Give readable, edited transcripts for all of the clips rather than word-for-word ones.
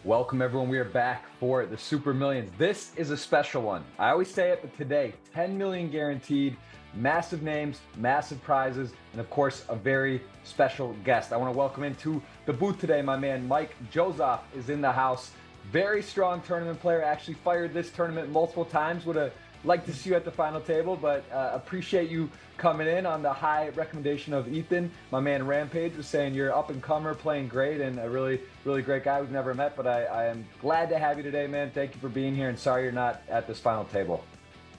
Welcome, everyone. We are back for the Super Millions. This is a special one. I always say it, but today, 10 million guaranteed, massive names, massive prizes, and of course, a very special guest. I want to welcome into the booth today, my man, Mike Jozoff is in the house. Very strong tournament player, actually fired this tournament multiple times. Would have liked to see you at the final table, but appreciate you coming in on the high recommendation of Ethan. My man Rampage was saying you're up and comer, playing great, and a really great guy we've never met, but I am glad to have you today, man. Thank you for being here, and sorry you're not at this final table.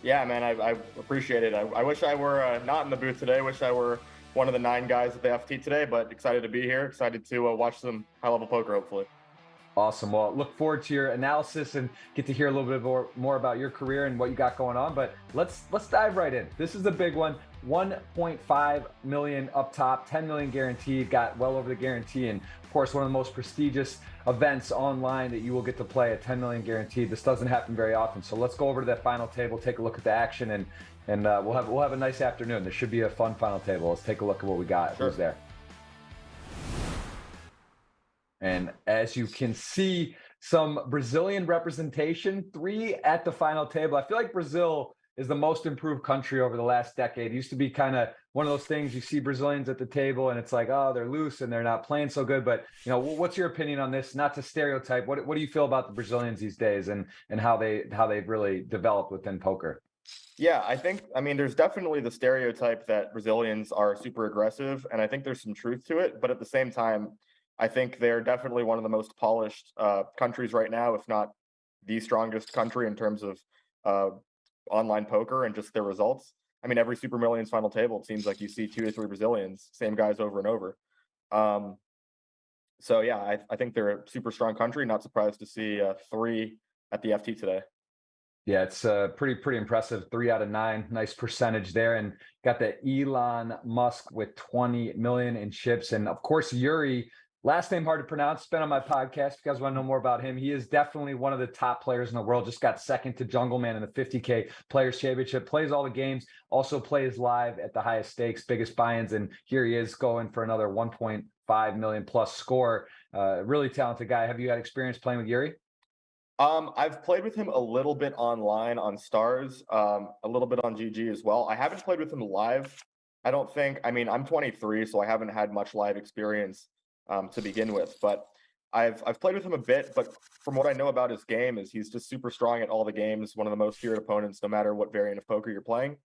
Yeah, man, I appreciate it. I wish I were not in the booth today. Wish I were one of the 9 guys at the FT today, but excited to be here. Excited to watch some high-level poker, hopefully. Awesome. Well, look forward to your analysis and get to hear a little bit more about your career and what you got going on. But let's dive right in. This is a big one. 1.5 million up top, 10 million guaranteed, got well over the guarantee. And of course, one of the most prestigious events online that you will get to play at 10 million guaranteed. This doesn't happen very often. So let's go over to that final table, take a look at the action, and we'll have a nice afternoon. This should be a fun final table. Let's take a look at what we got. Sure. Who's there? And as you can see, some Brazilian representation, 3 at the final table. I feel like Brazil is the most improved country over the last decade. It used to be kind of one of those things you see Brazilians at the table and it's like, oh, they're loose and they're not playing so good. But, you know, what's your opinion on this? Not to stereotype. What do you feel about the Brazilians these days and how they've really developed within poker? Yeah, I mean, there's definitely the stereotype that Brazilians are super aggressive, and I think there's some truth to it. But at the same time, I think they're definitely one of the most polished countries right now, if not the strongest country in terms of online poker and just their results. I mean, every Super Millions final table, it seems like you see 2 or 3 Brazilians, same guys over and over. So yeah, I think they're a super strong country. Not surprised to see 3 at the FT today. Yeah, it's pretty impressive. 3 out of 9, nice percentage there. And got the Elon Musk with 20 million in chips. And of course, Yuri, last name hard to pronounce, been on my podcast. If you guys want to know more about him, he is definitely one of the top players in the world. Just got second to Jungle Man in the 50K Players Championship. Plays all the games, also plays live at the highest stakes, biggest buy-ins. And here he is going for another 1.5 million plus score. Really talented guy. Have you had experience playing with Yuri? I've played with him a little bit online on Stars, a little bit on GG as well. I haven't played with him live. I don't think. I mean, I'm 23, so I haven't had much live experience to begin with. But I've played with him a bit. But from what I know about his game, is he's just super strong at all the games. One of the most feared opponents, no matter what variant of poker you're playing.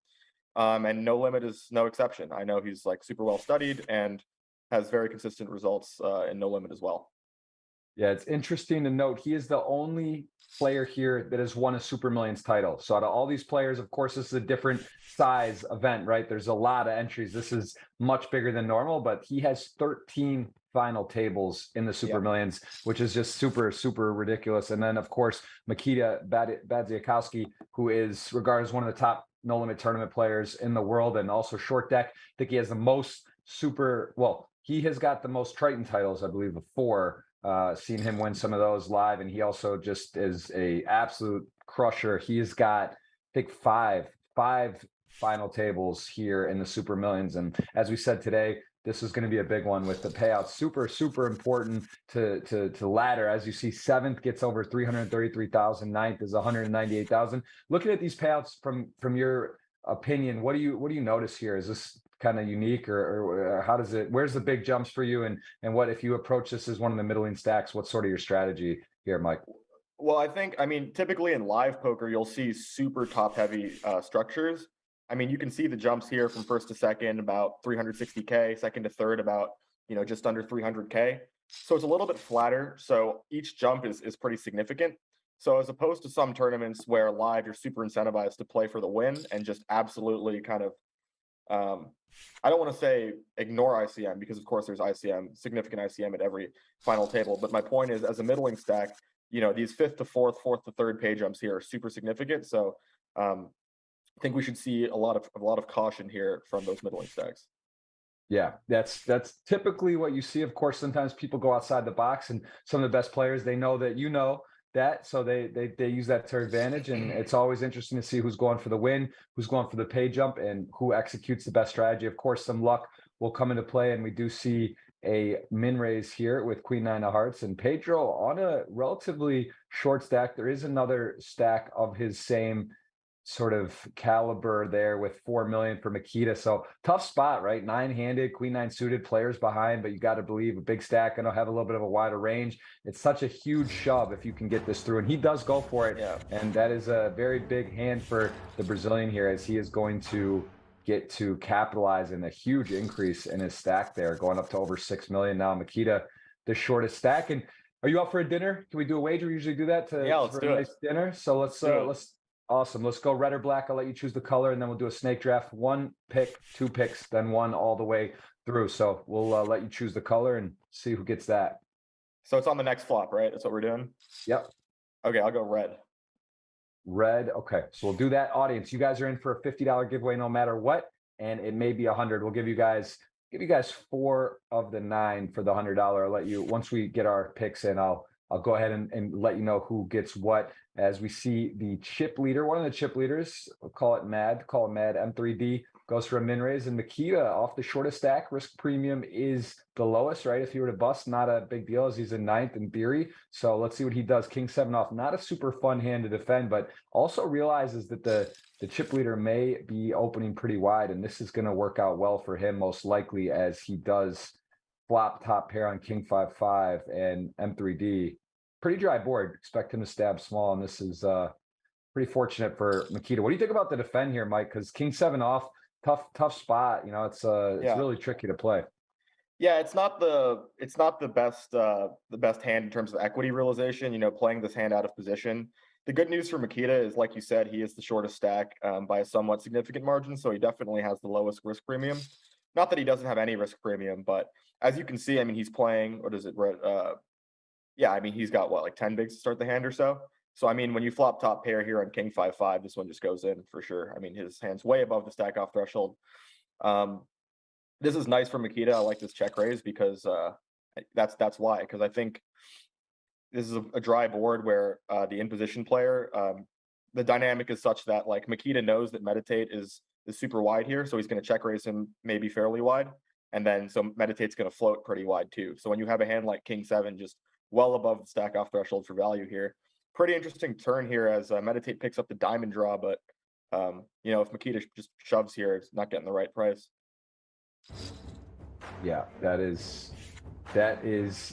And No Limit is no exception. I know he's like super well studied and has very consistent results in No Limit as well. Yeah, it's interesting to note he is the only player here that has won a Super Millions title. So out of all these players, of course, this is a different size event, right? There's a lot of entries. This is much bigger than normal, but he has 13 final tables in the Super Millions, which is just super ridiculous. And then, of course, Makita Badziakowski, who is regarded as one of the top No Limit tournament players in the world and also short deck. I think he has the most he has got the most Triton titles, I believe, of 4. Seen him win some of those live, and he also just is a absolute crusher. He's got, I think, five final tables here in the Super Millions, and as we said today, this is going to be a big one with the payouts. Super important to ladder. As you see, 7th gets over 333,000, 9th is 198,000. Looking at these payouts from your opinion, what do you notice here? Is this kind of unique or how does it, where's the big jumps for you, and what if you approach this as one of the middling stacks, what's sort of your strategy here, Mike? Well, I mean, typically in live poker, you'll see super top heavy structures. I mean, you can see the jumps here from first to second, about 360K, second to third, about, just under 300K. So it's a little bit flatter. So each jump is pretty significant. So as opposed to some tournaments where live, you're super incentivized to play for the win and just absolutely kind of I don't want to say ignore ICM because of course there's ICM, significant ICM at every final table. But my point is, as a middling stack, these 5th to 4th, 4th to 3rd pay jumps here are super significant. So I think we should see a lot of caution here from those middling stacks. Yeah, that's typically what you see. Of course, sometimes people go outside the box, and some of the best players, they know that, so they use that to their advantage. And it's always interesting to see who's going for the win, who's going for the pay jump, and who executes the best strategy. Of course, some luck will come into play, and we do see a min raise here with Queen 9 of Hearts and Pedro on a relatively short stack. There is another stack of his same sort of caliber there with 4 million for Makita. So tough spot, right? 9-handed, Queen 9 suited, players behind, but you got to believe a big stack and have a little bit of a wider range. It's such a huge shove if you can get this through, and he does go for it. Yeah. And that is a very big hand for the Brazilian here, as he is going to get to capitalize in a huge increase in his stack there, going up to over 6 million now. Makita, the shortest stack. And are you up for a dinner? Can we do a wager? We usually do that let's do a nice dinner. So let's awesome. Let's go red or black. I'll let you choose the color, and then we'll do a snake draft. 1 pick, 2 picks, then 1 all the way through. So we'll let you choose the color and see who gets that. So it's on the next flop, right? That's what we're doing? Yep. Okay, I'll go red. Red. Okay. So we'll do that. Audience, you guys are in for a $50 giveaway no matter what, and it may be 100. We'll give you guys 4 of the 9 for the $100. I'll let you, once we get our picks in, I'll go ahead and let you know who gets what. As we see the chip leader, one of the chip leaders, we'll call it Mad, M3D, goes for a min raise, and Makita off the shortest stack. Risk premium is the lowest, right? If he were to bust, not a big deal, as he's in 9th in theory. So let's see what he does. King 7 off, not a super fun hand to defend, but also realizes that the chip leader may be opening pretty wide, and this is going to work out well for him most likely, as he does flop top pair on King 5-5 and M3D. Pretty dry board. Expect him to stab small, and this is pretty fortunate for Makita. What do you think about the defend here, Mike? Because King 7 off, tough spot. It's really tricky to play. Yeah, it's not the best hand in terms of equity realization. Playing this hand out of position. The good news for Makita is, like you said, he is the shortest stack by a somewhat significant margin, so he definitely has the lowest risk premium. Not that he doesn't have any risk premium, but as you can see, he's playing. What is it? Yeah, he's got like 10 bigs to start the hand or so. So, when you flop top pair here on King 5-5, this one just goes in for sure. His hand's way above the stack off threshold. This is nice for Makita. I like this check raise because that's why. Because I think this is a dry board where the in position player, the dynamic is such that like Makita knows that Meditate is super wide here, so he's going to check raise him maybe fairly wide, and then so Meditate's going to float pretty wide too. So when you have a hand like King 7 just well above the stack off threshold for value here, pretty interesting turn here as Meditate picks up the diamond draw, but if Makita just shoves here, it's not getting the right price. Yeah, that is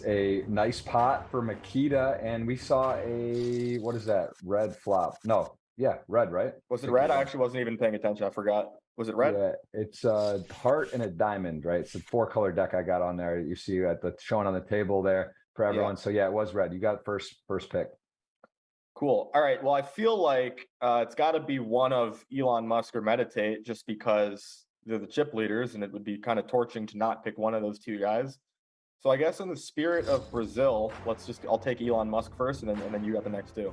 a nice pot for Makita, and we saw a, what is that, red flop? No, yeah, red, right? Was it red? I actually wasn't even paying attention. I forgot. Was it red? Yeah, it's a heart and a diamond, right? It's a 4-color deck I got on there. You see at the showing on the table there for everyone. Yeah. So yeah, it was red. You got first pick. Cool. All right. Well, I feel like it's got to be one of Elon Musk or Meditate, just because they're the chip leaders, and it would be kind of torching to not pick one of those two guys. So I guess in the spirit of Brazil, I'll take Elon Musk first, and then you got the next two.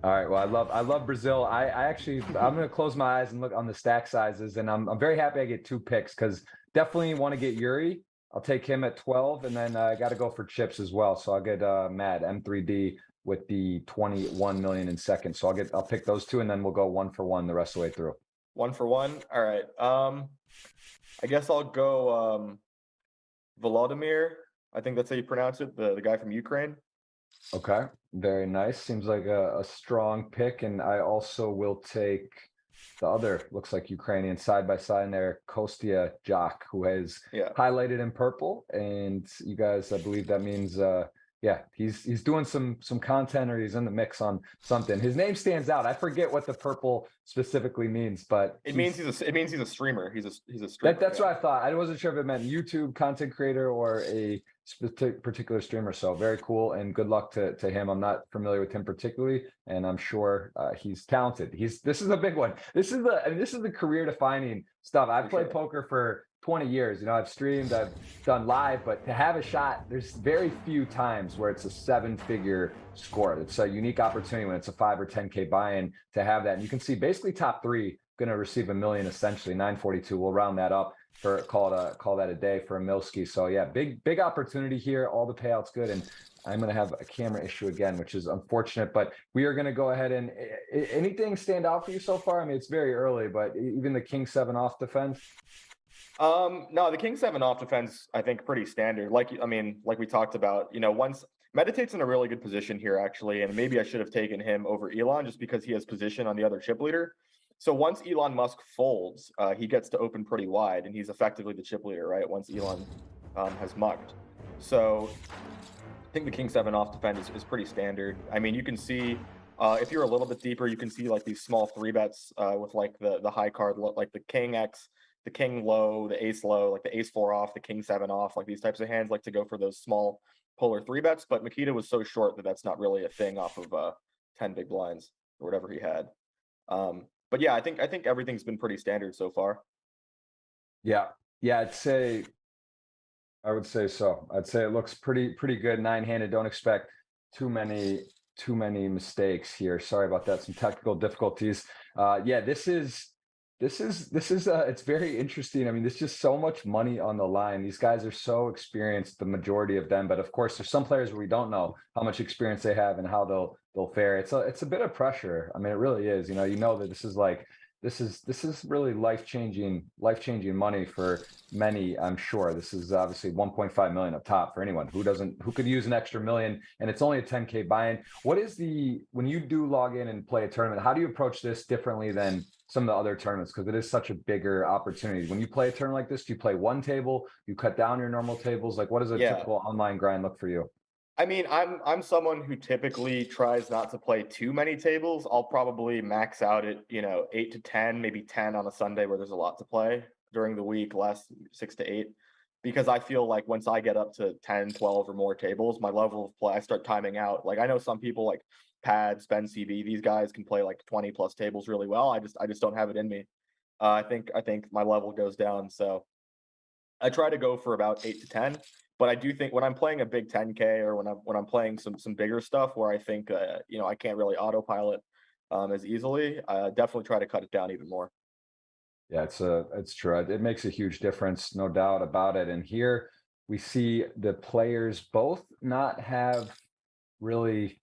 All right. Well, I love Brazil. I actually, I'm going to close my eyes and look on the stack sizes, and I'm very happy I get 2 picks, because definitely want to get Yuri. I'll take him at 12, and then I got to go for chips as well. So I'll get Mad M3D with the 21 million in second. So I'll pick those 2, and then we'll go 1 for 1 the rest of the way through. 1 for 1. All right. I guess I'll go Volodymyr. I think that's how you pronounce it. The guy from Ukraine. Okay. Very nice. Seems like a strong pick. And I also will take the other, looks like Ukrainian side by side in there, Kostya Jock, who has highlighted in purple. And you guys, I believe that means he's doing some content, or he's in the mix on something. His name stands out. I forget what the purple specifically means, but it means he's a streamer. He's a streamer. That's what I thought. I wasn't sure if it meant YouTube content creator or a particular streamer. So very cool, and good luck to him. I'm not familiar with him particularly, and I'm sure he's talented. This is a big one. This is the career defining stuff. I've played poker for 20 years. I've streamed, I've done live, but to have a shot, there's very few times where it's a 7-figure score. It's a unique opportunity when it's a 5 or 10K buy-in to have that. And you can see basically top 3 going to receive $1 million, essentially 942. We'll round that up for call that a day for a Milski. So yeah, big opportunity here. All the payouts good, and I'm going to have a camera issue again, which is unfortunate, but we are going to go ahead and anything stand out for you so far? I mean, it's very early, but even the King 7 off defense. No, the King 7 off defense, I think pretty standard. Like we talked about, once Meditate's in a really good position here actually, and maybe I should have taken him over Elon just because he has position on the other chip leader. So once Elon Musk folds, he gets to open pretty wide, and he's effectively the chip leader, right? Once Elon has mucked. So I think the King 7 off defense is pretty standard. I mean, you can see if you're a little bit deeper, you can see like these small 3-bets with like the high card, like the King X, the King low, the Ace low, like the Ace 4 off, the King 7 off, like these types of hands like to go for those small polar 3-bets. But Makita was so short that that's not really a thing off of 10 big blinds or whatever he had. But yeah, I think everything's been pretty standard so far. Yeah, I would say so. I'd say it looks pretty good. 9-handed. Don't expect too many mistakes here. Sorry about that. Some technical difficulties. Yeah, this is it's very interesting. I mean, there's just so much money on the line. These guys are so experienced, the majority of them, but of course there's some players where we don't know how much experience they have and how they'll fare. It's a bit of pressure. I mean, it really is. That this is really life-changing money for many. I'm sure this is obviously 1.5 million up top for anyone who could use an extra million, and it's only a 10K buy-in. When you do log in and play a tournament, how do you approach this differently than some of the other tournaments? Because it is such a bigger opportunity. When you play a tournament like this, do you play one table? You cut down your normal tables? Like, what does a typical online grind look for you? I mean, I'm someone who typically tries not to play too many tables. I'll probably max out at 8 to 10, maybe 10 on a Sunday where there's a lot to play. During the week, last 6 to 8, because I feel like once I get up to 10, 12 or more tables, my level of play, I start timing out. Like I know some people like Pad, Ben CB, these guys can play like 20 plus tables really well. I just don't have it in me. I think my level goes down, so I try to go for about 8 to 10. But I do think when I'm playing a big 10K or when I'm playing some bigger stuff where I think I can't really autopilot as easily, I definitely try to cut it down even more. Yeah, it's true. It makes a huge difference, no doubt about it. And here we see the players both not have really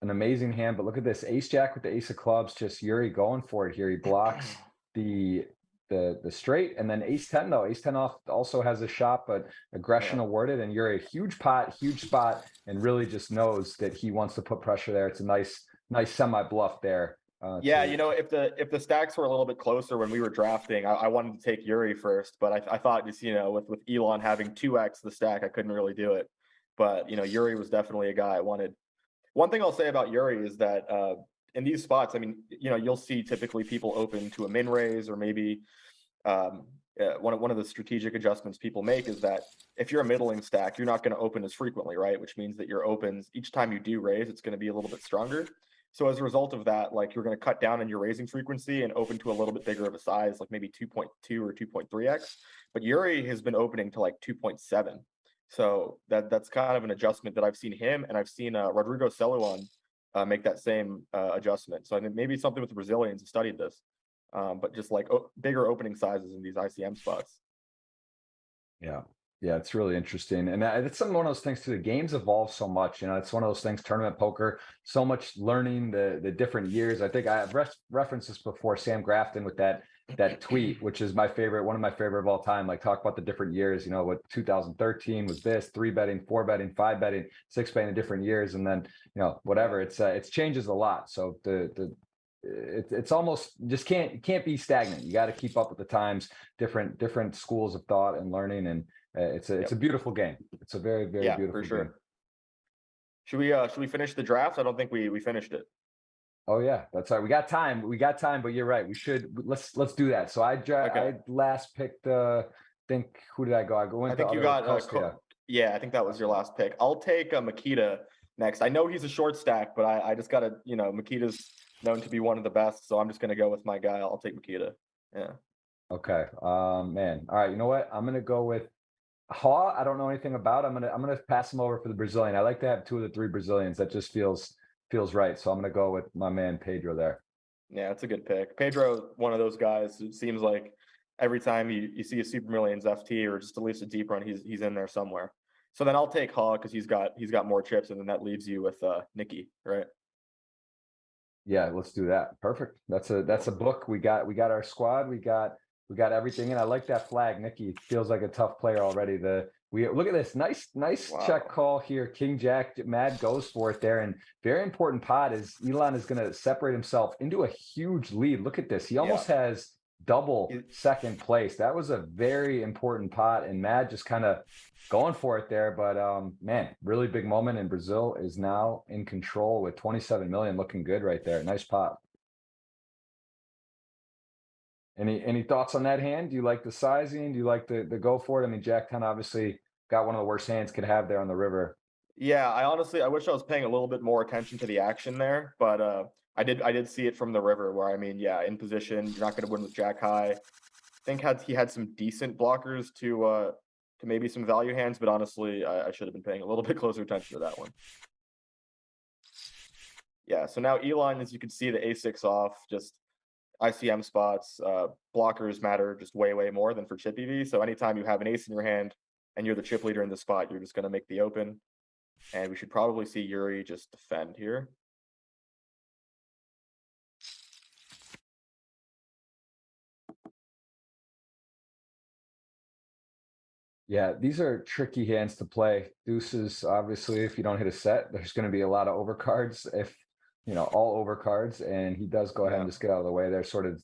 an amazing hand, but look at this Ace Jack with the Ace of Clubs. Just Yuri going for it here. He blocks the straight, and then Ace 10 though. Ace 10 off also has a shot, but aggression awarded. And Yuri, huge pot, huge spot, and really just knows that he wants to put pressure there. It's a nice semi bluff there. If the stacks were a little bit closer when we were drafting, I wanted to take Yuri first, but I thought just with Elon having 2x the stack, I couldn't really do it. But Yuri was definitely a guy I wanted. One thing I'll say about Yuri is that in these spots, I mean, you'll see typically people open to a min raise, or maybe one of the strategic adjustments people make is that if you're a middling stack, you're not going to open as frequently, right? Which means that your opens each time you do raise, it's going to be a little bit stronger. So as a result of that, like you're going to cut down on your raising frequency and open to a little bit bigger of a size, like maybe 2.2 or 2.3x. But Yuri has been opening to like 2.7. So that's kind of an adjustment that I've seen him, and I've seen Rodrigo Celuan make that same adjustment. So I think maybe something with the Brazilians who studied this, but just like bigger opening sizes in these ICM spots. Yeah, it's really interesting. And it's one of those things too. The game's evolved so much. It's one of those things, tournament poker, so much learning the different years. I think I've referenced this before, Sam Grafton with that tweet, which is my favorite, one of my favorite of all time. Like talk about the different years, what 2013 was this, 3-betting, 4-betting, 5-betting, 6-betting in different years. And then, whatever, it's changes a lot. So it's almost just can't be stagnant. You got to keep up with the times, different schools of thought and learning. And it's a beautiful game. It's a very, very beautiful for sure. game. Should we finish the draft? I don't think we finished it. Oh yeah, that's right. We got time, but you're right. We should let's do that. So I last picked. Think who did I go? I think you got Yeah, I think that was your last pick. I'll take Makita next. I know he's a short stack, but I just gotta, Makita's known to be one of the best, so I'm just gonna go with my guy. I'll take Makita. Yeah. Okay. Man. All right. You know what? I'm gonna go with Haw. I don't know anything about. I'm gonna pass him over for the Brazilian. I like to have two of the three Brazilians. That just feels right. So I'm gonna go with my man Pedro there. Yeah, it's a good pick. Pedro, one of those guys. It seems like every time you see a Super Millions FT or just at least a deep run, he's in there somewhere. So then I'll take Haw because he's got more chips, and then that leaves you with Nikki, right? Yeah, let's do that. Perfect. That's a book. We got our squad. We got everything. And I like that flag. Nikki feels like a tough player already. We look at this. Nice check Wow. call here. King Jack Mad goes for it there. And very important pot is Elon is gonna separate himself into a huge lead. Look at this. He Yeah. almost has double He- second place. That was a very important pot. And Mad just kind of going for it there. But man, really big moment. And Brazil is now in control with 27 million, looking good right there. Nice pot. Any thoughts on that hand? Do you like the sizing? Do you like the go for it? I mean, Jack 10 obviously got one of the worst hands could have there on the river. Yeah, I wish I was paying a little bit more attention to the action there, but I did see it from the river where I mean, yeah, in position, you're not going to win with Jack high. I think he had some decent blockers to maybe some value hands, but honestly, I should have been paying a little bit closer attention to that one. Yeah, so now Elon, as you can see, the A6 off, just ICM spots, blockers matter just way more than for chip EV. So anytime you have an ace in your hand and you're the chip leader in the spot, you're just going to make the open. And we should probably see Yuri just defend here. Yeah, these are tricky hands to play. Deuces, obviously, if you don't hit a set, there's going to be a lot of overcards. If all overcards, and he does go ahead and Yeah. just get out of the way. They're sort of.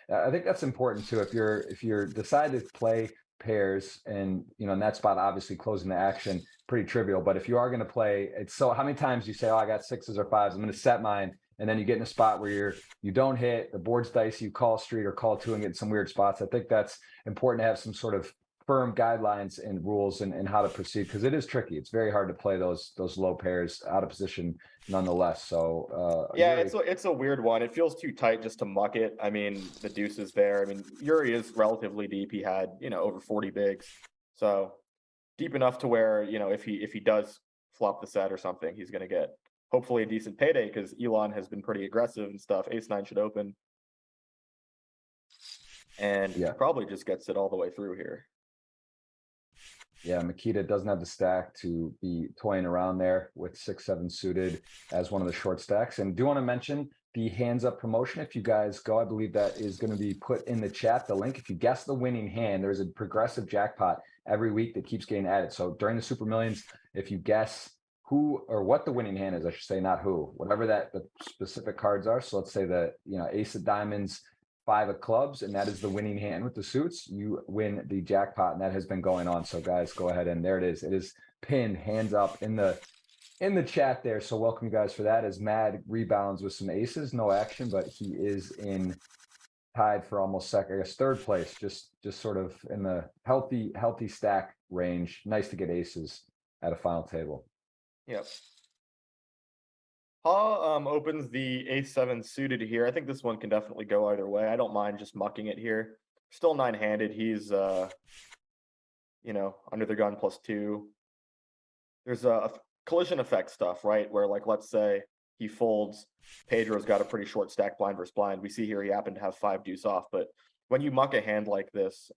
I think that's important too. If you're decide to play pairs, and in that spot, obviously closing the action, pretty trivial. But if you are going to play, it's so how many times you say, "Oh, I got sixes or fives. I'm going to set mine," and then you get in a spot where you don't hit the board's dicey, you call street or call two and get in some weird spots. I think that's important to have some sort of firm guidelines and rules and how to proceed because it is tricky. It's very hard to play those low pairs out of position nonetheless. So Yeah, Yuri, it's a weird one. It feels too tight just to muck it. I mean, the deuce is there. I mean, Yuri is relatively deep. He had, over 40 bigs. So deep enough to where, if he does flop the set or something, he's gonna get hopefully a decent payday because Elon has been pretty aggressive and stuff. Ace nine should open. And he yeah. probably just gets it all the way through here. Yeah, Makita doesn't have the stack to be toying around there with 6-7 suited as one of the short stacks. And do want to mention the hands up promotion. If you guys go, I believe that is going to be put in the chat, the link. If you guess the winning hand, there's a progressive jackpot every week that keeps getting added. So during the Super Millions, if you guess who or what the winning hand is, I should say, not who, whatever the specific cards are. So let's say that, ace of diamonds, five of clubs, and that is the winning hand with the suits, you win the jackpot. And that has been going on. So guys, go ahead, and there it is. It is pinned, hands up in the chat there. So welcome you guys for that. As Mad rebounds with some aces, no action, but he is in tied for almost second, I guess third place, just sort of in the healthy stack range. Nice to get aces at a final table. Yep. Ha opens the A7 suited here. I think this one can definitely go either way. I don't mind just mucking it here. Still nine-handed. He's under the gun +2. There's a collision effect stuff, right? Where like let's say he folds, Pedro's got a pretty short stack blind versus blind. We see here he happened to have 5 deuce off, but when you muck a hand like this,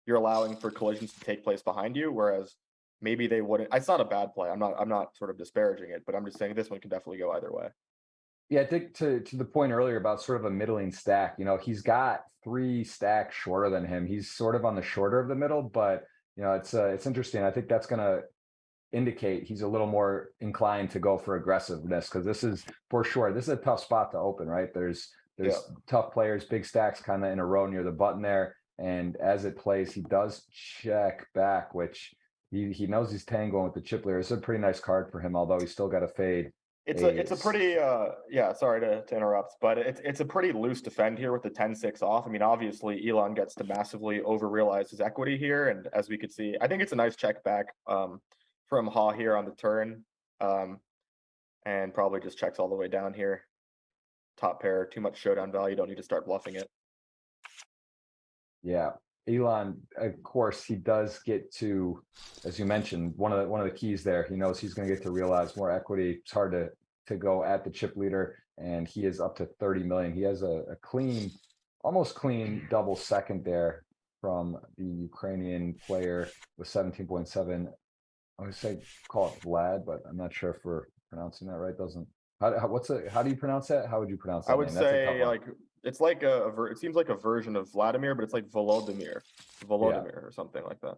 you're allowing for collisions to take place behind you, whereas maybe they wouldn't. It's not a bad play. I'm not sort of disparaging it, but I'm just saying this one can definitely go either way. Yeah, I think to the point earlier about sort of a middling stack, he's got 3 stacks shorter than him. He's sort of on the shorter of the middle, but it's interesting. I think that's gonna indicate he's a little more inclined to go for aggressiveness because this is for sure. This is a tough spot to open, right? There's Yeah. tough players, big stacks kind of in a row near the button there. And as it plays, he does check back, which he knows he's tangoing with the chip leader. It's a pretty nice card for him, although he's still got a fade It's a pretty yeah, sorry to interrupt, but it's a pretty loose defend here with the 10-6 off. I mean, obviously Elon gets to massively over realize his equity here, and as we could see, I think it's a nice check back from Ha here on the turn. And probably just checks all the way down here. Top pair, too much showdown value, don't need to start bluffing it. Yeah, Elon, of course, he does get to, as you mentioned, one of the keys there. He knows he's going to get to realize more equity. It's hard to go at the chip leader, and he is up to 30 million. He has a clean, almost clean double second there from the Ukrainian player with 17.7. I would say call it Vlad, but I'm not sure if we're pronouncing that right. Doesn't how do you pronounce that? How would you pronounce that I would name? That's a tough say one. like it's like it seems like a version of Vladimir, but it's like Volodymyr or something like that.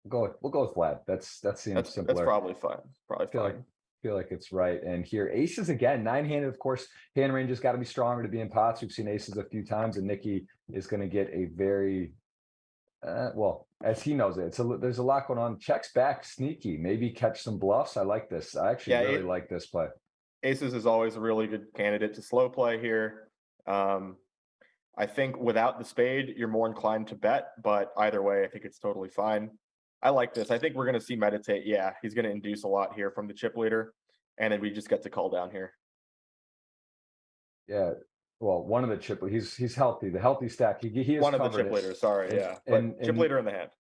We'll go with Vlad. That seems simpler. That's probably fine. Probably fine. Feel like it's right. And here, aces again, 9-handed. Of course, hand range has got to be stronger to be in pots. We've seen aces a few times, and Nikki is going to get a very well, as he knows it. There's a lot going on. Checks back, sneaky. Maybe catch some bluffs. I like this. I actually really like this play. Aces is always a really good candidate to slow play here. I think without the spade, you're more inclined to bet, but either way, I think it's totally fine. I like this. I think we're going to see meditate. Yeah, he's going to induce a lot here from the chip leader, and then we just get to call down here. Yeah, well, one of the chip, he's healthy. The healthy stack. He is one of the chip leaders. Sorry, but chip leader in the hand.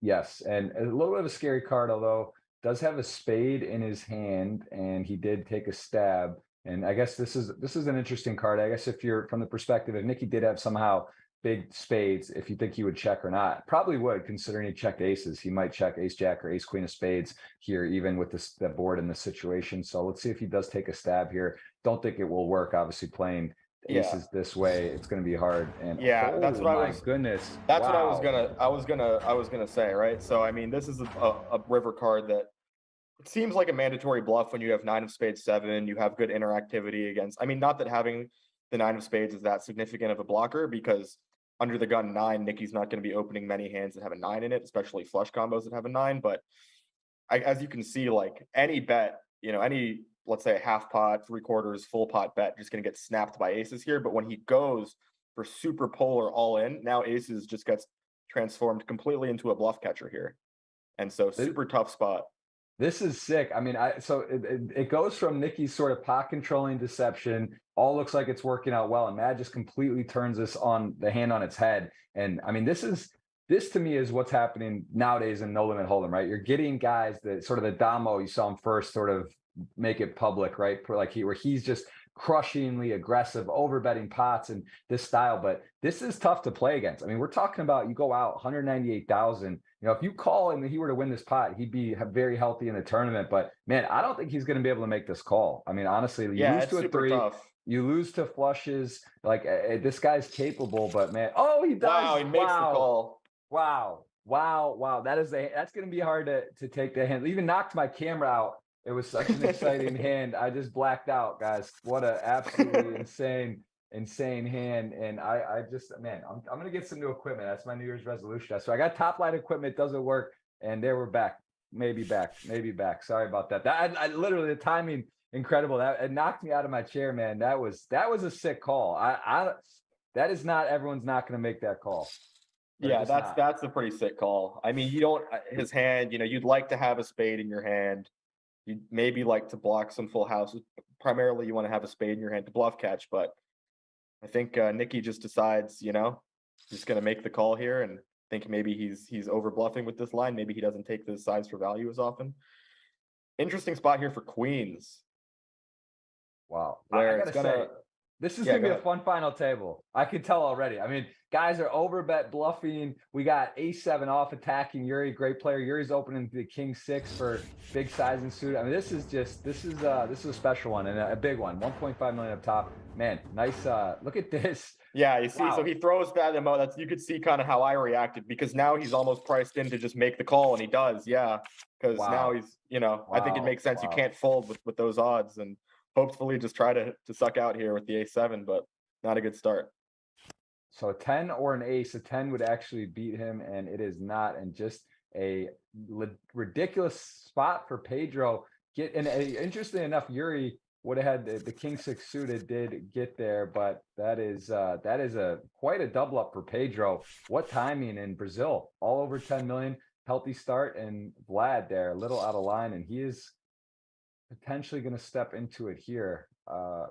Yes, and a little bit of a scary card, although does have a spade in his hand, and he did take a stab. And I guess this is an interesting card. I guess if you're from the perspective, if Nikki did have somehow big spades, if you think he would check or not, probably would, considering he checked aces. He might check ace jack or ace queen of spades here, even with the board in this situation. So let's see if he does take a stab here. Don't think it will work. Obviously, playing aces this way, it's going to be hard. And that's what I was. Goodness, that's what I was gonna say. Right. So I mean, this is a river card that. It seems like a mandatory bluff when you have 9 of spades 7, you have good interactivity against. I mean, not that having the 9 of spades is that significant of a blocker, because under the gun 9, Nikki's not going to be opening many hands that have a 9 in it, especially flush combos that have a 9. But as you can see, like any bet, any, let's say a half pot, 3/4, full pot bet, just going to get snapped by aces here. But when he goes for super polar all in, now aces just gets transformed completely into a bluff catcher here. And so super tough spot. This is sick. I mean, so it goes from Nikki's sort of pot controlling deception, all looks like it's working out well, and Matt just completely turns this on the hand on its head. And I mean, this to me is what's happening nowadays in No Limit Hold'em, right? You're getting guys that sort of the Damo, you saw him first sort of make it public, right? Like where he's just crushingly aggressive, overbetting pots and this style. But this is tough to play against. I mean, we're talking about you go out 198,000. If you call and he were to win this pot, he'd be very healthy in the tournament. But man, I don't think he's going to be able to make this call. I mean, honestly, you lose to a 3, tough. You lose to flushes. Like this guy's capable, but man, he does. Wow, he makes the call. Wow. That's going to be hard to take the hand. Even knocked my camera out. It was such an exciting hand. I just blacked out, guys. What a absolutely insane hand. And I just, man, I'm going to get some new equipment. That's my New Year's resolution. So I got top line equipment, doesn't work. And there we're back. Maybe back. Sorry about that. I literally, the timing, incredible. It knocked me out of my chair, man. That was a sick call. That is not, everyone's not going to make that call. Yeah, that's a pretty sick call. I mean, his hand, you'd like to have a spade in your hand. You'd maybe like to block some full houses. Primarily, you want to have a spade in your hand to bluff catch, but I think Nikki just decides, he's going to make the call here and think maybe he's over bluffing with this line. Maybe he doesn't take the size for value as often. Interesting spot here for queens. Wow. I gotta say, this is going to be a fun final table. I can tell already. I mean, guys are overbet bluffing. We got ace-7 off attacking Yuri, great player. Yuri's opening the king-6 for big size and suit. I mean, this is a special one and a big one. 1.5 million up top. Man, nice. Look at this. Yeah, you see, so he throws that amount. You could see kind of how I reacted, because now he's almost priced in to just make the call, and he does. Yeah, because now he's, I think it makes sense. You can't fold with those odds, and hopefully just try to suck out here with the ace-7, but not a good start. So a 10 or an ace, a 10 would actually beat him, and it is not. And just a ridiculous spot for Pedro. get, and interestingly enough, Yuri would have had the king six suited did get there, but that is a quite a double up for Pedro. What timing in Brazil? All over 10 million, healthy start, and Vlad there a little out of line, and he is potentially going to step into it here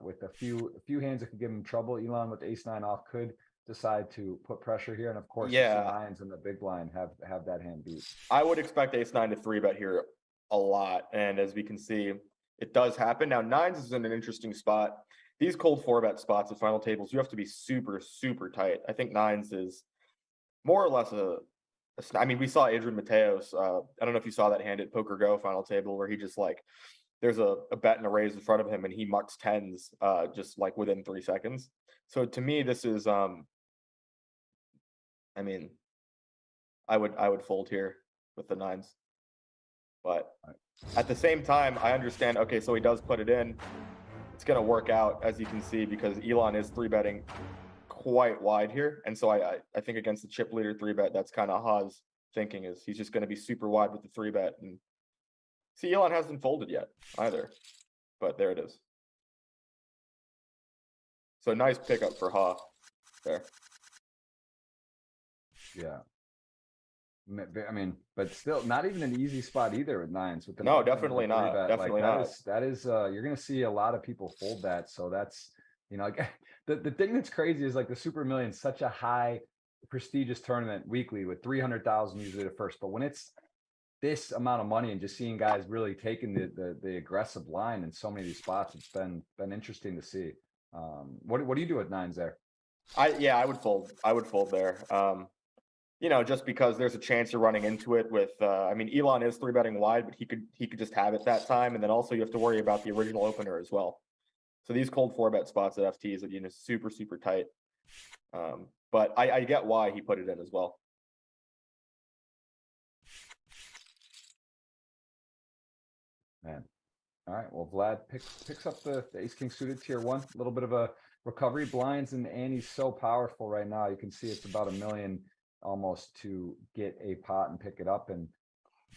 with a few hands that could give him trouble. Elon with ace nine off could decide to put pressure here, and of course, the nines and the big blind have that hand beat. I would expect ace nine to three bet here a lot, and as we can see, it does happen. Now nines is in an interesting spot. These cold four bet spots at final tables, you have to be super tight. I think nines is more or less I mean, we saw Adrian Mateos. I don't know if you saw that hand at Poker Go final table where he just like there's a bet and a raise in front of him and he mucks tens just like within 3 seconds. So to me, this is I mean, I would fold here with the nines. But at the same time, I understand, okay, so he does put it in. It's gonna work out, as you can see, because Elon is three betting quite wide here. And so I think against the chip leader three bet, that's kind of Ha's thinking, is he's just gonna be super wide with the three bet. And see, Elon hasn't folded yet either, but there it is. So nice pickup for Ha there. Yeah. I mean, but still not even an easy spot either with nines with the No, definitely not. Definitely not. That is you're gonna see a lot of people fold that. So that's, you know, like the thing that's crazy is like the Super Million, such a high prestigious tournament weekly with 300,000 usually the first, but when it's this amount of money and just seeing guys really taking the aggressive line in so many of these spots, it's been interesting to see. What do you do with nines there? I would fold. I would fold there. You know, just because there's a chance you're running into it with I mean, Elon is three betting wide, but he could just have it that time, and then also you have to worry about the original opener as well. So these cold four bet spots at FTs are, you know, super tight. But I get why he put it in as well. Man. All right. Well, Vlad picks up the ace king suited tier one, a little bit of a recovery. Blinds and Annie's so powerful right now. You can see it's about 1 million almost to get a pot and pick it up. And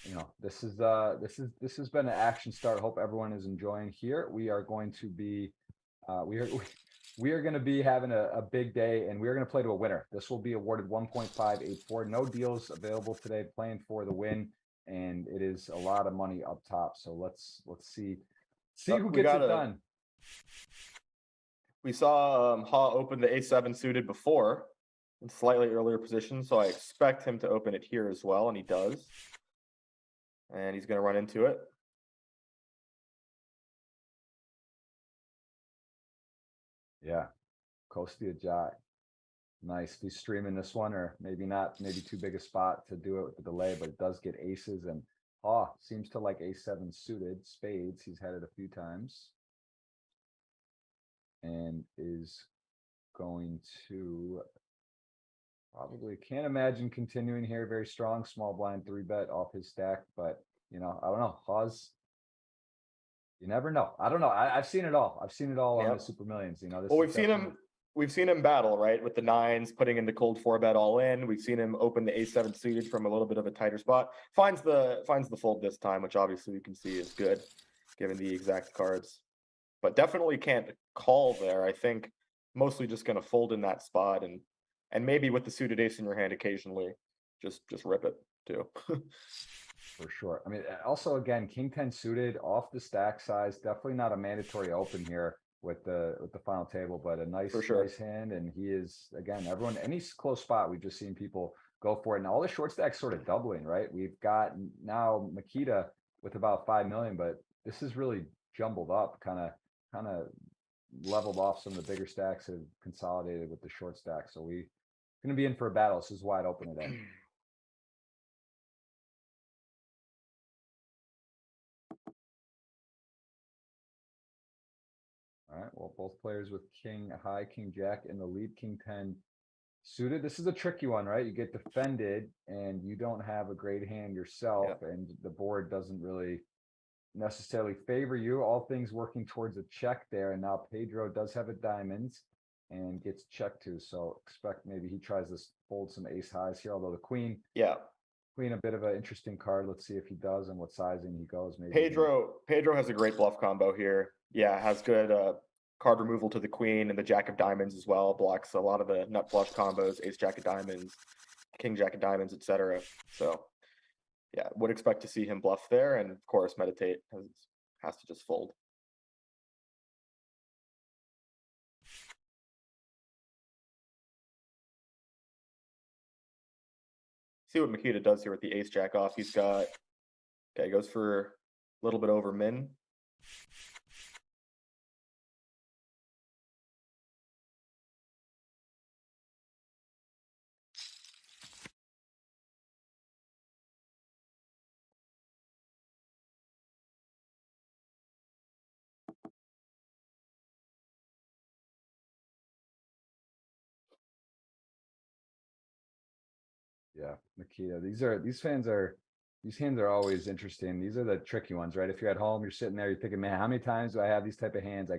you know, this has been an action start. Hope everyone is enjoying here. We are going to be we are going to be having a big day, and we're going to play to a winner. This will be awarded 1.584. No deals available today. Playing for the win, and it is a lot of money up top. So let's see who gets it done. We saw Ha open the A7 suited before in slightly earlier position, so I expect him to open it here as well, and he does. And he's going to run into it. Yeah, Kostia Jack. Nice. He's streaming this one, or maybe not, maybe too big a spot to do it with the delay, but it does get aces, and seems to like A7 suited spades. He's had it a few times. And is going to probably, can't imagine continuing here. Very strong small blind three bet off his stack, but you know, I don't know. You never know. I don't know. I've seen it all. I've seen it all on the Super Millions. You know, well, we've seen him battle, right, with the nines, putting in the cold four bet all in. We've seen him open the A7 suited from a little bit of a tighter spot. Finds the fold this time, which obviously we can see is good given the exact cards. But definitely can't call there. I think mostly just going to fold in that spot, and maybe with the suited ace in your hand occasionally, just rip it too. For sure. I mean, also again, king 10 suited off the stack size. Definitely not a mandatory open here with the final table, but a nice nice hand. And he is, again, everyone, any close spot, we've just seen people go for it. And all the short stacks sort of doubling, right? We've got now Makita with about 5 million, but this is really jumbled up, kind of leveled off. Some of the bigger stacks have consolidated with the short stack. So we're going to be in for a battle. This is wide open today. All right, well, both players with king high, king jack in the lead, king 10 suited. This is a tricky one, right? You get defended and you don't have a great hand yourself, and the board doesn't really necessarily favor you. All things working towards a check there, and now Pedro does have a diamonds and gets checked to. So expect maybe he tries to fold some ace highs here, although the queen Queen, a bit of an interesting card. Let's see if he does and what sizing he goes. Maybe even- Pedro has a great bluff combo here. Yeah, has good card removal to the queen and the jack of diamonds as well. Blocks a lot of the nut flush combos, ace jack of diamonds, king jack of diamonds, etc. So yeah, would expect to see him bluff there, and of course meditate has to just fold. See what Makita does here with the ace jack off. He's got, okay, goes for a little bit over min. Yeah, Makita. These hands are always interesting. These are the tricky ones, right? If you're at home, you're sitting there, you're thinking, man, how many times do I have these type of hands? I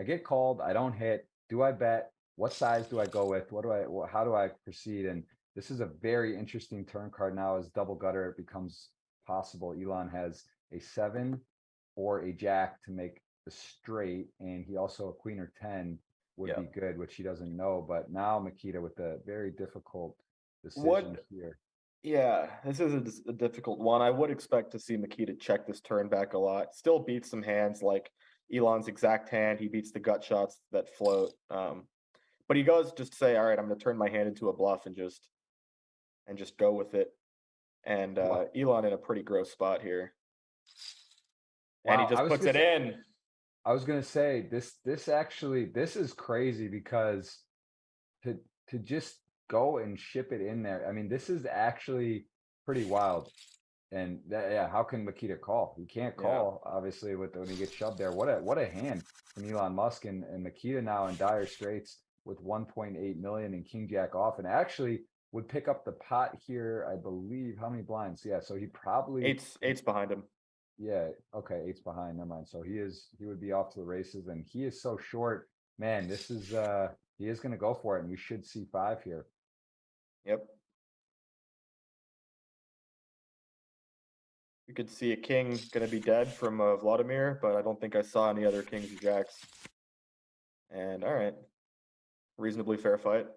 get called, I don't hit. Do I bet? What size do I go with? How do I proceed? And this is a very interesting turn card now as double gutter becomes possible. Elon has a 7 or a jack to make the straight, and he also a queen or 10 would be good, which he doesn't know. But now Makita with a very difficult decision here. Yeah, this is a difficult one. I would expect to see Makita check this turn back a lot. Still beats some hands like Elon's exact hand. He beats the gut shots that float. But he goes just say, all right, I'm going to turn my hand into a bluff and just go with it. And Elon in a pretty gross spot here. And he just puts it in. I was gonna say this is crazy because to just go and ship it in there. I mean, this is actually pretty wild. And how can Makita call? He can't call, obviously, when he gets shoved there. What a hand from Elon Musk, and Makita now in dire straits with 1.8 million and king jack off, and actually would pick up the pot here, I believe. How many blinds? Yeah, so he probably eight's behind him. Yeah, okay, 8's behind. Never mind. So he would be off to the races, and he is so short. Man, this is he is gonna go for it, and we should see 5 here. Yep. You could see a king gonna be dead from Vladimir, but I don't think I saw any other kings or jacks. And all right, reasonably fair fight.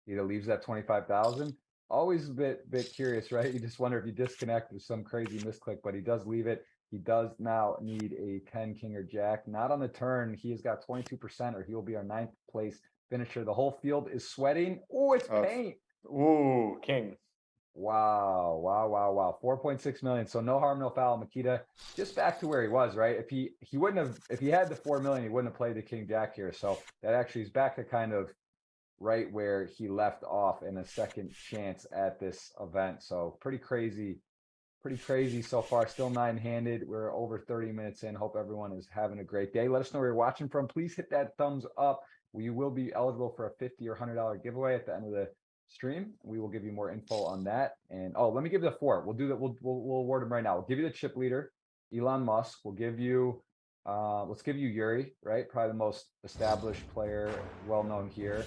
Either leaves that 25,000. Always a bit curious, right? You just wonder if you disconnect, there's some crazy misclick, but he does leave it. He does now need a 10 king or jack. Not on the turn. He has got 22%, or he will be our 9th place finisher. The whole field is sweating. Oh, it's paint. Ooh, king. Wow. 4.6 million. So no harm, no foul. Makita just back to where he was, right? If he wouldn't have, if he had the 4 million, he wouldn't have played the king jack here. So that actually is back to kind of right where he left off in a second chance at this event. So pretty crazy so far. Still 9-handed. We're over 30 minutes in. Hope everyone is having a great day. Let us know where you're watching from. Please hit that thumbs up. We will be eligible for a $50 or $100 giveaway at the end of the stream. We will give you more info on that. And let me give you the 4. We'll do that. We'll award them right now. We'll give you the chip leader, Elon Musk. We'll give you let's give you Yuri, right? Probably the most established player, well known here.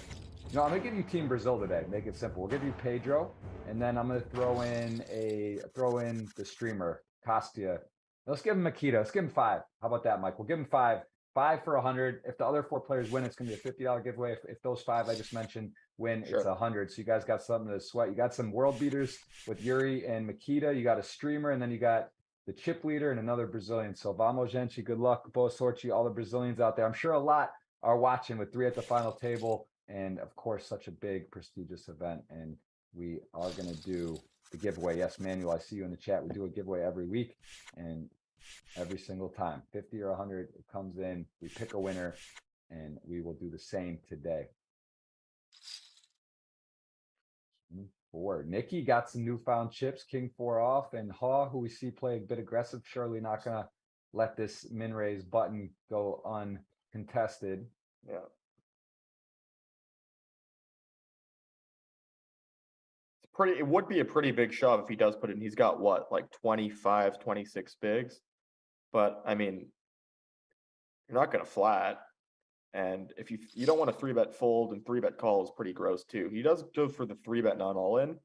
No, I'm gonna give you Team Brazil today. Make it simple. We'll give you Pedro, and then I'm gonna throw in the streamer Costia. Let's give him Makita. Let's give him 5. How about that, Mike? We'll give him 5. 5 for 100. If the other 4 players win, it's gonna be a $50 giveaway. If those 5 I just mentioned win, it's 100. So you guys got something to sweat. You got some world beaters with Yuri and Makita. You got a streamer, and then you got the chip leader and another Brazilian. So vamos, gente. Good luck, boa sorte, all the Brazilians out there. I'm sure a lot are watching with 3 at the final table. And of course, such a big, prestigious event. And we are going to do the giveaway. Yes, Manuel, I see you in the chat. We do a giveaway every week and every single time. 50 or 100, it comes in. We pick a winner, and we will do the same today. 4. Nikki got some newfound chips. King 4 off. And Haw, who we see play a bit aggressive, surely not going to let this min raise button go uncontested. Yeah. It would be a pretty big shove if he does put it in. He's got what, like 25, 26 bigs. But I mean, you're not going to flat. And if you don't want a 3-bet fold, and 3-bet call is pretty gross too. He does go for the 3-bet non all in.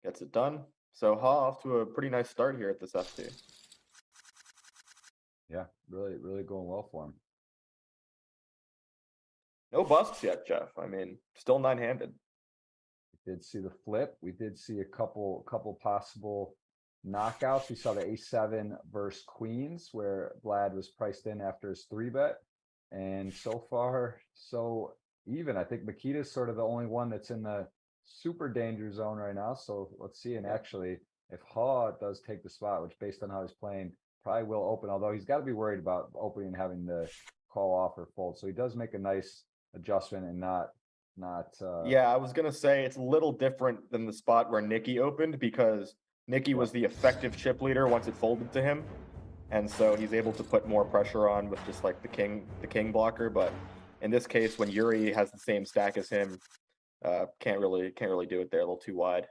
Gets it done. So Ha off to a pretty nice start here at this FT. Yeah, really going well for him. No busts yet, Jeff. I mean, still 9-handed. We did see the flip. We did see a couple possible knockouts. We saw the A7 versus Queens, where Vlad was priced in after his 3-bet. And so far, so even. I think Makita's sort of the only one that's in the super danger zone right now. So let's see. And actually, if Ha does take the spot, which based on how he's playing, probably will open, although he's got to be worried about opening and having to call off or fold. So he does make a nice adjustment and not Yeah, I was gonna say it's a little different than the spot where Nikki opened, because Nikki was the effective chip leader once it folded to him, and so he's able to put more pressure on with just like the king blocker. But in this case, when Yuri has the same stack as him, can't really do it there. A little too wide.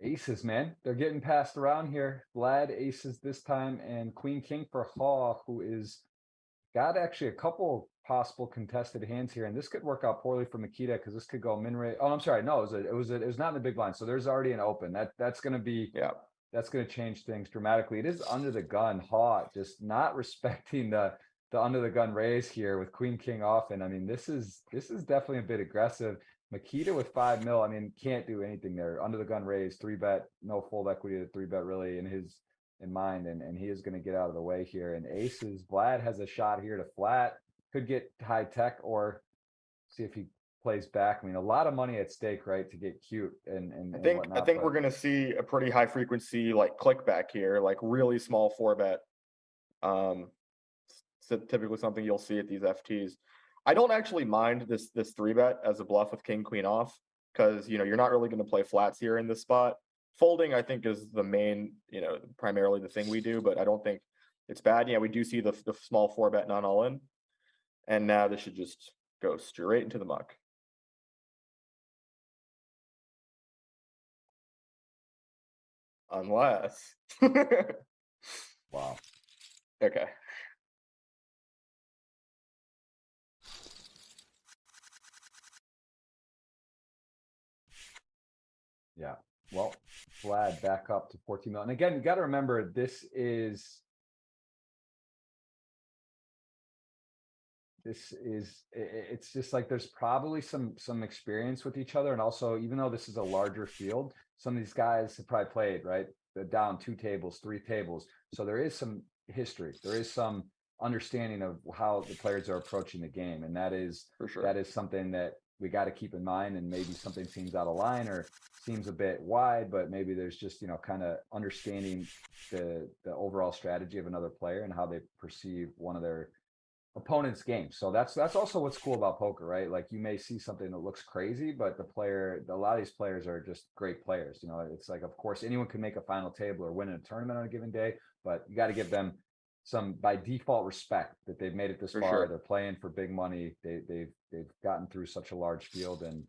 aces, man. They're getting passed around here. Vlad aces this time, and Queen King for Ha, who is got actually a couple possible contested hands here, and this could work out poorly for Makita because this could go min raise. Oh, I'm sorry, no, it was not in the big blind, so there's already an open. That's going to be that's going to change things dramatically. It is under the gun. Ha just not respecting the under the gun raise here with Queen King off, and I mean this is definitely a bit aggressive. Makita with 5 mil, I mean, can't do anything there. Under the gun raise, 3-bet, no fold equity to 3-bet really in mind, and he is going to get out of the way here. And aces, Vlad has a shot here to flat, could get high tech or see if he plays back. I mean, a lot of money at stake, right, to get cute and I think we're gonna see a pretty high frequency like click back here, like really small 4-bet. So typically something you'll see at these FTs. I don't actually mind this 3-bet as a bluff with king queen off, because you're not really going to play flats here in this spot. Folding, I think, is the main, primarily the thing we do, but I don't think it's bad. Yeah, we do see the small 4-bet non all in, and now this should just go straight into the muck. Unless wow. Okay. Yeah. Well, Vlad back up to 14 mil. And again, you got to remember it's just like there's probably some experience with each other. And also, even though this is a larger field, some of these guys have probably played, right? They're down 2 tables, 3 tables. So there is some history. There is some understanding of how the players are approaching the game. And that is For sure. that is something that we got to keep in mind. And maybe something seems out of line or seems a bit wide, but maybe there's just, kind of understanding the overall strategy of another player and how they perceive one of their opponent's game. So that's also what's cool about poker, right? Like you may see something that looks crazy, but a lot of these players are just great players. It's like, of course, anyone can make a final table or win a tournament on a given day, but you got to give them some by default respect that they've made it this far. Sure. They're playing for big money. They've gotten through such a large field, and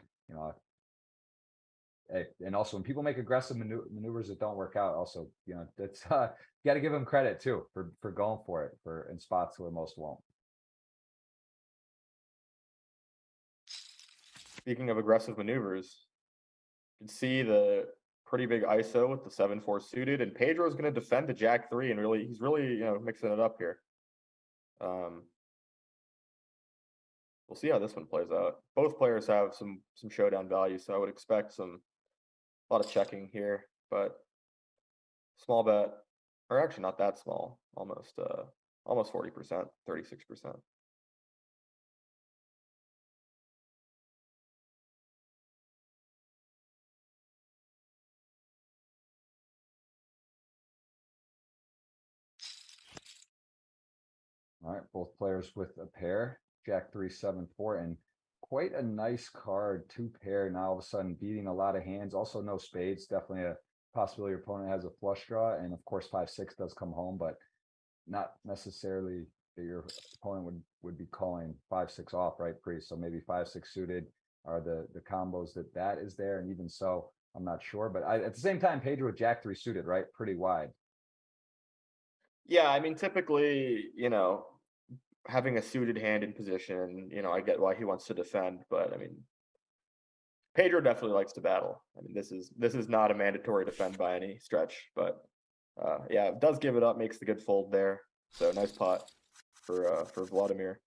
and also when people make aggressive maneuvers that don't work out, also that's you got to give them credit too for going for it in spots where most won't. Speaking of aggressive maneuvers, you can see the pretty big ISO with the 7-4 suited, and Pedro's going to defend the Jack 3, and he's really mixing it up here. We'll see how this one plays out. Both players have some showdown value, so I would expect a lot of checking here, but small bet, or actually not that small, almost 40%, 36%. All right, both players with a pair, Jack 3, 7, 4, and of quite a nice card, 2 pair. Now all of a sudden beating a lot of hands. Also no spades, definitely a possibility your opponent has a flush draw. And of course 5-6 does come home, but not necessarily that your opponent would be calling 5-6 off, right, pre? So maybe 5-6 suited are the combos that is there. And even so, I'm not sure. But at the same time, Pedro with Jack 3 suited, right? Pretty wide. Yeah, I mean, typically, having a suited hand in position, I get why he wants to defend, but I mean, Pedro definitely likes to battle. I mean, this is not a mandatory defend by any stretch, but yeah, it does give it up, makes the good fold there. So nice pot for Vladimir.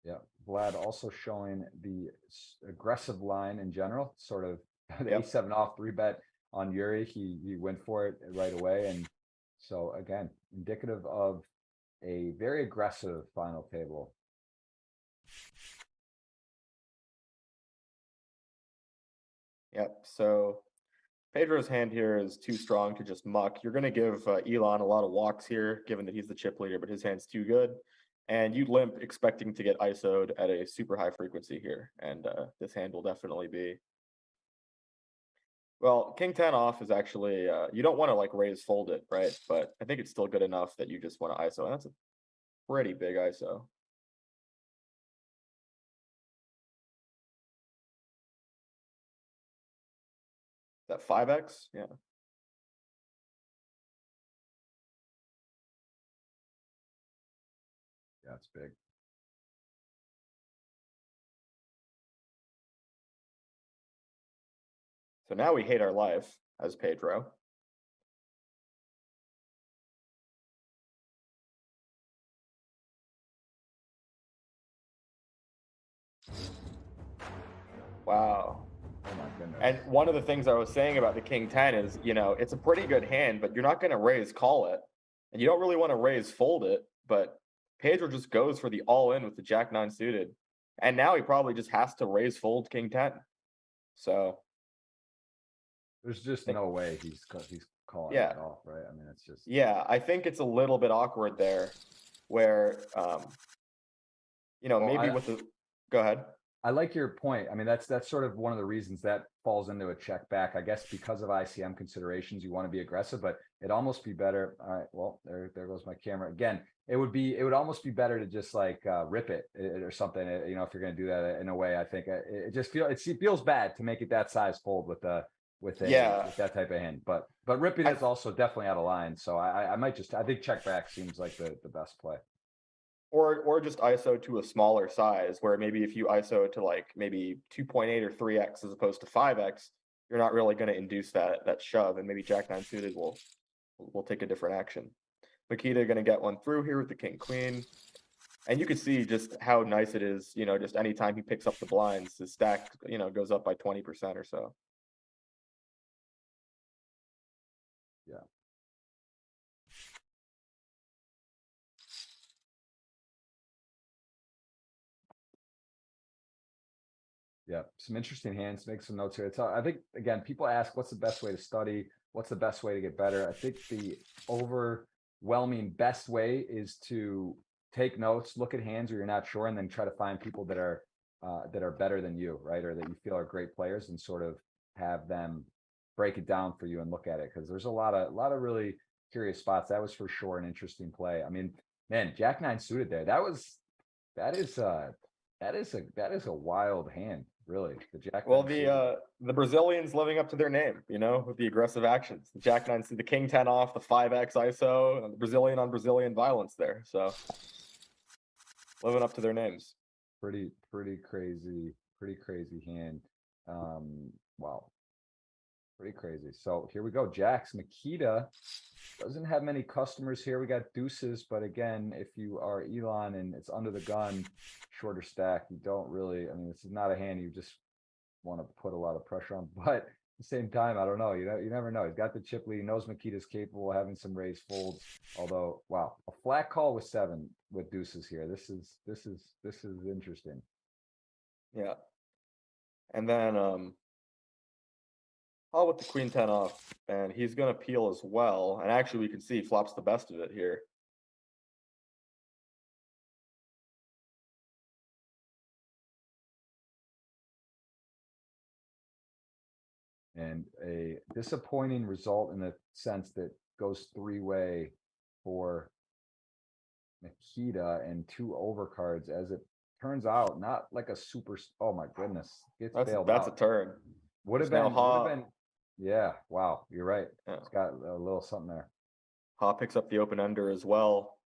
Yeah, Vlad also showing the aggressive line in general, sort of the Yep. A7 off 3-bet on Yuri. He went for it right away. And so again, indicative of a very aggressive final table. Yep. So Pedro's hand here is too strong to just muck. You're going to give Elon a lot of walks here, given that he's the chip leader, but his hand's too good. And you limp expecting to get ISO'd at a super high frequency here. And this hand will definitely be. Well, King 10 off is actually, you don't want to like raise fold it, right? But I think it's still good enough that you just want to ISO. And that's a pretty big ISO. That 5x? Yeah. Yeah, it's big. So now we hate our life as Pedro. Wow. Oh my goodness. And one of the things I was saying about the King 10 is, it's a pretty good hand, but you're not going to raise call it. And you don't really want to raise fold it, but Pedro just goes for the all in with the Jack 9 suited. And now he probably just has to raise fold King 10. So there's just no way he's calling Yeah. it off, right? I mean, it's just. Yeah, I think it's a little bit awkward there where, maybe with the, go ahead. I like your point. I mean, that's sort of one of the reasons that falls into a check back. I guess because of ICM considerations, you want to be aggressive, but it'd almost be better. All right, well, there goes my camera again. It would almost be better to just like rip it or something. If you're going to do that in a way, I think it feels bad to make it that size fold with that type of hand. But ripping is also definitely out of line. So I think check back seems like the best play. Or just ISO to a smaller size where maybe if you ISO to like maybe 2.8 or 3x as opposed to 5x, you're not really going to induce that shove, and maybe Jack 9 suited will take a different action. Makita going to get one through here with the King Queen. And you can see just how nice it is, just anytime he picks up the blinds, his stack, goes up by 20% or so. Yeah. Yeah, some interesting hands. Make some notes here. I think again, people ask, what's the best way to study? What's the best way to get better? I think the overwhelming best way is to take notes, look at hands where you're not sure, and then try to find people that are better than you, right? Or that you feel are great players, and sort of have them break it down for you and look at it. Because there's a lot of really curious spots. That was for sure an interesting play. I mean, man, Jack 9 suited there. That is a wild hand. Really, the Jack. Well, the Brazilians living up to their name, with the aggressive actions. The Jack 9, the King 10 off, the 5x ISO, and the Brazilian on Brazilian violence there. So living up to their names. Pretty crazy hand. Wow, pretty crazy. So here we go. Jacks. Makita doesn't have many customers here. We got deuces, but again, if you are Elon and it's under the gun, shorter stack, you don't really. I mean, this is not a hand you just want to put a lot of pressure on. But at the same time, I don't know. You never know. He's got the chip lead. He knows Makita's capable of having some raised folds. Although, wow, a flat call with 7 with deuces here. This is interesting. Yeah. And then with the Queen 10 off, and he's going to peel as well. And actually, we can see he flops the best of it here. And a disappointing result in the sense that goes three-way for Nikita and two overcards, as it turns out, not like a super, oh my goodness, gets bailed That's a out. turn. Would have There's now been, would have Ha. been, yeah, wow, you're right. Yeah. It's got a little something there. Ha picks up the open ender as well.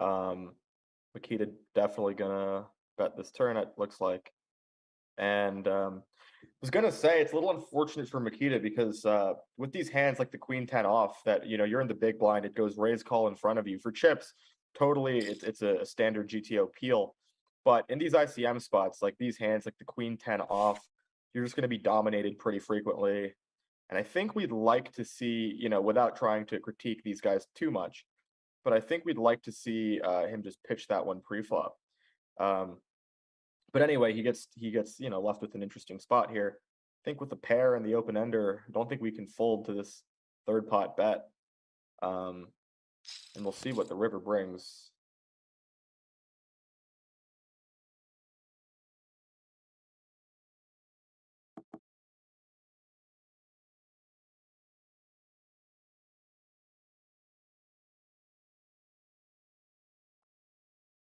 Makita definitely gonna bet this turn, it looks like. And I was gonna say it's a little unfortunate for Makita because with these hands like the queen 10 off, that you're in the big blind, it goes raise call in front of you. For chips, totally it's a standard GTO peel. But in these ICM spots, like these hands like the queen 10 off, you're just gonna be dominated pretty frequently. And I think we'd like to see, without trying to critique these guys too much, but I think we'd like to see him just pitch that one pre-flop. But anyway, he gets left with an interesting spot here. I think with the pair and the open ender, I don't think we can fold to this third pot bet. And we'll see what the river brings.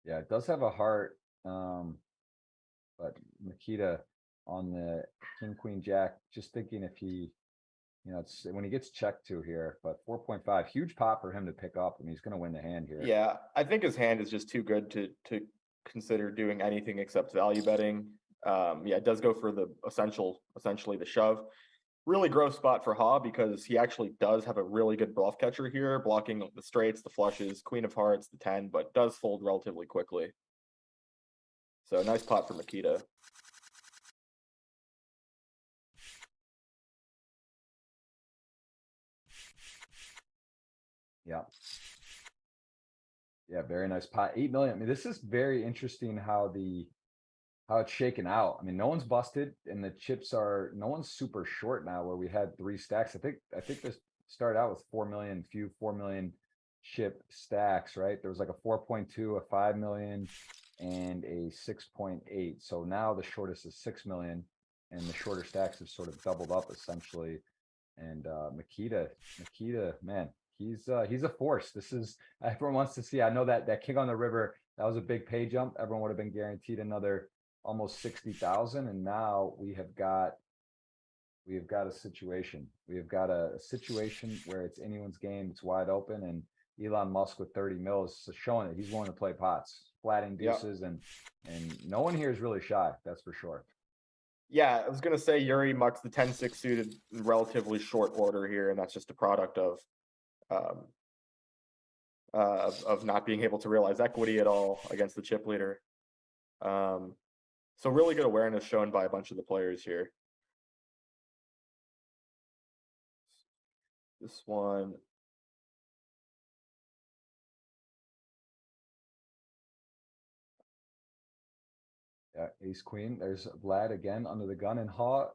Yeah, it does have a heart, but Makita on the king, queen, jack, just thinking if he, it's when he gets checked to here, but 4.5, huge pot for him to pick up, and he's going to win the hand here. Yeah, I think his hand is just too good to consider doing anything except value betting. Yeah, it does go for the essentially the shove. Really gross spot for Ha because he actually does have a really good bluff catcher here, blocking the straights, the flushes, queen of hearts, the 10, but does fold relatively quickly. So nice pot for Makita. Yeah. Yeah, very nice pot. 8 million. I mean, this is very interesting how it's shaken out. I mean, no one's busted, and the chips are no one's super short now. Where we had 3 stacks. I think this started out with 4 million, 4 million chip stacks, right? There was like a 4.2, a 5 million, and a 6.8. So now the shortest is 6 million, and the shorter stacks have sort of doubled up essentially. And Makita, man, he's a force. This is everyone wants to see. I know that king on the river, that was a big pay jump. Everyone would have been guaranteed another almost 60,000, and now we have got a situation. We have got a situation where it's anyone's game. It's wide open, and Elon Musk with 30 mils is showing that he's willing to play pots, flatting deuces, and no one here is really shy. That's for sure. Yeah, I was gonna say Yuri mucks the 10-6 suited in relatively short order here, and that's just a product of not being able to realize equity at all against the chip leader. So really good awareness shown by a bunch of the players here. This one. Yeah, ace queen. There's Vlad again under the gun, and Ha,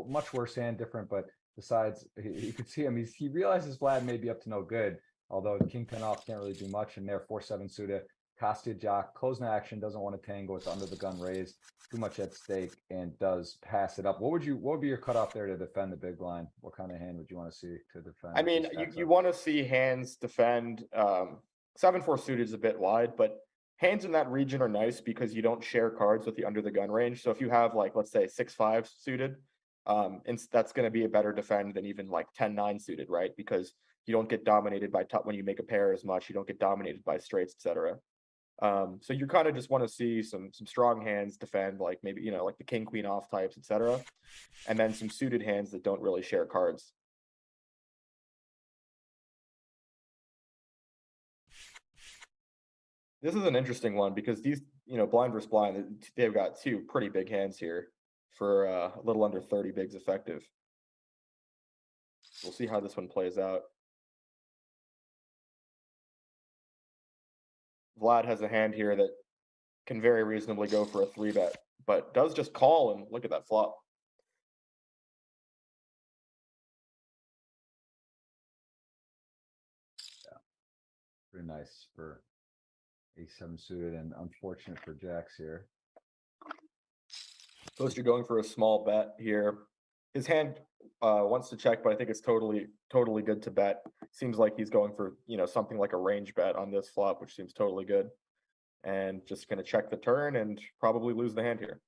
much worse hand, different, but besides, you could see him. He realizes Vlad may be up to no good, although king 10 off can't really do much, and there 4-7 suited. Kostia Jock, closing action, doesn't want to tango. It's under the gun raised, too much at stake, and does pass it up. What would be your cutoff there to defend the big blind? What kind of hand would you want to see to defend? I mean, you want to see hands defend. 7-4 suited is a bit wide, but hands in that region are nice because you don't share cards with the under the gun range. So if you have like, let's say 6-5 suited, that's going to be a better defend than even like 10-9 suited, right? Because you don't get dominated by top when you make a pair as much. You don't get dominated by straights, etc. So you kind of just want to see some strong hands defend, like maybe like the king queen off types, etc. And then some suited hands that don't really share cards. This is an interesting one because these, blind versus blind, they've got 2 pretty big hands here for a little under 30 bigs effective. We'll see how this one plays out. Vlad has a hand here that can very reasonably go for a 3-bet, but does just call, and look at that flop. Yeah, pretty nice for ace-7 suited, and unfortunate for jacks here. Suppose you're going for a small bet here. His hand wants to check, but I think it's totally good to bet. Seems like he's going for, something like a range bet on this flop, which seems totally good. And just gonna check the turn and probably lose the hand here.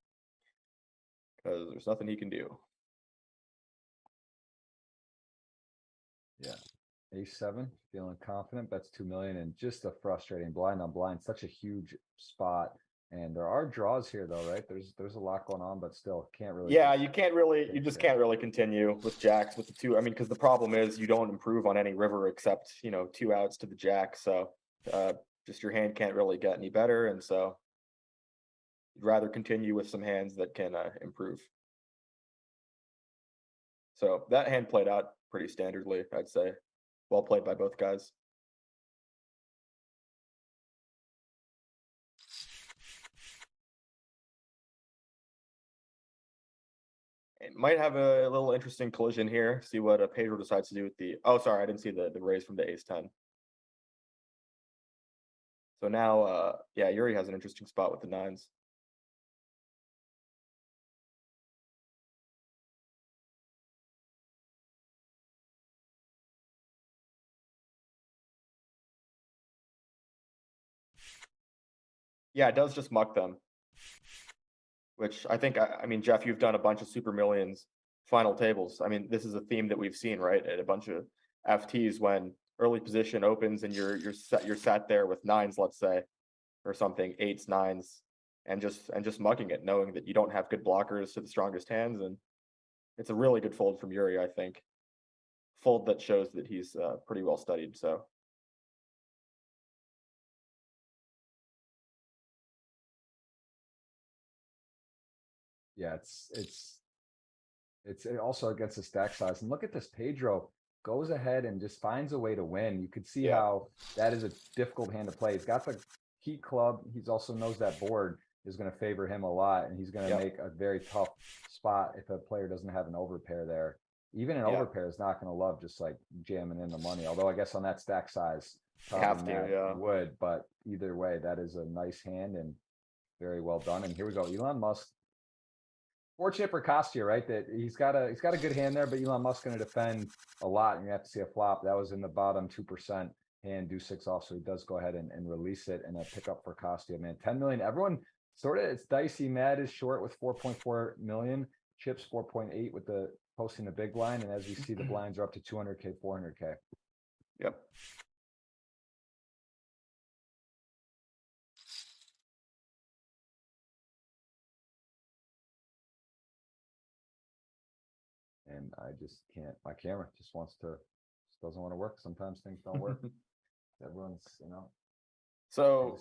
Because there's nothing he can do. Yeah. A7, feeling confident, bets 2 million, and just a frustrating blind on blind, such a huge spot. And there are draws here though, right? There's a lot going on, but still can't really. Yeah, just you can't really, you take just it. can't really continue with jacks with the two. I mean, because the problem is you don't improve on any river except, 2 outs to the jack. So just your hand can't really get any better. And so you'd rather continue with some hands that can improve. So that hand played out pretty standardly, I'd say. Well played by both guys. It might have a little interesting collision here. See what Pedro decides to do with the. Oh, sorry, I didn't see the raise from the ace-10. So now, yeah, Yuri has an interesting spot with the nines. Yeah, it does just muck them. Which I think, I mean, Jeff, you've done a bunch of Super Millions final tables. I mean, this is a theme that we've seen, right? At a bunch of FTs when early position opens and you're sat there with nines, let's say, or something, eights, nines, and just mucking it, knowing that you don't have good blockers to the strongest hands. And it's a really good fold from Yuri, I think. Fold that shows that he's pretty well studied. So Yeah, it's also against the stack size. And look at this, Pedro goes ahead and just finds a way to win. You could see Yeah. how that is a difficult hand to play. He's got the heat club. He's also knows that board is going to favor him a lot, and he's going to Yep. make a very tough spot if a player doesn't have an overpair there. Even an Yeah. overpair is not going to love just like jamming in the money. Although I guess on that stack size, You have probably to, not yeah. would. But either way, that is a nice hand and very well done. And here we go, Elon Musk. Fortunate for Kostya, right? That he's got a good hand there, but Elon Musk's going to defend a lot, and you have to see a flop. That was in the bottom 2% hand, do 6 off, so he does go ahead and release it, and a pickup for Kostya, man. 10 million. Everyone sort of, it's dicey. Mad is short with 4.4 million. Chips 4.8 with the posting the big blind, and as we see, the blinds are up to 200K, 400K. Yep. And I just can't, my camera just doesn't want to work. Sometimes things don't work. Everyone's, So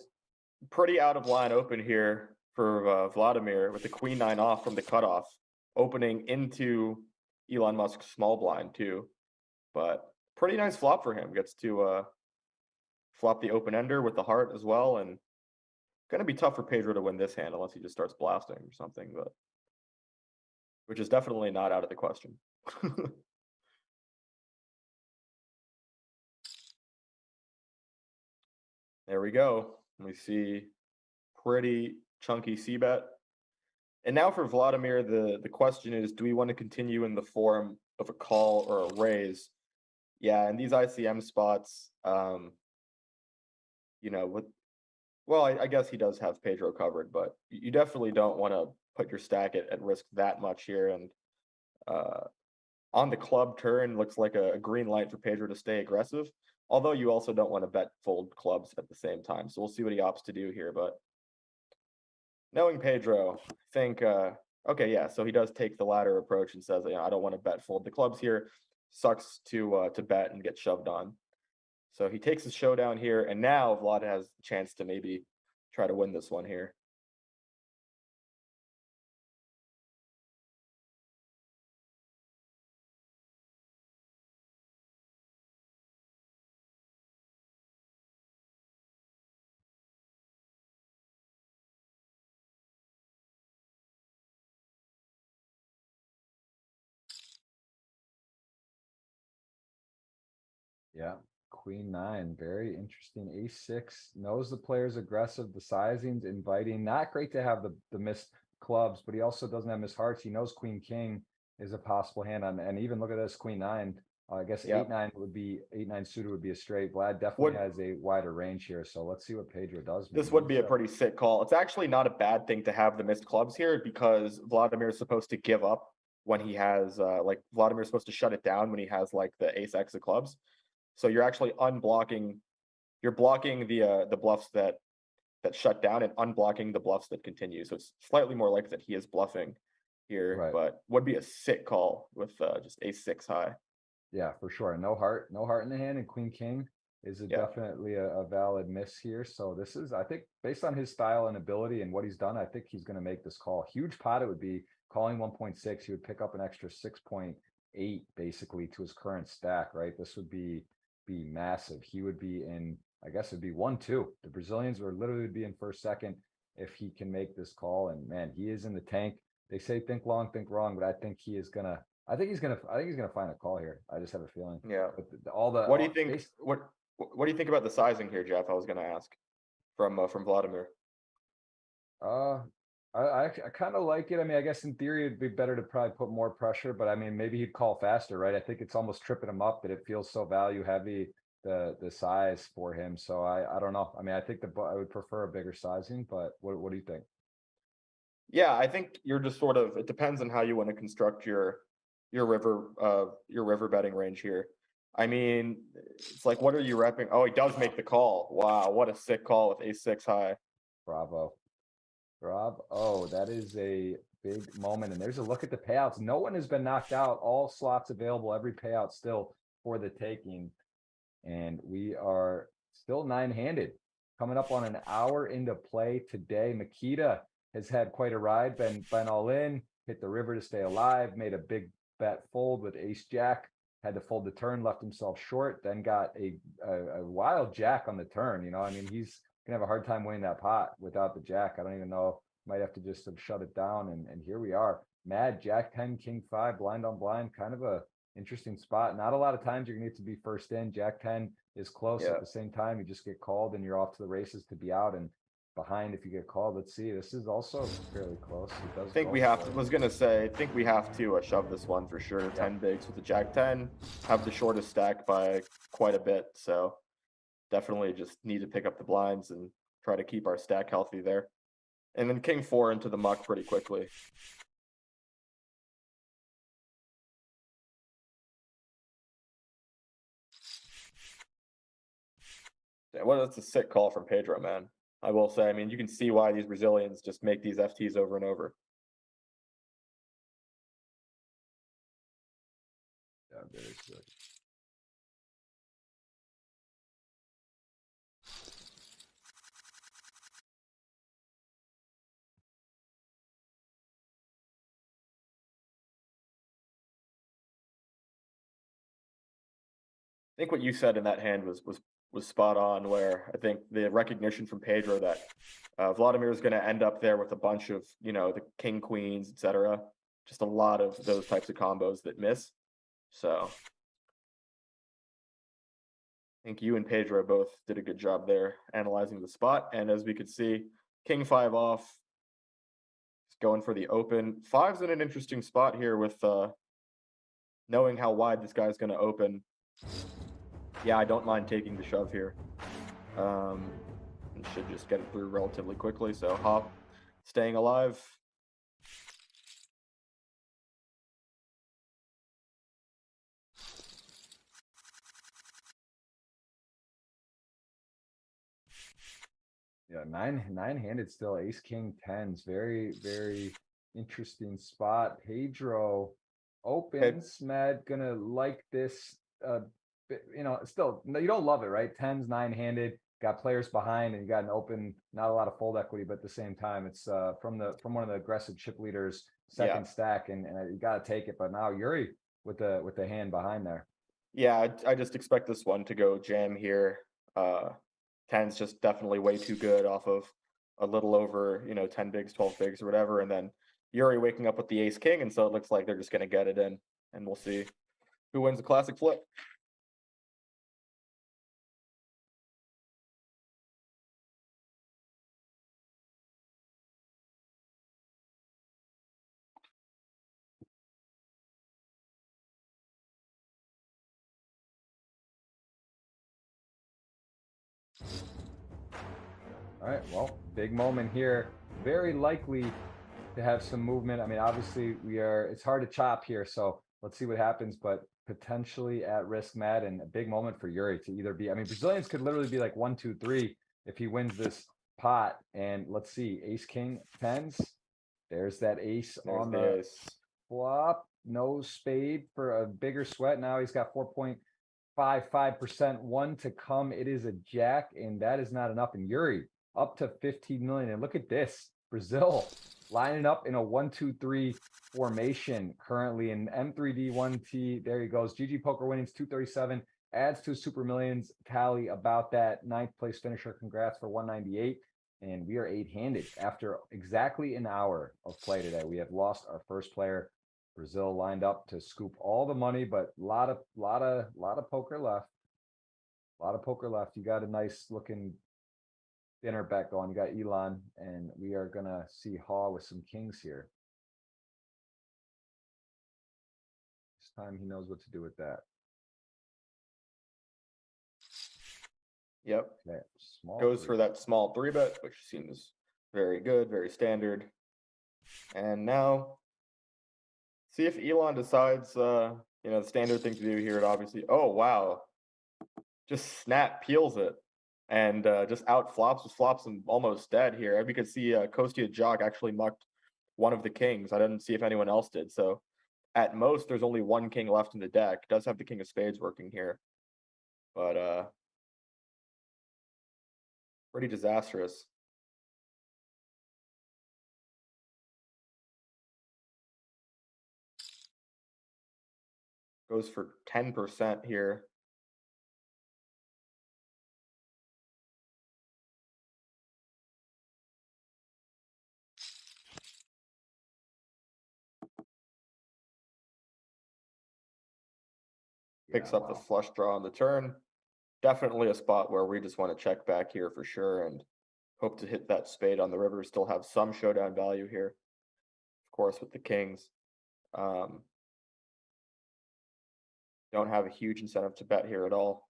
pretty out of line open here for Vladimir with the queen nine off from the cutoff, opening into Elon Musk's small blind too. But pretty nice flop for him. Gets to flop the open ender with the heart as well, and gonna be tough for Pedro to win this hand unless he just starts blasting or something, but which is definitely not out of the question. There we go. We see pretty chunky C bet. And now for Vladimir, the question is, do we want to continue in the form of a call or a raise? Yeah, and these ICM spots, I guess he does have Pedro covered, but you definitely don't want to put your stack at risk that much here. And on the club turn, looks like a green light for Pedro to stay aggressive. Although you also don't want to bet fold clubs at the same time. So we'll see what he opts to do here. But knowing Pedro, I think, okay, yeah, so he does take the latter approach and says, I don't want to bet fold the clubs here. Sucks to bet and get shoved on. So he takes his showdown here, and now Vlad has the chance to maybe try to win this one here. Yeah, queen nine, very interesting. A6 knows the player's aggressive, the sizing's inviting. Not great to have the missed clubs, but he also doesn't have missed hearts. He knows queen king is a possible hand on, and even look at this queen nine. I guess Yep. 8-9 suited would be a straight. Vlad definitely Would has a wider range here. So let's see what Pedro does. This man. would be He's, a pretty sick call. It's actually not a bad thing to have the missed clubs here because Vladimir is supposed to give up when he has like Vladimir's supposed to shut it down when he has like the ace X of clubs. So you're actually unblocking, you're blocking the bluffs that shut down and unblocking the bluffs that continue. So it's slightly more likely that he is bluffing here, Right. but would be a sick call with just ace six high. Yeah, for sure. No heart in the hand, and queen king is Yeah. definitely a valid miss here. So this is, I think, based on his style and ability and what he's done, I think he's going to make this call. Huge pot it would be calling 1.6. He would pick up an extra 6.8 basically to his current stack, right? This would be massive. He would be in, I guess it'd be 1-2. The Brazilians would literally be in first, second if he can make this call. And man, he is in the tank. They say think long, think wrong, but I think he is gonna. I think he's gonna find a call here. I just have a feeling. Yeah. But What do you think? What do you think about the sizing here, Jeff? I was going to ask from Vladimir. I kind of like it. I mean, I guess in theory it'd be better to probably put more pressure, but I mean maybe he'd call faster, right? I think it's almost tripping him up that it feels so value heavy the size for him. So I don't know. I mean, I think I would prefer a bigger sizing, but what do you think? Yeah, I think you're just sort of, it depends on how you want to construct your river betting range here. I mean, it's like, what are you repping? Oh, he does make the call. Wow, what a sick call with ace six high. Bravo. Oh, that is a big moment. And there's a look at the payouts. No one has been knocked out. All slots available, every payout still for the taking. And we are still nine-handed. Coming up on an hour into play today. Makita has had quite a ride, been all in, hit the river to stay alive, made a big bet fold with ace jack, had to fold the turn, left himself short, then got a wild jack on the turn. You know, I mean, he's gonna have a hard time winning that pot without the jack. I don't even know. Might have to just shut it down. And here we are. Mad jack 10, king 5, blind on blind, kind of a interesting spot. Not a lot of times you're gonna need to be first in. Jack 10 is close. Yeah. At the same time, you just get called and you're off to the races to be out and behind if you get called. Let's see. This is also fairly close. It does I think go we have for to, it. was gonna say, I think we have to shove this one for sure. 10 bigs with the jack 10, have the shortest stack by quite a bit. So definitely just need to pick up the blinds and try to keep our stack healthy there. And then king 4 into the muck pretty quickly. Yeah, well, that's a sick call from Pedro, man. I will say, I mean, you can see why these Brazilians just make these FTs over and over. Yeah, very sick. I think what you said in that hand was spot on. Where I think the recognition from Pedro that Vladimir is going to end up there with a bunch of the king queens, etc. Just a lot of those types of combos that miss. So I think you and Pedro both did a good job there analyzing the spot. And as we could see, king 5 off. He's going for the open. 5's in an interesting spot here with knowing how wide this guy's going to open. Yeah, I don't mind taking the shove here. And should just get it through relatively quickly. So hop, staying alive. Yeah, nine-handed still. Ace king 10s. Very, very interesting spot. Pedro opens. Mad gonna like this. Still no, you don't love it, right? 10s, nine-handed, got players behind, and you got an open, not a lot of fold equity, but at the same time, it's from one of the aggressive chip leaders, second stack, and you gotta take it. But now Yuri with the hand behind there. Yeah, I just expect this one to go jam here. 10's just definitely way too good off of a little over 10 bigs, 12 bigs, or whatever, and then Yuri waking up with the ace king, and so it looks like they're just gonna get it in, and we'll see who wins the classic flip. All right, well, big moment here. Very likely to have some movement. I mean, obviously it's hard to chop here, so let's see what happens, but potentially at risk, Matt, and a big moment for Yuri to either be, I mean, Brazilians could literally be like 1, 2, 3 if he wins this pot. And let's see, ace, king, tens. There's that ace There's on the the ace. flop. No spade for a bigger sweat. Now he's got 4.55%. One to come. It is a jack, and that is not enough. And Yuri up to 15 million. And look at this, Brazil lining up in a 1-2-3 formation currently in M3D1T. There he goes. GGPoker winnings 237, adds to Super Millions tally about that ninth place finisher. Congrats for 198. And we are 8-handed after exactly an hour of play today. We have lost our first player. Brazil lined up to scoop all the money, but a lot of poker left. A lot of poker left. You got a nice looking dinner bet going. You got Elon, and we are gonna see Haw with some kings here. This time he knows what to do with that. Yep. Okay, small Goes three. for that small 3-bet, which seems very good, very standard. And now, see if Elon decides, the standard thing to do here. It obviously, oh wow, just snap peels it, and just out flops him almost dead here. And we could see Kostya Jock actually mucked one of the kings. I didn't see if anyone else did. So at most, there's only one king left in the deck. Does have the king of spades working here, but pretty disastrous. Goes for 10% here. Picks up the flush draw on the turn. Definitely a spot where we just want to check back here for sure and hope to hit that spade on the river. Still have some showdown value here, of course, with the kings. Don't have a huge incentive to bet here at all.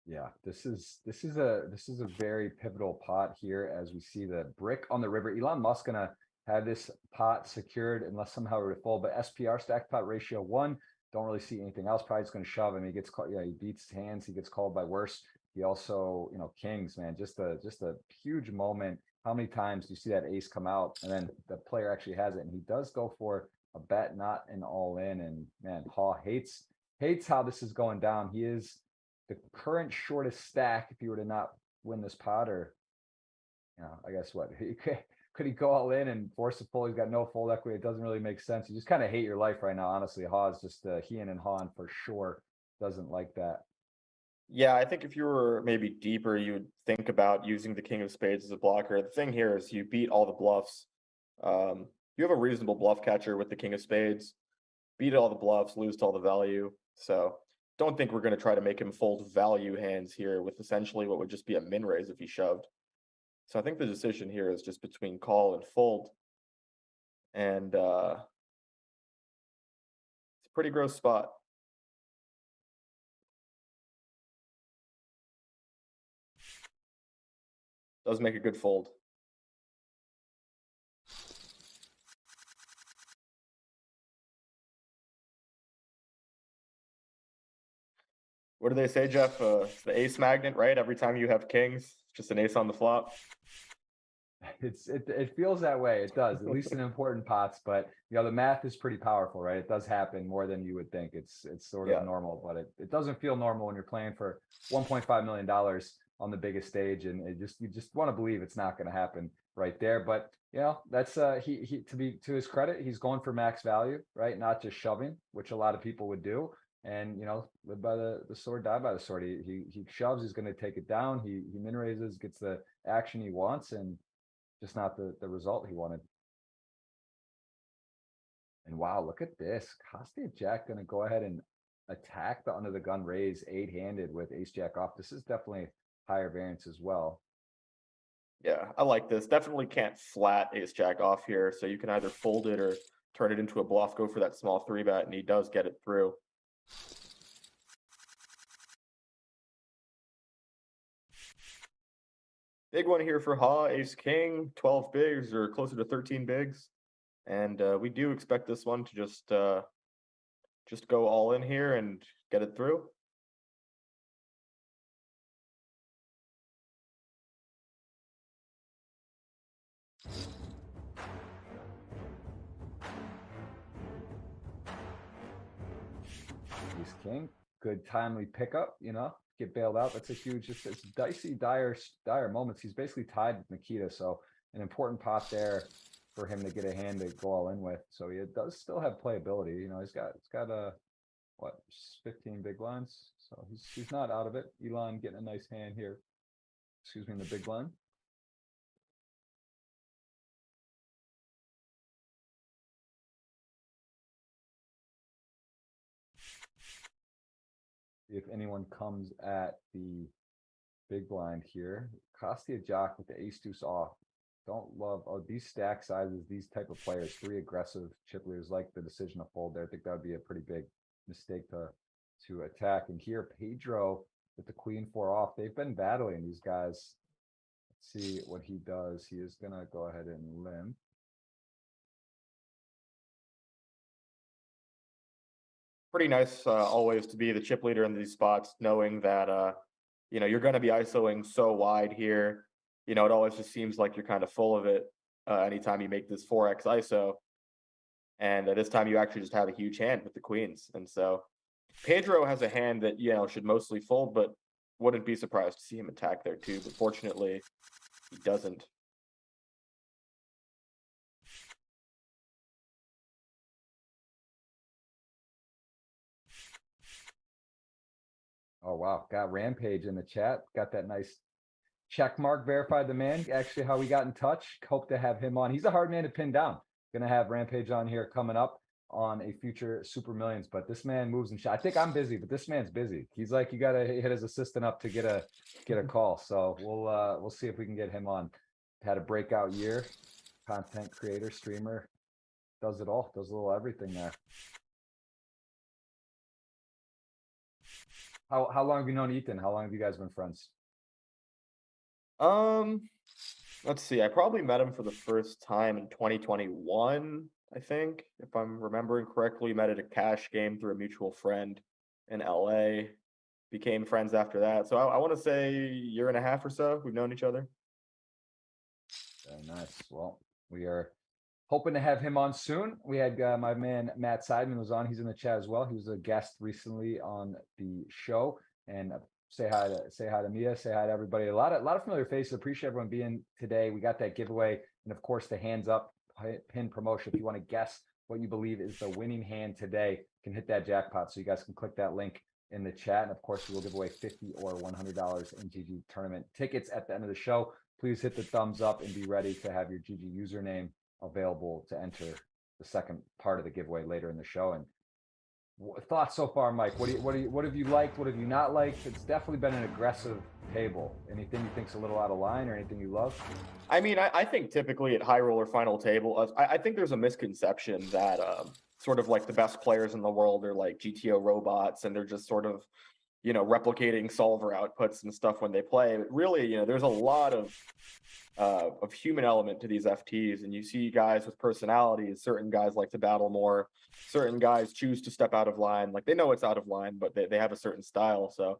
Yeah, this is a very pivotal pot here as we see the brick on the river. Elon Musk gonna have this pot secured unless somehow we fold, but SPR stack pot ratio 1. Don't really see anything else. Probably just gonna shove him. He gets called. Yeah, he beats hands. He gets called by worse. He also, kings, man, just a huge moment. How many times do you see that ace come out and then the player actually has it, and he does go for a bet, not an all in. And man, Haw hates how this is going down. He is the current shortest stack if you were to not win this pot, or I guess what could he go all in and force a fold? He's got no fold equity. It doesn't really make sense. You just kind of hate your life right now, honestly. Haw is just Hien and Hawn for sure doesn't like that. Yeah, I think if you were maybe deeper, you would think about using the king of spades as a blocker. The thing here is you beat all the bluffs. You have a reasonable bluff catcher with the king of spades. Beat all the bluffs, lose to all the value. So don't think we're going to try to make him fold value hands here with essentially what would just be a min raise if he shoved. So I think the decision here is just between call and fold. And it's a pretty gross spot. Does make a good fold. What do they say, Jeff? It's the ace magnet, right? Every time you have kings, it's just an ace on the flop. It feels that way. It does, at least in important pots. But the math is pretpretty powerful, right? It does happen more than you would think. It's sort of normal, but it doesn't feel normal when you're playing for $1.5 million on the biggest stage, and you just want to believe it's not going to happen right there. But that's he to his credit, he's going for max value, right? Not just shoving, which a lot of people would do. And live by the sword, die by the sword. He shoves, he's going to take it down. He min raises, gets the action he wants, and just not the result he wanted. And wow, look at this. Kostya Jack going to go ahead and attack the under the gun raise 8-handed with ace jack off. This is definitely higher variance as well. Yeah, I like this. Definitely can't flat ace jack off here. So you can either fold it or turn it into a bluff, go for that small 3-bet, and he does get it through. Big one here for Ha, ace king, 12 bigs or closer to 13 bigs. And we do expect this one to just go all in here and get it through. Ace king, good timely pickup, you know, get bailed out. That's a huge, it's dicey, dire moments. He's basically tied with Nikita, so an important pot there for him to get a hand to go all in with. So he does still have playability. You know, he's got a what 15 big blinds, so he's not out of it. Elon getting a nice hand here. Excuse me, in the big blind. If anyone comes at the big blind here, Kostia Jock with the ace deuce off. Don't love these stack sizes, these type of players, three aggressive chip leaders like the decision to fold there. I think that would be a pretty big mistake to attack. And here Pedro with the queen four off. They've been battling these guys. Let's see what he does. He is gonna go ahead and limp. Pretty nice always to be the chip leader in these spots, knowing that you know, you're going to be ISOing so wide here. You know, it always just seems like you're kind of full of it anytime you make this 4x ISO. And this time you actually just have a huge hand with the queens. And so Pedro has a hand that, you know, should mostly fold, but wouldn't be surprised to see him attack there too. But fortunately, he doesn't. Oh wow, got Rampage in the chat. Got that nice check mark, verified the man. Actually, how we got in touch. Hope to have him on. He's a hard man to pin down. Gonna have Rampage on here coming up on a future Super Millions. But this man moves and shot. I think I'm busy, but this man's busy. He's like, you gotta hit his assistant up to get a call. So we'll see if we can get him on. Had a breakout year. Content creator, streamer, does it all. Does a little everything there. How long have you known Ethan? How long have you guys been friends? Let's see. I probably met him for the first time in 2021, I think, if I'm remembering correctly. Met at a cash game through a mutual friend in LA. Became friends after that. So I want to say year and a half or so we've known each other. Very nice. Well, we are hoping to have him on soon. We had my man Matt Seidman was on. He's in the chat as well. He was a guest recently on the show. And say hi to Mia. Say hi to everybody. A lot of familiar faces. Appreciate everyone being today. We got that giveaway, and of course the hands up pin promotion. If you want to guess what you believe is the winning hand today, can hit that jackpot. So you guys can click that link in the chat, and of course we will give away $50 or $100 in GG tournament tickets at the end of the show. Please hit the thumbs up and be ready to have your GG username available to enter the second part of the giveaway later in the show. And thoughts so far, Mike? What have you liked? What have you not liked? It's definitely been an aggressive table. Anything you think's a little out of line, or anything you love? I mean, I think typically at high roller final table, I think there's a misconception that sort of like the best players in the world are like GTO robots, and they're just sort of, you know, replicating solver outputs and stuff when they play. But really, you know, there's a lot of human element to these FTs, and you see guys with personalities. Certain guys like to battle more. Certain guys choose to step out of line. Like, they know it's out of line, but they have a certain style. So,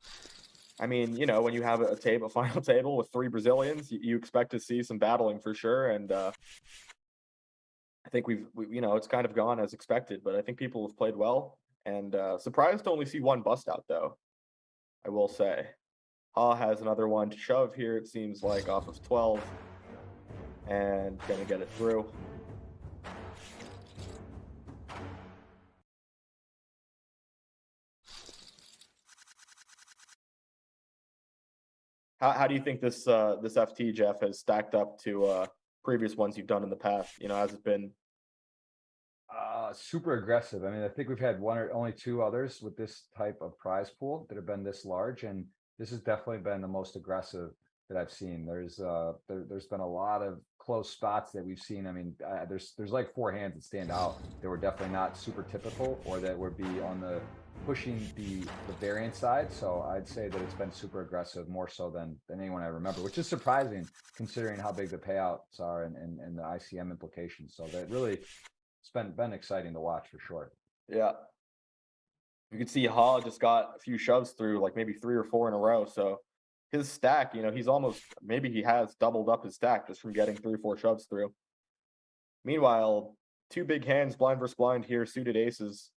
I mean, you know, when you have a final table with 3 Brazilians, you expect to see some battling for sure. And I think we you know, it's kind of gone as expected, but I think people have played well. And surprised to only see 1 bust out, though, I will say. Ha has another one to shove here, it seems like, off of 12. And gonna get it through. How do you think this this FT, Jeff, has stacked up to previous ones you've done in the past? You know, has it been Super aggressive. I mean, I think we've had one or only 2 others with this type of prize pool that have been this large, and this has definitely been the most aggressive that I've seen. There's been a lot of close spots that we've seen. I mean, there's like 4 hands that stand out that were definitely not super typical, or that would be on the pushing the variant side. So I'd say that it's been super aggressive, more so than anyone I remember, which is surprising considering how big the payouts are and the ICM implications. So that really it's been exciting to watch for sure. Yeah. You can see Ha just got a few shoves through, like maybe 3 or 4 in a row. So his stack, he's almost, maybe he has doubled up his stack just from getting 3 or 4 shoves through. Meanwhile, 2 big hands, blind versus blind here, suited aces.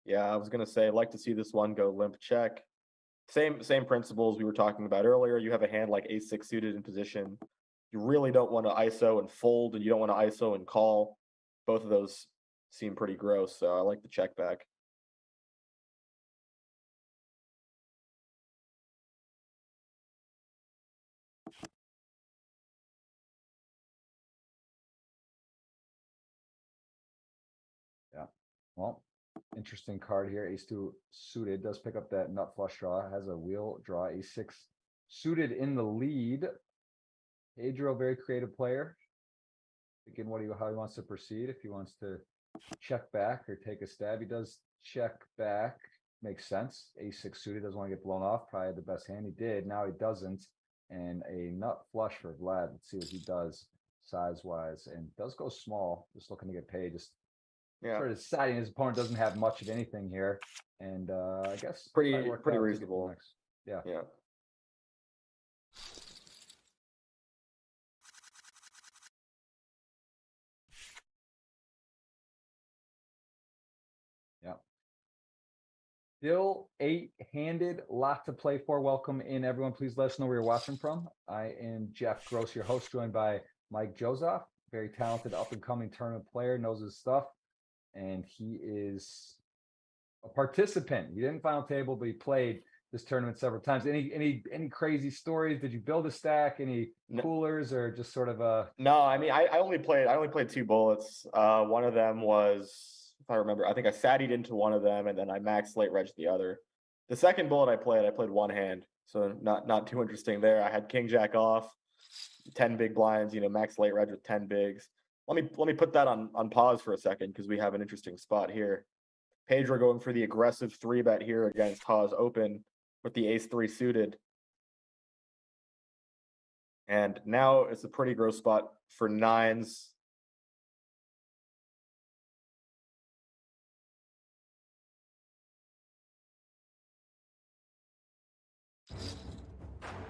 Yeah, I was gonna say, I'd like to see this one go limp check. Same principles we were talking about earlier. You have a hand like ace-6 suited in position. You really don't want to ISO and fold, and you don't want to ISO and call. Both of those seem pretty gross, so I like the check back. Yeah. Well, interesting card here. Ace-2 suited does pick up that nut flush draw, has a wheel draw, ace-6 suited in the lead. Pedro, very creative player. Again, how he wants to proceed. If he wants to check back or take a stab, he does check back. Makes sense. Ace-6 suited, doesn't want to get blown off. Probably the best hand he did. Now he doesn't. And a nut flush for Vlad. Let's see what he does size-wise. And does go small. Just looking to get paid. Just sort of deciding his opponent doesn't have much of anything here. And I guess pretty reasonable. Yeah. Yeah. Still 8-handed, lot to play for. Welcome in, everyone. Please let us know where you're watching from. I am Jeff Gross, your host, joined by Mike Jozoff, very talented up-and-coming tournament player, knows his stuff, and he is a participant. He didn't final table, but he played this tournament several times. Any crazy stories? Did you build a stack? Any coolers, or just sort of a? No, I mean, I only played 2 bullets. One of them was, if I remember, I think I sattied into one of them, and then I max late reg the other. The second bullet I played 1 hand, so not too interesting there. I had king jack off, 10 big blinds, max late reg with 10 bigs. Let me put that on pause for a second, because we have an interesting spot here. Pedro going for the aggressive 3-bet here against Ha's open with the ace-3 suited. And now it's a pretty gross spot for 9s.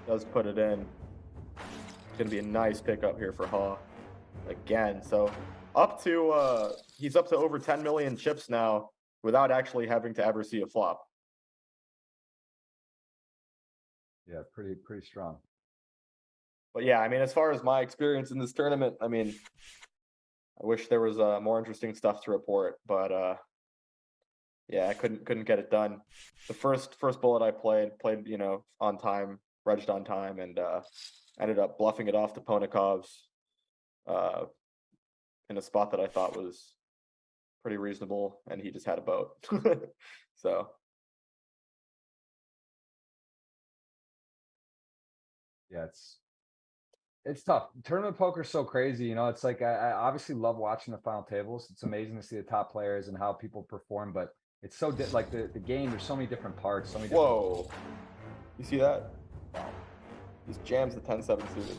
Does put it in. It's gonna be a nice pickup here for Ha again. So he's up to over 10 million chips now without actually having to ever see a flop. Yeah, pretty strong. But yeah, I mean, as far as my experience in this tournament, I mean, I wish there was more interesting stuff to report, but yeah, I couldn't get it done. The first bullet I played, on time, regged on time, and ended up bluffing it off to Ponikov's in a spot that I thought was pretty reasonable, and he just had a boat. So yeah, it's tough. Tournament poker is so crazy. It's like I obviously love watching the final tables. It's amazing to see the top players and how people perform, but it's so like the game. There's so many different parts. So many. Whoa! You see that? Wow! These jams the 10-7 suited.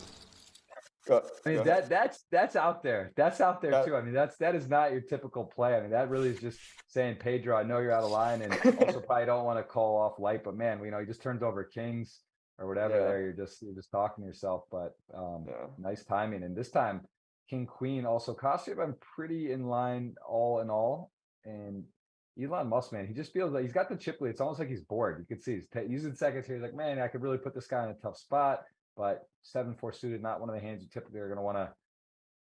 I mean, that's out there. That's out there too. I mean, that is not your typical play. I mean, that really is just saying, Pedro, I know you're out of line, and also probably don't want to call off light, but man, he just turns over kings or whatever. Yeah. There, you're just talking to yourself. But nice timing. And this time, king queen also cost you. I'm pretty in line all in all. And Elon Musk, man, he just feels like he's got the chip lead. It's almost like he's bored. You can see he's using seconds here. He's like, man, I could really put this guy in a tough spot. But 7-4 suited, not one of the hands you typically are going to want to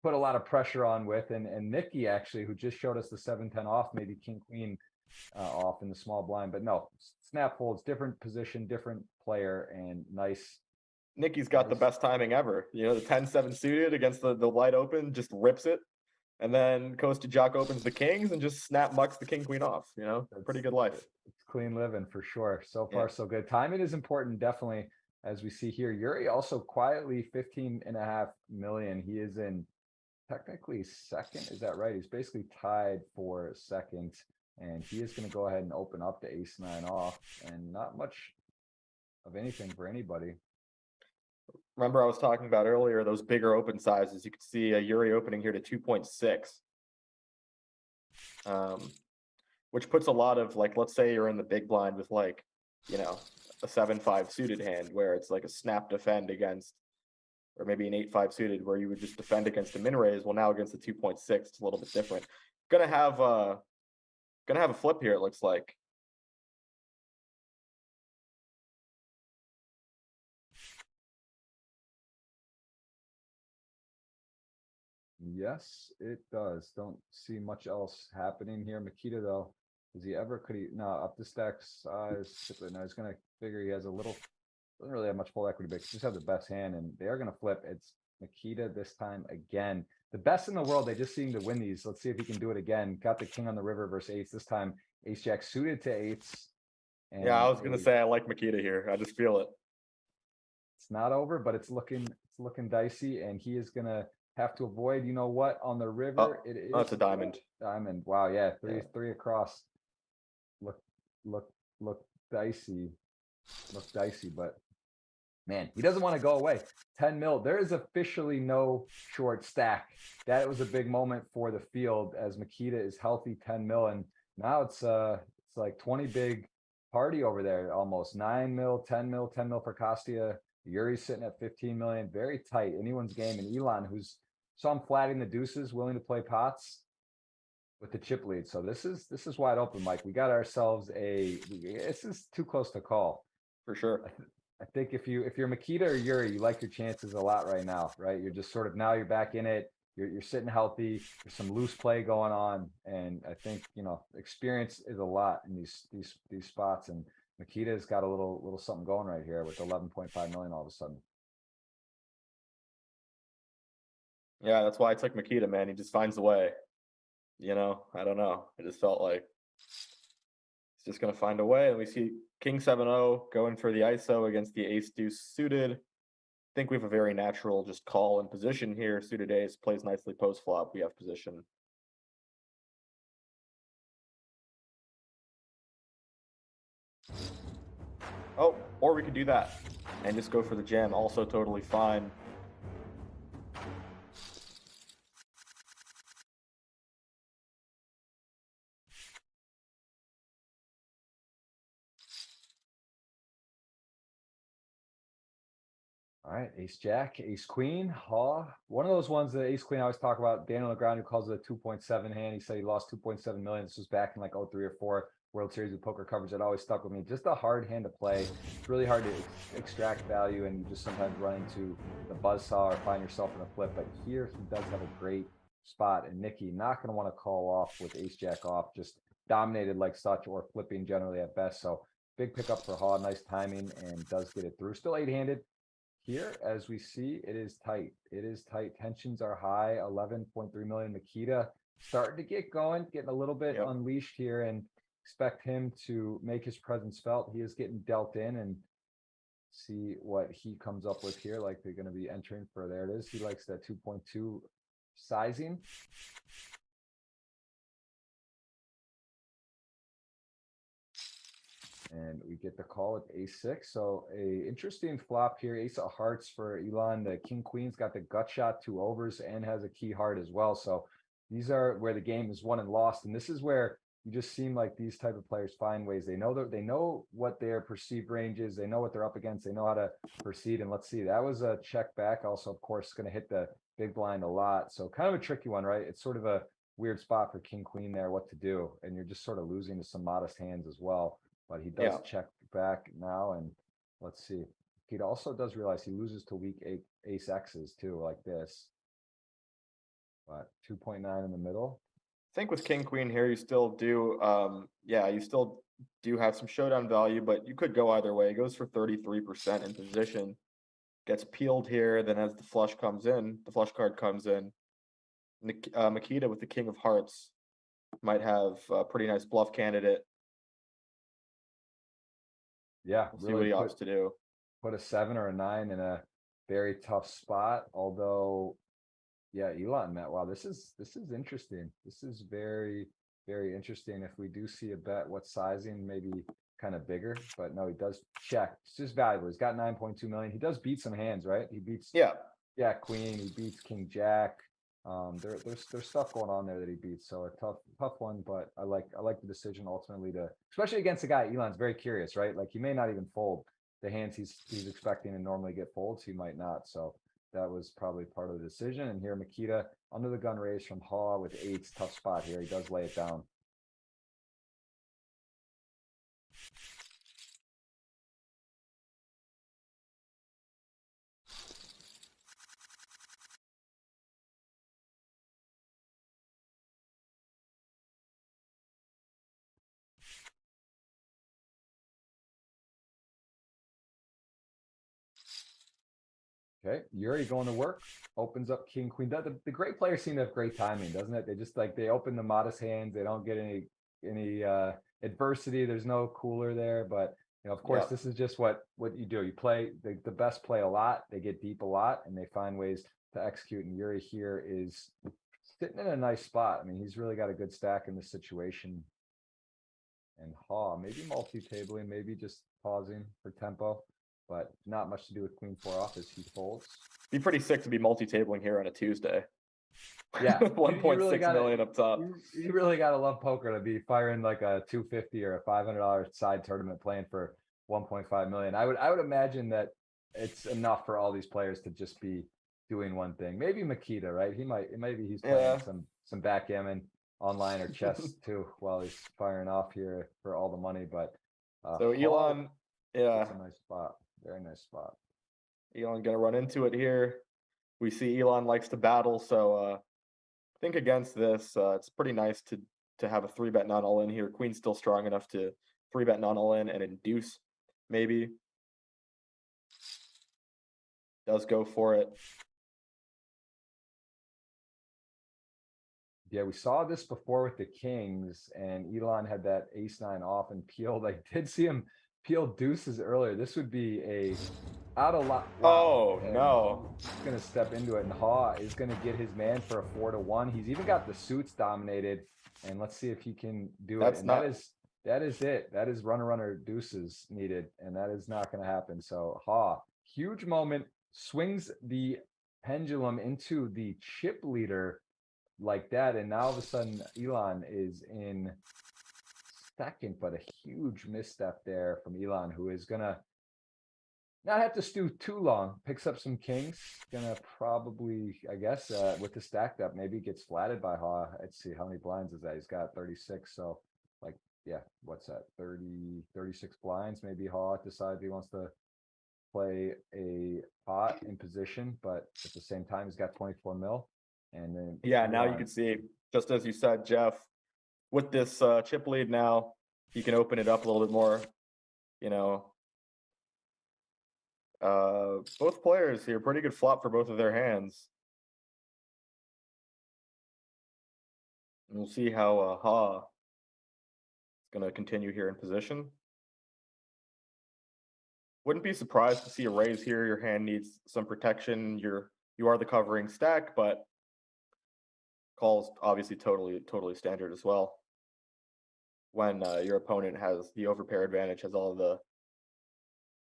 put a lot of pressure on with. And Nikki, actually, who just showed us the 7-10 off, maybe king queen off in the small blind. But no, snap folds, different position, different player, and nice. Nikki's got the best timing ever. The 10-7 suited against the wide open, just rips it. And then Costa Jock opens the kings and just snap mucks the king queen off. You know, pretty good life. It's clean living for sure. So Yeah. far, so good. Timing is important, definitely, as we see here. Yuri also quietly 15.5 million. He is in technically second. Is that right? He's basically tied for second. And he is going to go ahead and open up the ace nine off, and not much of anything for anybody. Remember I was talking about earlier, those bigger open sizes. You could see a Yuri opening here to 2.6. Which puts a lot of, like, let's say you're in the big blind with, like, you know, a 7-5 suited hand where it's like a snap defend against, or maybe an 8-5 suited where you would just defend against the min raise. Well, now against the 2.6, it's a little bit different. Gonna have a flip here, it looks like. Yes, it does. Don't see much else happening here. Makita, though, does he ever, could he, no, up the stack size. No, he's going to figure he has a little, doesn't really have much full equity, but just have the best hand, and they are going to flip. It's Makita this time again. The best in the world. They just seem to win these. Let's see if he can do it again. Got the king on the river versus eights. This time, ace jack suited to eights. Yeah, I was gonna say I like Makita here. I just feel it. It's not over, but it's looking dicey, and he is gonna have to avoid, you know what, on the river. It is, oh, it's a diamond. Diamond. Wow, yeah, Yeah. three across. Look dicey. Look dicey, but man, he doesn't want to go away. 10 mil. There is officially no short stack. That was a big moment for the field as Makita is healthy 10 mil, and now it's like 20 big party over there, almost 9 mil, 10 mil, 10 mil for Kostya. Yuri's sitting at 15 million, very tight. Anyone's game. And Elon, who's saw him flatting the deuces, willing to play pots with the chip lead. So this is wide open, Mike. We got ourselves this is too close to call. For sure. I think if you're Makita or Yuri, you like your chances a lot right now, right? You're just sort of, now you're back in it. You're sitting healthy. There's some loose play going on, and I think, you know, experience is a lot in these spots. And Makita's got a little something going right here with 11.5 million all of a sudden. Yeah, that's why I took Makita, man. He just finds a way. You know, I don't know. I just felt like he's just gonna find a way. And we see King 7-0 going for the ISO against the ace deuce suited. I think we have a very natural just call in position here. Suited ace plays nicely post flop. We have position. Oh, or we could do that and just go for the jam. Also totally fine. All right, ace jack, ace queen, one of those ones that ace queen I always talk about. Daniel Legrand, who calls it a 2.7 hand. He said he lost 2.7 million. This was back in like 03 or 4 World Series of Poker coverage. That always stuck with me. Just a hard hand to play. It's really hard to extract value, and you just sometimes run into the buzzsaw or find yourself in a flip. But here he does have a great spot, and Nikki not going to want to call off with ace jack off, just dominated like such, or flipping generally at best. So big pickup for Haw, nice timing, and does get it through. Still 8-handed. Here, as we see, it is tight. It is tight. Tensions are high. 11.3 million. Makita starting to get going, getting a little bit unleashed here, and expect him to make his presence felt. He is getting dealt in, and see what he comes up with here. Like they're going to be entering for, there it is. He likes that 2.2 sizing. And we get the call with ace-6. So a interesting flop here. Ace of hearts for Elon. The king queen's got the gut shot, 2 overs, and has a key heart as well. So these are where the game is won and lost. And this is where you just seem like these type of players find ways. They know what their perceived range is. They know what they're up against. They know how to proceed. And let's see, that was a check back. Also, of course, going to hit the big blind a lot. So kind of a tricky one, right? It's sort of a weird spot for king queen there, what to do. And you're just sort of losing to some modest hands as well. But he does check back now, and let's see. He also does realize he loses to weak ace X's too, like this. But 2.9 in the middle. I think with king queen here, you still do, you still do have some showdown value, but you could go either way. It goes for 33% in position, gets peeled here. Then as the flush comes in, the flush card comes in, Makita with the king of hearts might have a pretty nice bluff candidate. Yeah, We'll see what he really opts to do. put a 7 or a 9 in a very tough spot. Although, yeah, Elon, Matt, wow, this is interesting. This is very, very interesting. If we do see a bet, what sizing, maybe kind of bigger, but no, he does check. It's just valuable. He's got 9.2 million. He does beat some hands, right? He beats, Yeah, yeah, queen. He beats king jack. There's stuff going on there that he beats. So a tough one, but I like the decision ultimately to, especially against a guy. Elon's very curious, right? Like he may not even fold the hands he's expecting to normally get folds. He might not. So that was probably part of the decision. And here Makita under the gun raise from Haw with eights, tough spot here. He does lay it down. Okay, Yuri going to work, opens up king, queen. The great players seem to have great timing, doesn't it? They just like, they open the modest hands. They don't get any adversity. There's no cooler there, but you know, of course, yeah. this is just what you do. You play the best play a lot. They get deep a lot, and they find ways to execute. And Yuri here is sitting in a nice spot. I mean, he's really got a good stack in this situation. And Haw, maybe multi-tabling, maybe just pausing for tempo, but not much to do with queen 4 off as he folds. Be pretty sick to be multi-tabling here on a Tuesday. Yeah, 1.6 million up top. You really gotta love poker to be firing like a 250 or a $500 side tournament playing for 1.5 million. I would imagine that it's enough for all these players to just be doing one thing. Maybe Makita, right? Maybe he's playing some backgammon online or chess too while he's firing off here for all the money. But so Elon, yeah, it's a nice spot, very nice spot. Elon gonna run into it here. We see Elon likes to battle, so I think against this, it's pretty nice to have a 3-bet non all in here. Queen's still strong enough to 3-bet non all in and induce, maybe. Does go for it. Yeah, we saw this before with the kings, and Elon had that ace-9 off and peeled. I did see him peel deuces earlier. This would be a out of lot. Wow. Oh no! He's gonna step into it, and Haw is gonna get his man for a 4-1. He's even got the suits dominated, and let's see if he can do it. And that is it. That is runner deuces needed, and that is not gonna happen. So Haw, huge moment, swings the pendulum into the chip leader like that, and now all of a sudden Elon is in second, but a huge misstep there from Elon, who is gonna not have to stew too long. Picks up some kings, gonna probably, I guess, with the stacked up, maybe gets flatted by Haw. Let's see, how many blinds is that? He's got 36, so like, yeah, what's that, 36 blinds. Maybe Haw decides he wants to play a pot in position, but at the same time he's got 24 mil. And then yeah, now you can see, just as you said, Jeff, with this chip lead now, you can open it up a little bit more. You know, both players here, pretty good flop for both of their hands. And we'll see how Haw is going to continue here in position. Wouldn't be surprised to see a raise here. Your hand needs some protection. You are the covering stack, but calls obviously totally standard as well. When your opponent has the overpair advantage, has all of the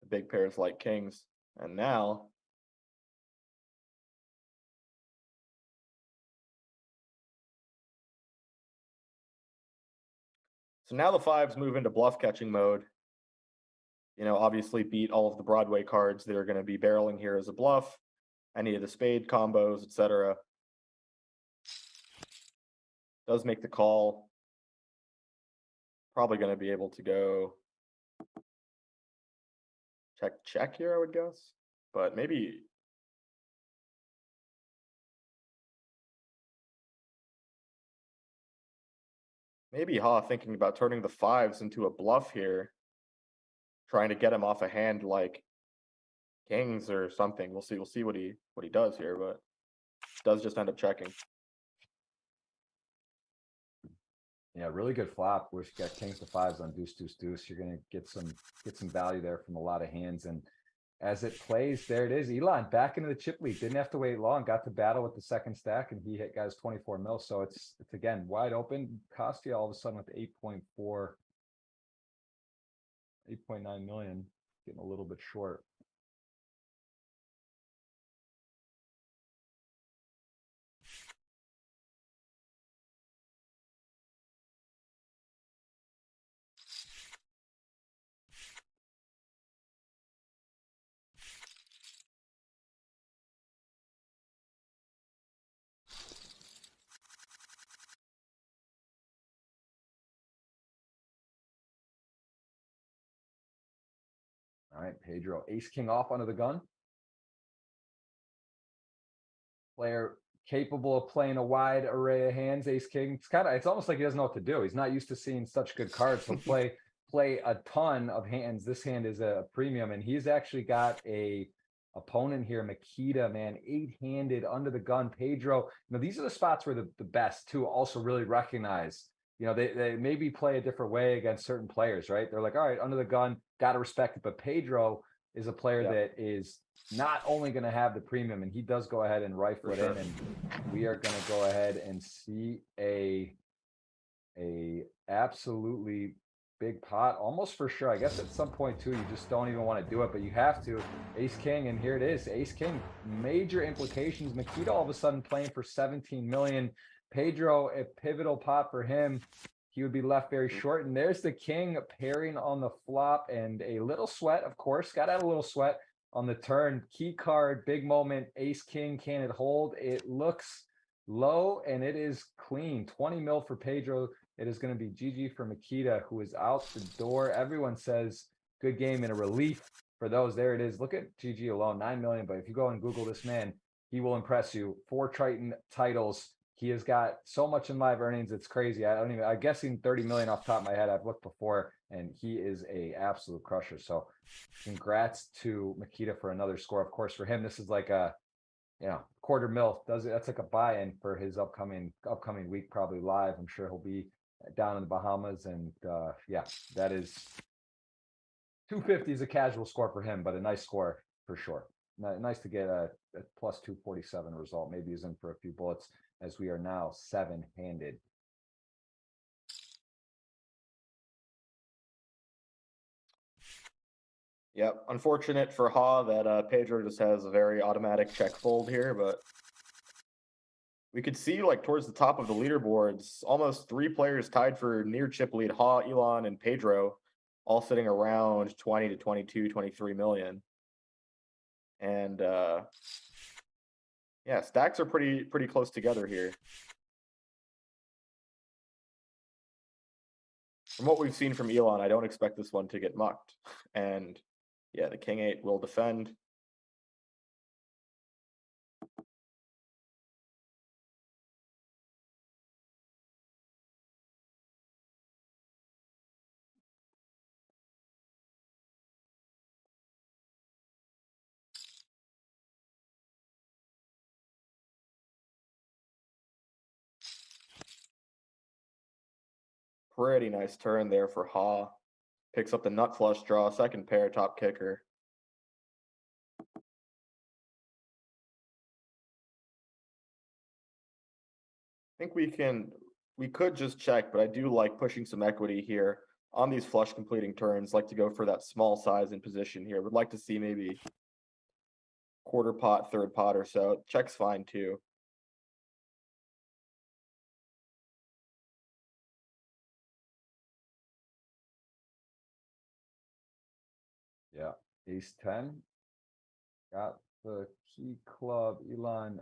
big pairs like kings, and now the fives move into bluff catching mode. You know, obviously beat all of the Broadway cards that are going to be barreling here as a bluff, any of the spade combos, etc. Does make the call. Probably going to be able to go check here, I would guess, but maybe Haw thinking about turning the fives into a bluff here, trying to get him off a hand like kings or something. We'll see what he does here, but does just end up checking. Yeah, really good flop where you got kings to fives on deuce, deuce, deuce. You're gonna get some value there from a lot of hands. And as it plays, there it is. Elon back into the chip lead. Didn't have to wait long. Got to battle with the second stack, and he hit guys 24 mil. So it's again wide open. Cost you all of a sudden with 8.4, 8.9 million, getting a little bit short. All right, Pedro, ace king off under the gun. Player capable of playing a wide array of hands, ace king. It's almost like he doesn't know what to do. He's not used to seeing such good cards. He'll play a ton of hands. This hand is a premium, and he's actually got a opponent here, Makita, man, 8-handed under the gun. Pedro, these are the spots where the best too also really recognize, they maybe play a different way against certain players, right? They're like, all right, under the gun, gotta respect it. But Pedro is a player that is not only going to have the premium, and he does go ahead and rifle it in, and we are going to go ahead and see a absolutely big pot, almost for sure. I guess at some point too, you just don't even want to do it, but you have to. Ace king, and here it is, ace king. Major implications. Makita all of a sudden playing for 17 million. Pedro, a pivotal pot for him. He would be left very short. And there's the king pairing on the flop, and a little sweat, of course. Got to have a little sweat on the turn. Key card, big moment. Ace king, can it hold? It looks low, and it is clean. 20 mil for Pedro. It is going to be GG for Makita, who is out the door. Everyone says good game and a relief for those. There it is. Look at GG alone, 9 million. But if you go and Google this man, he will impress you. 4 Triton titles. He has got so much in live earnings. It's crazy. I'm guessing 30 million off the top of my head. I've looked before, and he is a absolute crusher. So congrats to Makita for another score. Of course, for him, this is like a, quarter mil. That's like a buy-in for his upcoming week, probably live. I'm sure he'll be down in the Bahamas. And that is 250 is a casual score for him, but a nice score for sure. Nice to get a plus 247 result. Maybe he's in for a few bullets, as we are now 7-handed. Yep, unfortunate for Ha that Pedro just has a very automatic check fold here, but we could see like towards the top of the leaderboards, almost 3 players tied for near chip lead, Ha, Elon, and Pedro, all sitting around 20 to 22, 23 million. And yeah, stacks are pretty close together here. From what we've seen from Elon, I don't expect this one to get mucked. And yeah, the king 8 will defend. Pretty nice turn there for Ha. Picks up the nut flush draw, second pair, top kicker. I think we could just check, but I do like pushing some equity here on these flush completing turns. Like to go for that small size in position here. Would like to see maybe quarter pot, third pot or so. Check's fine too. Yeah, ace 10. Got the key club. Elon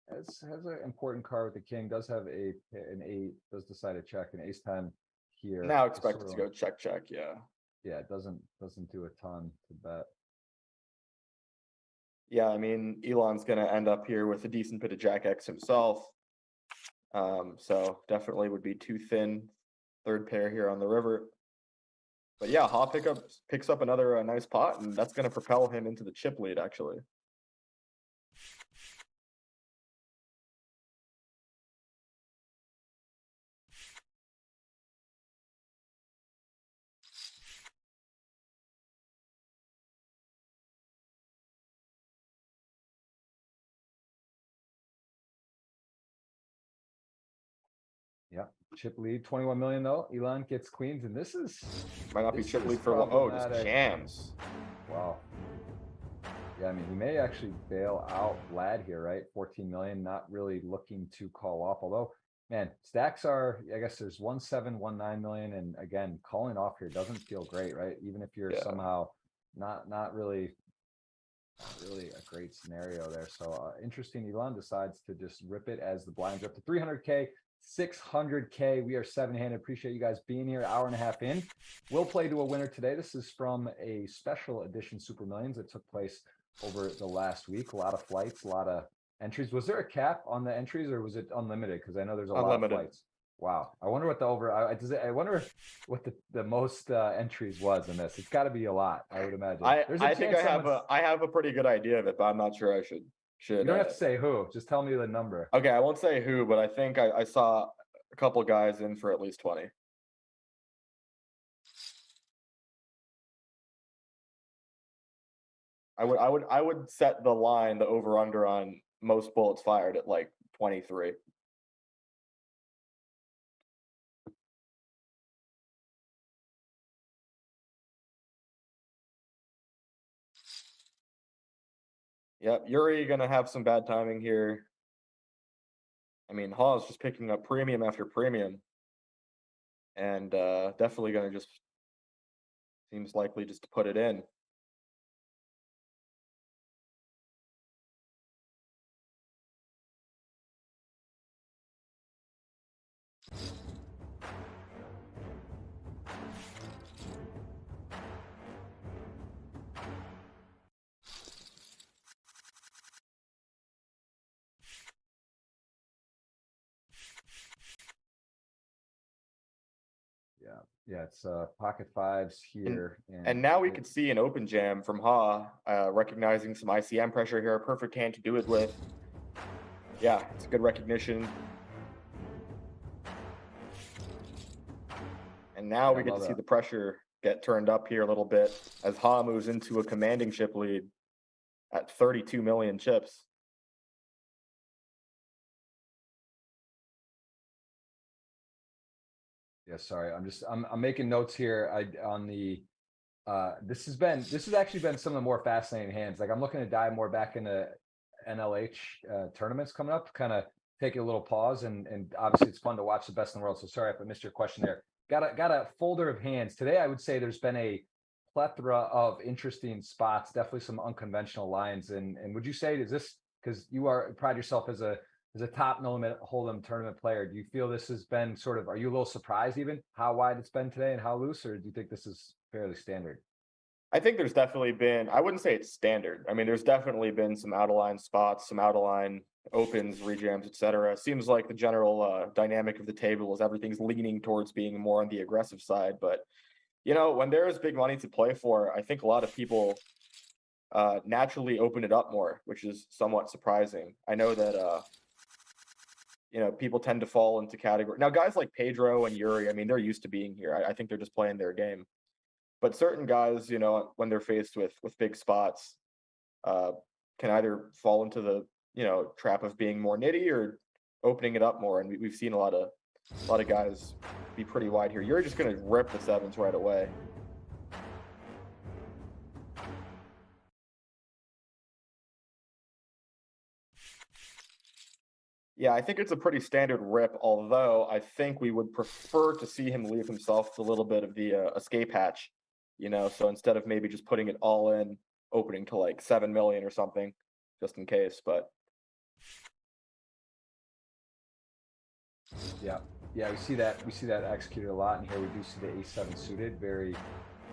has an important card with the king. Does have an 8. Does decide to check an ace 10 here. Now expect it to go check, yeah. Yeah, it doesn't do a ton to bet. Yeah, I mean, Elon's going to end up here with a decent bit of Jack X himself. So definitely would be too thin. Third pair here on the river. But yeah, Ha picks up another nice pot, and that's going to propel him into the chip lead, actually. Chip lead, 21 million though. Elon gets queens, and this is Might not be this chip is lead for one. Oh, just problematic. jams. Wow. Yeah, I mean, he may actually bail out Lad here, right? 14 million, not really looking to call off. Although, man, stacks are, I guess there's 1.7, 1.9 million. And again, calling off here doesn't feel great, right? Even if you're Yeah. somehow not really a great scenario there. So interesting. Elon decides to just rip it as the blinds are up to 300K, 600K. We are 7-handed. Appreciate you guys being here. Hour and a half in. We'll play to a winner today. This is from a special edition Super Millions that took place over the last week. A lot of flights, a lot of entries. Was there a cap on the entries or was it unlimited? Because I know there's a lot of flights. Wow. I wonder what the over, I wonder what the most entries was in this. It's got to be a lot, I would imagine. I think I have a pretty good idea of it, but I'm not sure I should. You don't have to say who, just tell me the number. Okay, I won't say who, but I think I saw a couple guys in for at least 20. I would set the line, the over under on most bullets fired at like 23. Yep, Yuri gonna have some bad timing here. I mean, Hawes just picking up premium after premium. And definitely gonna just seems likely just to put it in. Yeah, it's pocket fives here. And now we could see an open jam from Ha, recognizing some ICM pressure here, a perfect hand to do it with. Yeah, it's a good recognition. And now we get to see the pressure get turned up here a little bit as Ha moves into a commanding chip lead at 32 million chips. Yeah, sorry. I'm making notes here. This has actually been some of the more fascinating hands. Like I'm looking to dive more back into NLH tournaments coming up, kind of take a little pause and obviously it's fun to watch the best in the world. So sorry if I missed your question there. Got a folder of hands. Today I would say there's been a plethora of interesting spots, definitely some unconventional lines. And would you say, is this because you pride yourself as a top no limit hold'em tournament player, do you feel this has been sort of, are you a little surprised even how wide it's been today and how loose, or do you think this is fairly standard? I think there's definitely been, I wouldn't say it's standard. I mean, there's definitely been some out of line spots, some out of line opens, rejams, etc. Seems like the general dynamic of the table is everything's leaning towards being more on the aggressive side. But, you know, when there is big money to play for, I think a lot of people naturally open it up more, which is somewhat surprising. I know that, you know, people tend to fall into category. Now, guys like Pedro and Yuri, I mean, they're used to being here. I think they're just playing their game. But certain guys, you know, when they're faced with big spots, can either fall into the, you know, trap of being more nitty or opening it up more. And we've seen a lot of guys be pretty wide here. You're just gonna rip the sevens right away. Yeah, I think it's a pretty standard rip, although I think we would prefer to see him leave himself a little bit of the escape hatch, you know, so instead of maybe just putting it all in, opening to like 7 million or something, just in case, but. Yeah, we see that executed a lot, and here we do see the A7 suited, very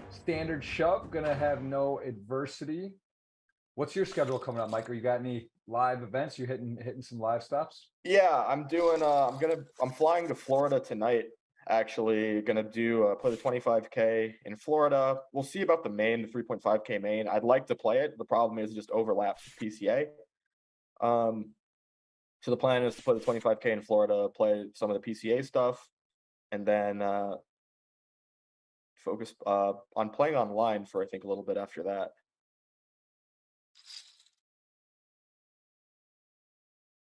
standard shove, gonna have no adversity. What's your schedule coming up, Michael? You got any live events? You hitting some live stops? Yeah, I'm doing. I'm flying to Florida tonight. Actually, gonna do play the 25K in Florida. We'll see about the main, the 3.5K main. I'd like to play it. The problem is it just overlaps with PCA. So the plan is to play the 25K in Florida, play some of the PCA stuff, and then focus on playing online for I think a little bit after that.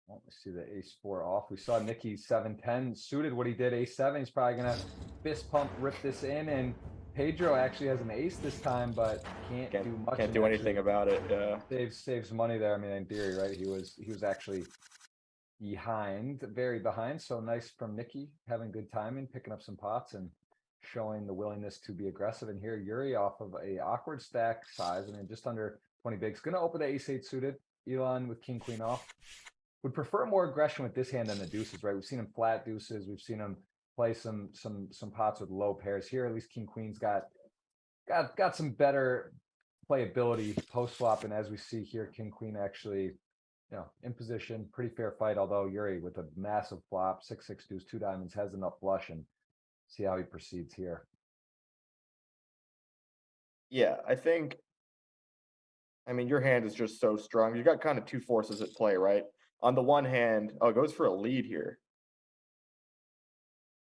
Well, let's see the ace-4 off. We saw Nicky 7-10 suited what he did ace-7. He's probably gonna fist pump, rip this in, and Pedro actually has an ace this time, but can't do much. Can't and do actually anything about it. Yeah. saves money there. I mean, in theory, right? He was actually behind, very behind. So nice from Nicky, having good timing, picking up some pots and showing the willingness to be aggressive. And here Yuri off of a awkward stack size. I mean, just under 20 bigs. Gonna open the ace-8 suited. Elon with king queen off. Would prefer more aggression with this hand than the deuces, right? We've seen him flat deuces. We've seen him play some pots with low pairs here. At least king queen's got some better playability post flop. And as we see here, king queen actually, in position, pretty fair fight. Although Yuri with a massive flop, 6-6 deuce, 2 diamonds, has enough flush, and see how he proceeds here. Yeah, I mean, your hand is just so strong. You got kind of two forces at play, right? On the one hand, oh, it goes for a lead here.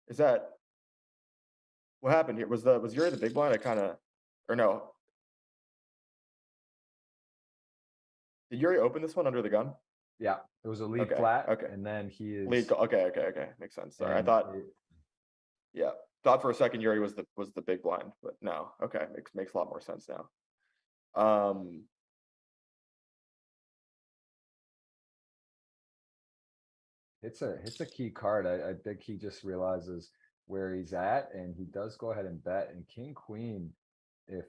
Is that what happened here? Was Yuri the big blind? Or no? Did Yuri open this one under the gun? Yeah, it was a lead Okay, flat. okay. And then he is Lead. Okay. Makes sense. Sorry, I thought. Yeah, thought for a second Yuri was the big blind, but no. Okay, makes a lot more sense now. It's a key card. I think he just realizes where he's at, and he does go ahead and bet. And king queen, if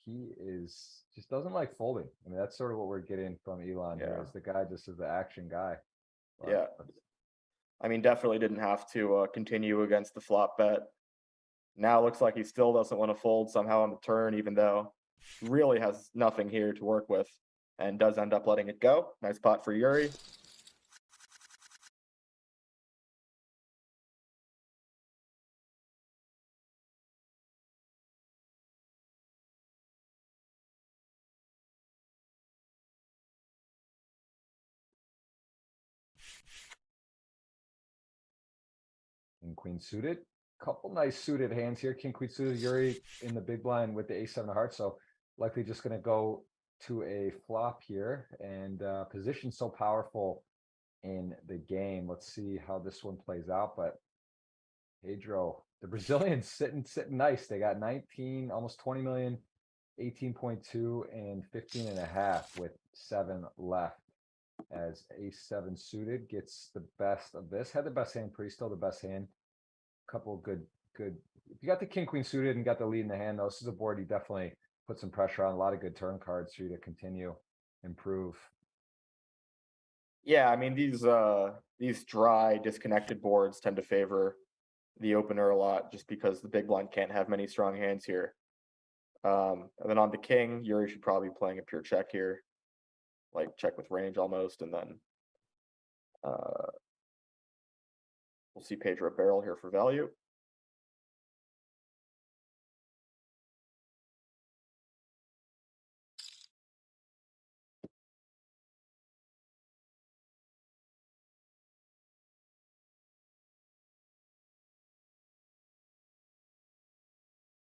he just doesn't like folding. I mean, that's sort of what we're getting from Elon here. Is the guy just is the action guy. But, yeah, I mean, definitely didn't have to continue against the flop bet. Now looks like he still doesn't want to fold somehow on the turn, even though he really has nothing here to work with, and does end up letting it go. Nice pot for Yuri. King queen suited. Couple nice suited hands here. King queen suited. Yuri in the big blind with the ace-7 of hearts. So likely just going to go to a flop here, and position so powerful in the game. Let's see how this one plays out. But Pedro, the Brazilians sitting nice. They got 19, almost 20 million, 18.2 and 15.5 with 7 left. As ace-7 suited gets the best of this. Had the best hand, pretty still the best hand. Couple of good. If you got the king queen suited and got the lead in the hand, though, this is a board you definitely put some pressure on. A lot of good turn cards for you to continue, improve. Yeah, I mean, these dry, disconnected boards tend to favor the opener a lot, just because the big blind can't have many strong hands here. And then on the king, Yuri should probably be playing a pure check here, like check with range almost, and then we'll see Pedro barrel here for value.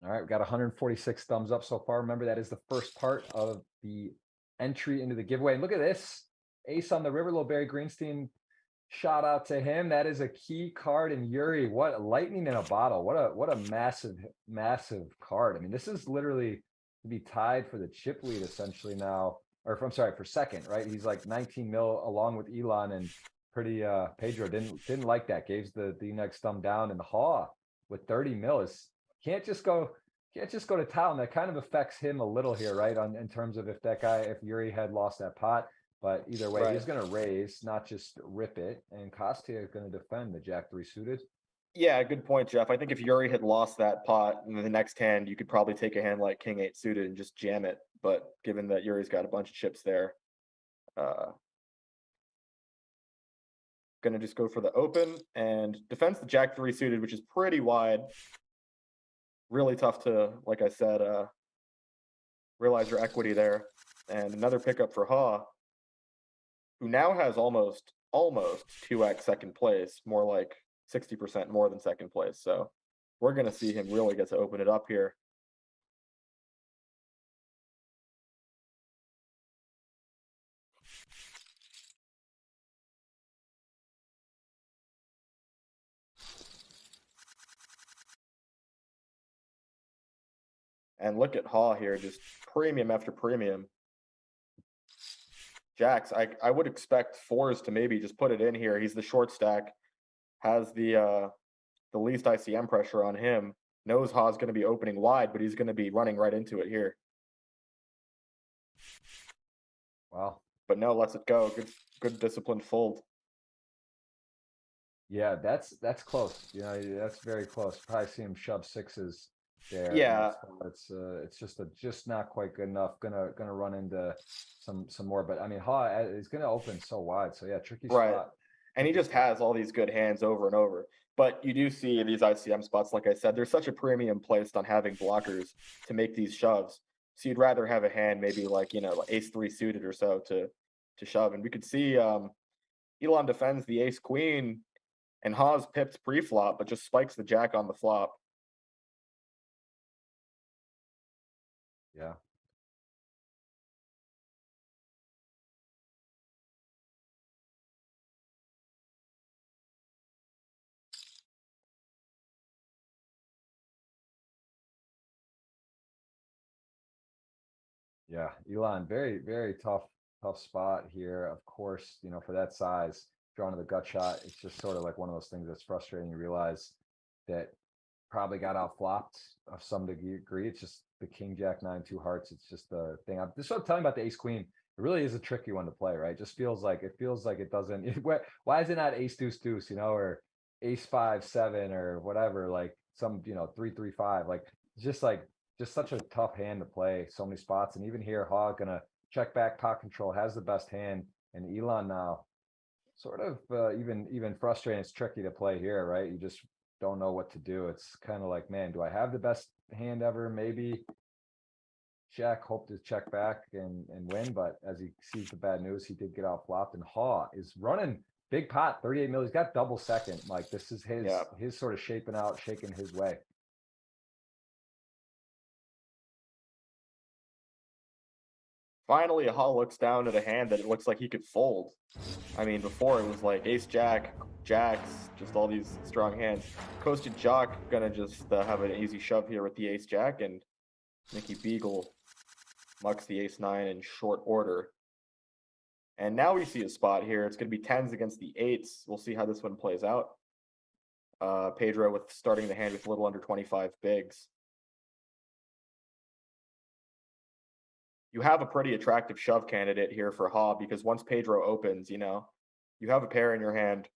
All right, we got 146 thumbs up so far. Remember, that is the first part of the entry into the giveaway. And look at this. Ace on the river, little Barry Greenstein. Shout out to him. That is a key card. And Yuri, what lightning in a bottle. What a massive card. I mean, this is literally to be tied for the chip lead essentially now. Or I'm sorry, for second, right? He's like 19 mil along with Elon, and pretty Pedro didn't like that. Gave the next thumb down, and the Haw with 30 mil is can't just go to town. That kind of affects him a little here, right? In terms of if Yuri had lost that pot. But either way, he's going to raise, not just rip it. And Kostia is going to defend the jack-3 suited. Yeah, good point, Jeff. I think if Yuri had lost that pot in the next hand, you could probably take a hand like king-8 suited and just jam it. But given that Yuri's got a bunch of chips there, going to just go for the open and defends the jack-3 suited, which is pretty wide. Really tough to, like I said, realize your equity there. And another pickup for Haw, who now has almost 2x second place, more like 60% more than second place. So we're going to see him really get to open it up here. And look at Haw here, just premium after premium. Jacks, I would expect fours to maybe just put it in here. He's the short stack, has the least ICM pressure on him. Knows Haw's going to be opening wide, but he's going to be running right into it here. Wow. But no, lets it go. Good disciplined fold. Yeah, that's close. You know, that's very close. Probably see him shove sixes there. Yeah. It's just not quite good enough. Gonna run into some more. But I mean, Haw is gonna open so wide. So yeah, tricky Right. spot. And he just has all these good hands over and over. But you do see these ICM spots, like I said, there's such a premium placed on having blockers to make these shoves. So you'd rather have a hand maybe like, you know, ace three suited or so to shove. And we could see Elon defends the ace queen and Hawes pips pre-flop, but just spikes the jack on the flop. Yeah. Yeah, Elon, very tough spot here. Of course, you know, for that size, drawing to the gut shot, it's just sort of like one of those things that's frustrating. You realize that probably got out flopped of some degree. It's just the king jack nine two hearts. It's just the thing. I'm just what I'm telling you about the ace queen. It really is a tricky one to play, right? It just feels like it doesn't. Why is it not ace deuce deuce, you know, or ace five seven or whatever? Like some, you know, three three five. Like just such a tough hand to play. So many spots, and even here, Hog gonna check back pot control, has the best hand, and Elon now sort of even frustrating. It's tricky to play here, right? You just don't know what to do. It's kind of like, man, do I have the best hand ever? Maybe Jack hope to check back and win, but as he sees the bad news, he did get out flopped. And Haw is running big pot, 38 mil. He's got double second. Like this is his sort of shaping out, shaking his way. Finally, Hall looks down at a hand that it looks like he could fold. I mean, before it was like ace jack, jacks, just all these strong hands. Coasted Jock gonna just have an easy shove here with the ace jack, and Mickey Beagle mucks the ace nine in short order. And now we see a spot here. It's gonna be tens against the eights. We'll see how this one plays out. Pedro with starting the hand with a little under 25 bigs. You have a pretty attractive shove candidate here for Haw because once Pedro opens, you know, you have a pair in your hand.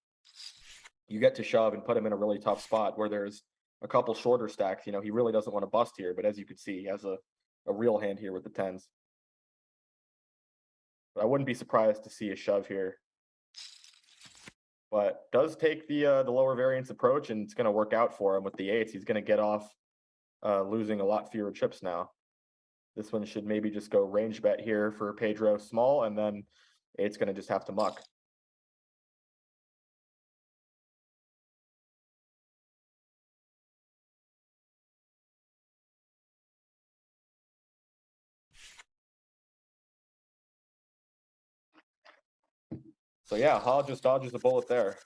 You get to shove and put him in a really tough spot where there's a couple shorter stacks. You know, he really doesn't want to bust here, but as you can see, he has a real hand here with the tens. But I wouldn't be surprised to see a shove here. But does take the lower variance approach, and it's going to work out for him with the eights. He's going to get off losing a lot fewer chips now. This one should maybe just go range bet here for Pedro small, and then it's going to just have to muck. So yeah, Haw just dodges a bullet there.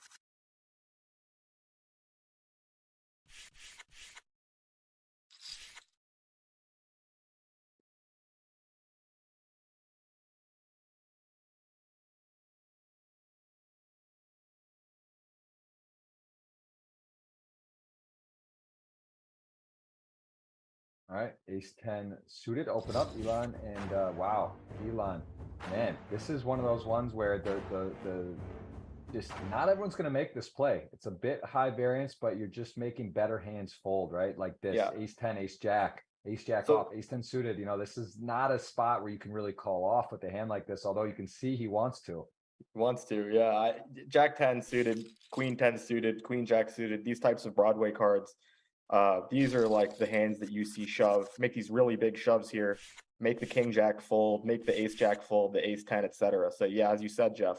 All right, ace 10 suited, open up, Elon, and wow, Elon, man, this is one of those ones where the just not everyone's going to make this play. It's a bit high variance, but you're just making better hands fold, right? Like this, Yeah. ace 10, ace jack So- off, ace 10 suited. You know, this is not a spot where you can really call off with a hand like this, although you can see he wants to. Wants to, yeah. Jack 10 suited, Queen 10 suited, Queen Jack suited, these types of Broadway cards. These are like the hands that you see shove, make these really big shoves here, make the King Jack fold, make the Ace Jack fold, the Ace 10, etc. So yeah, as you said, Jeff,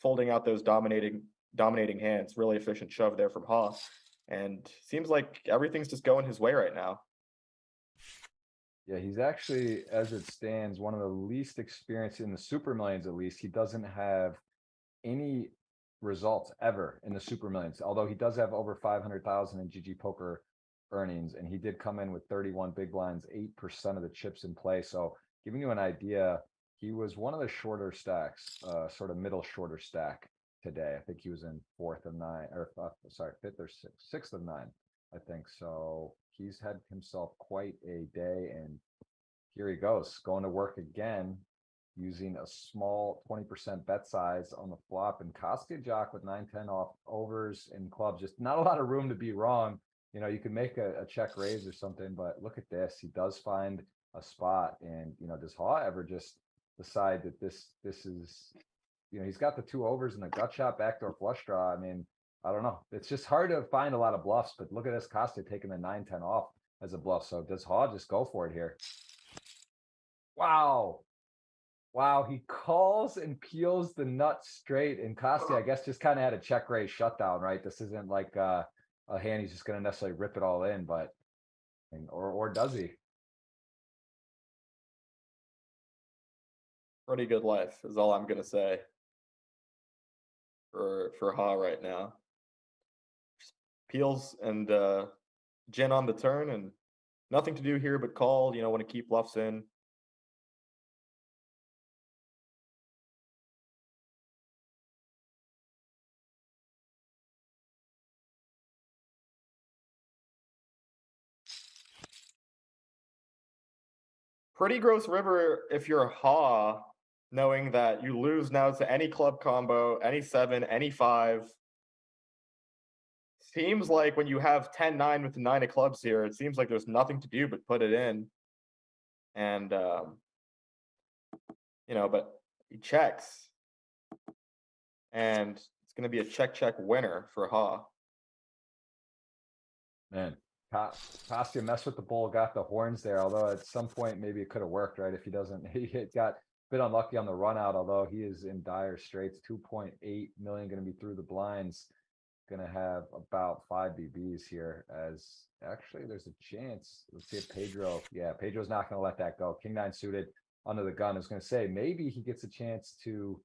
folding out those dominating hands, really efficient shove there from Haw. And seems like everything's just going his way right now. Yeah, he's actually, as it stands, one of the least experienced in the Super Millions, at least. He doesn't have any results ever in the Super Millions, although he does have over 500,000 in GGPoker earnings, and he did come in with 31 big blinds, 8% of the chips in play. So giving you an idea, he was one of the shorter stacks, sort of middle shorter stack today. I think he was in fourth of nine, or sorry, fifth or sixth of nine, I think. So he's had himself quite a day, and here he goes, going to work again, using a small 20% bet size on the flop, and Kostia Jock with 9-10 off overs and clubs. Just not a lot of room to be wrong. You know, you can make a check raise or something, but look at this. He does find a spot, and you know, does Haw ever just decide that this is, you know, he's got the 2 overs and a gut shot backdoor flush draw. I mean, I don't know. It's just hard to find a lot of bluffs, but look at this, Kostia taking the 9-10 off as a bluff. So does Haw just go for it here? Wow. Wow, he calls and peels the nut straight, and Kostia, I guess, just kind of had a check raise shutdown, right? This isn't like a hand he's just going to necessarily rip it all in, but or does he? Pretty good life is all I'm gonna say for Ha right now. Just peels and gin on the turn, and nothing to do here but call. You know, want to keep bluffs in. Pretty gross river if you're Ha, knowing that you lose now to any club combo, any 7, any 5. Seems like when you have 10-9 with the 9 of clubs here, it seems like there's nothing to do but put it in. And, you know, but he checks. And it's going to be a check winner for Ha. Man, Kostia messed with the bull, got the horns there, although at some point maybe it could have worked, right? If he doesn't, he got a bit unlucky on the run out, although he is in dire straits. 2.8 million going to be through the blinds. Gonna have about 5 BBs here, as actually there's a chance. Let's see if Pedro, yeah, Pedro's not gonna let that go. King 9 suited under the gun. I was gonna say maybe he gets a chance to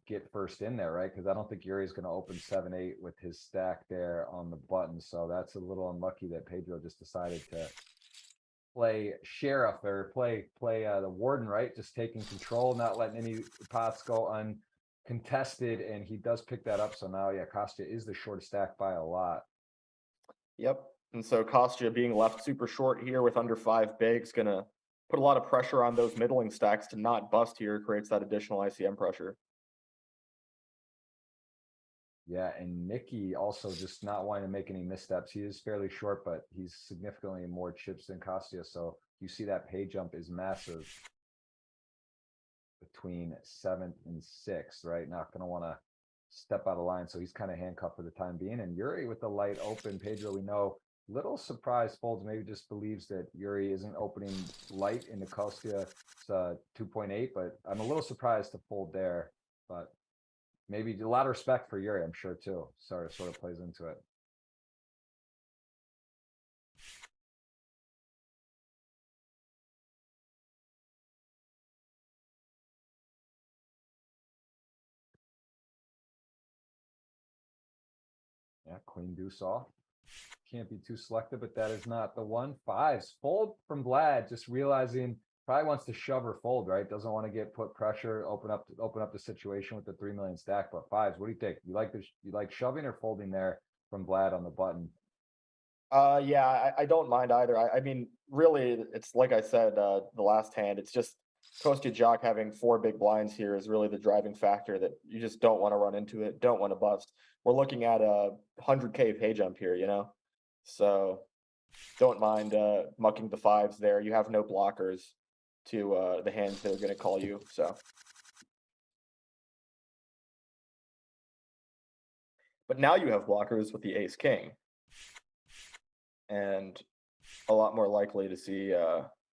get first in there, right? Because I don't think Yuri's gonna open 7-8 with his stack there on the button. So that's a little unlucky that Pedro just decided to play sheriff or play the warden, right? Just taking control, not letting any pots go uncontested, and he does pick that up. So now, yeah, Kostia is the shortest stack by a lot. Yep. And so Kostia being left super short here with under 5 bigs, gonna put a lot of pressure on those middling stacks to not bust here, creates that additional ICM pressure. Yeah, and Nikki also just not wanting to make any missteps. He is fairly short, but he's significantly more chips than Kostia. So you see that pay jump is massive between 7th and 6th, right? Not going to want to step out of line. So he's kind of handcuffed for the time being. And Yuri with the light open, Pedro, we know, little surprise folds, maybe just believes that Yuri isn't opening light into Kostia's 2.8, but I'm a little surprised to fold there, but maybe a lot of respect for Yuri, I'm sure too. Sort of plays into it. Yeah, queen deuce off. Can't be too selective, but that is not the one. Fives fold from Vlad, just realizing probably wants to shove or fold, right? Doesn't want to get put pressure, open up the situation with the 3 million stack. But fives, what do you think? You like shoving or folding there from Vlad on the button? Yeah, I don't mind either. I mean, really, it's like I said, the last hand, it's just Kostia Jock having 4 big blinds here is really the driving factor that you just don't want to run into it, don't want to bust. We're looking at a 100K pay jump here, you know? So don't mind mucking the fives there. You have no blockers to the hands that are going to call you, so. But now you have blockers with the ace king. And a lot more likely to see,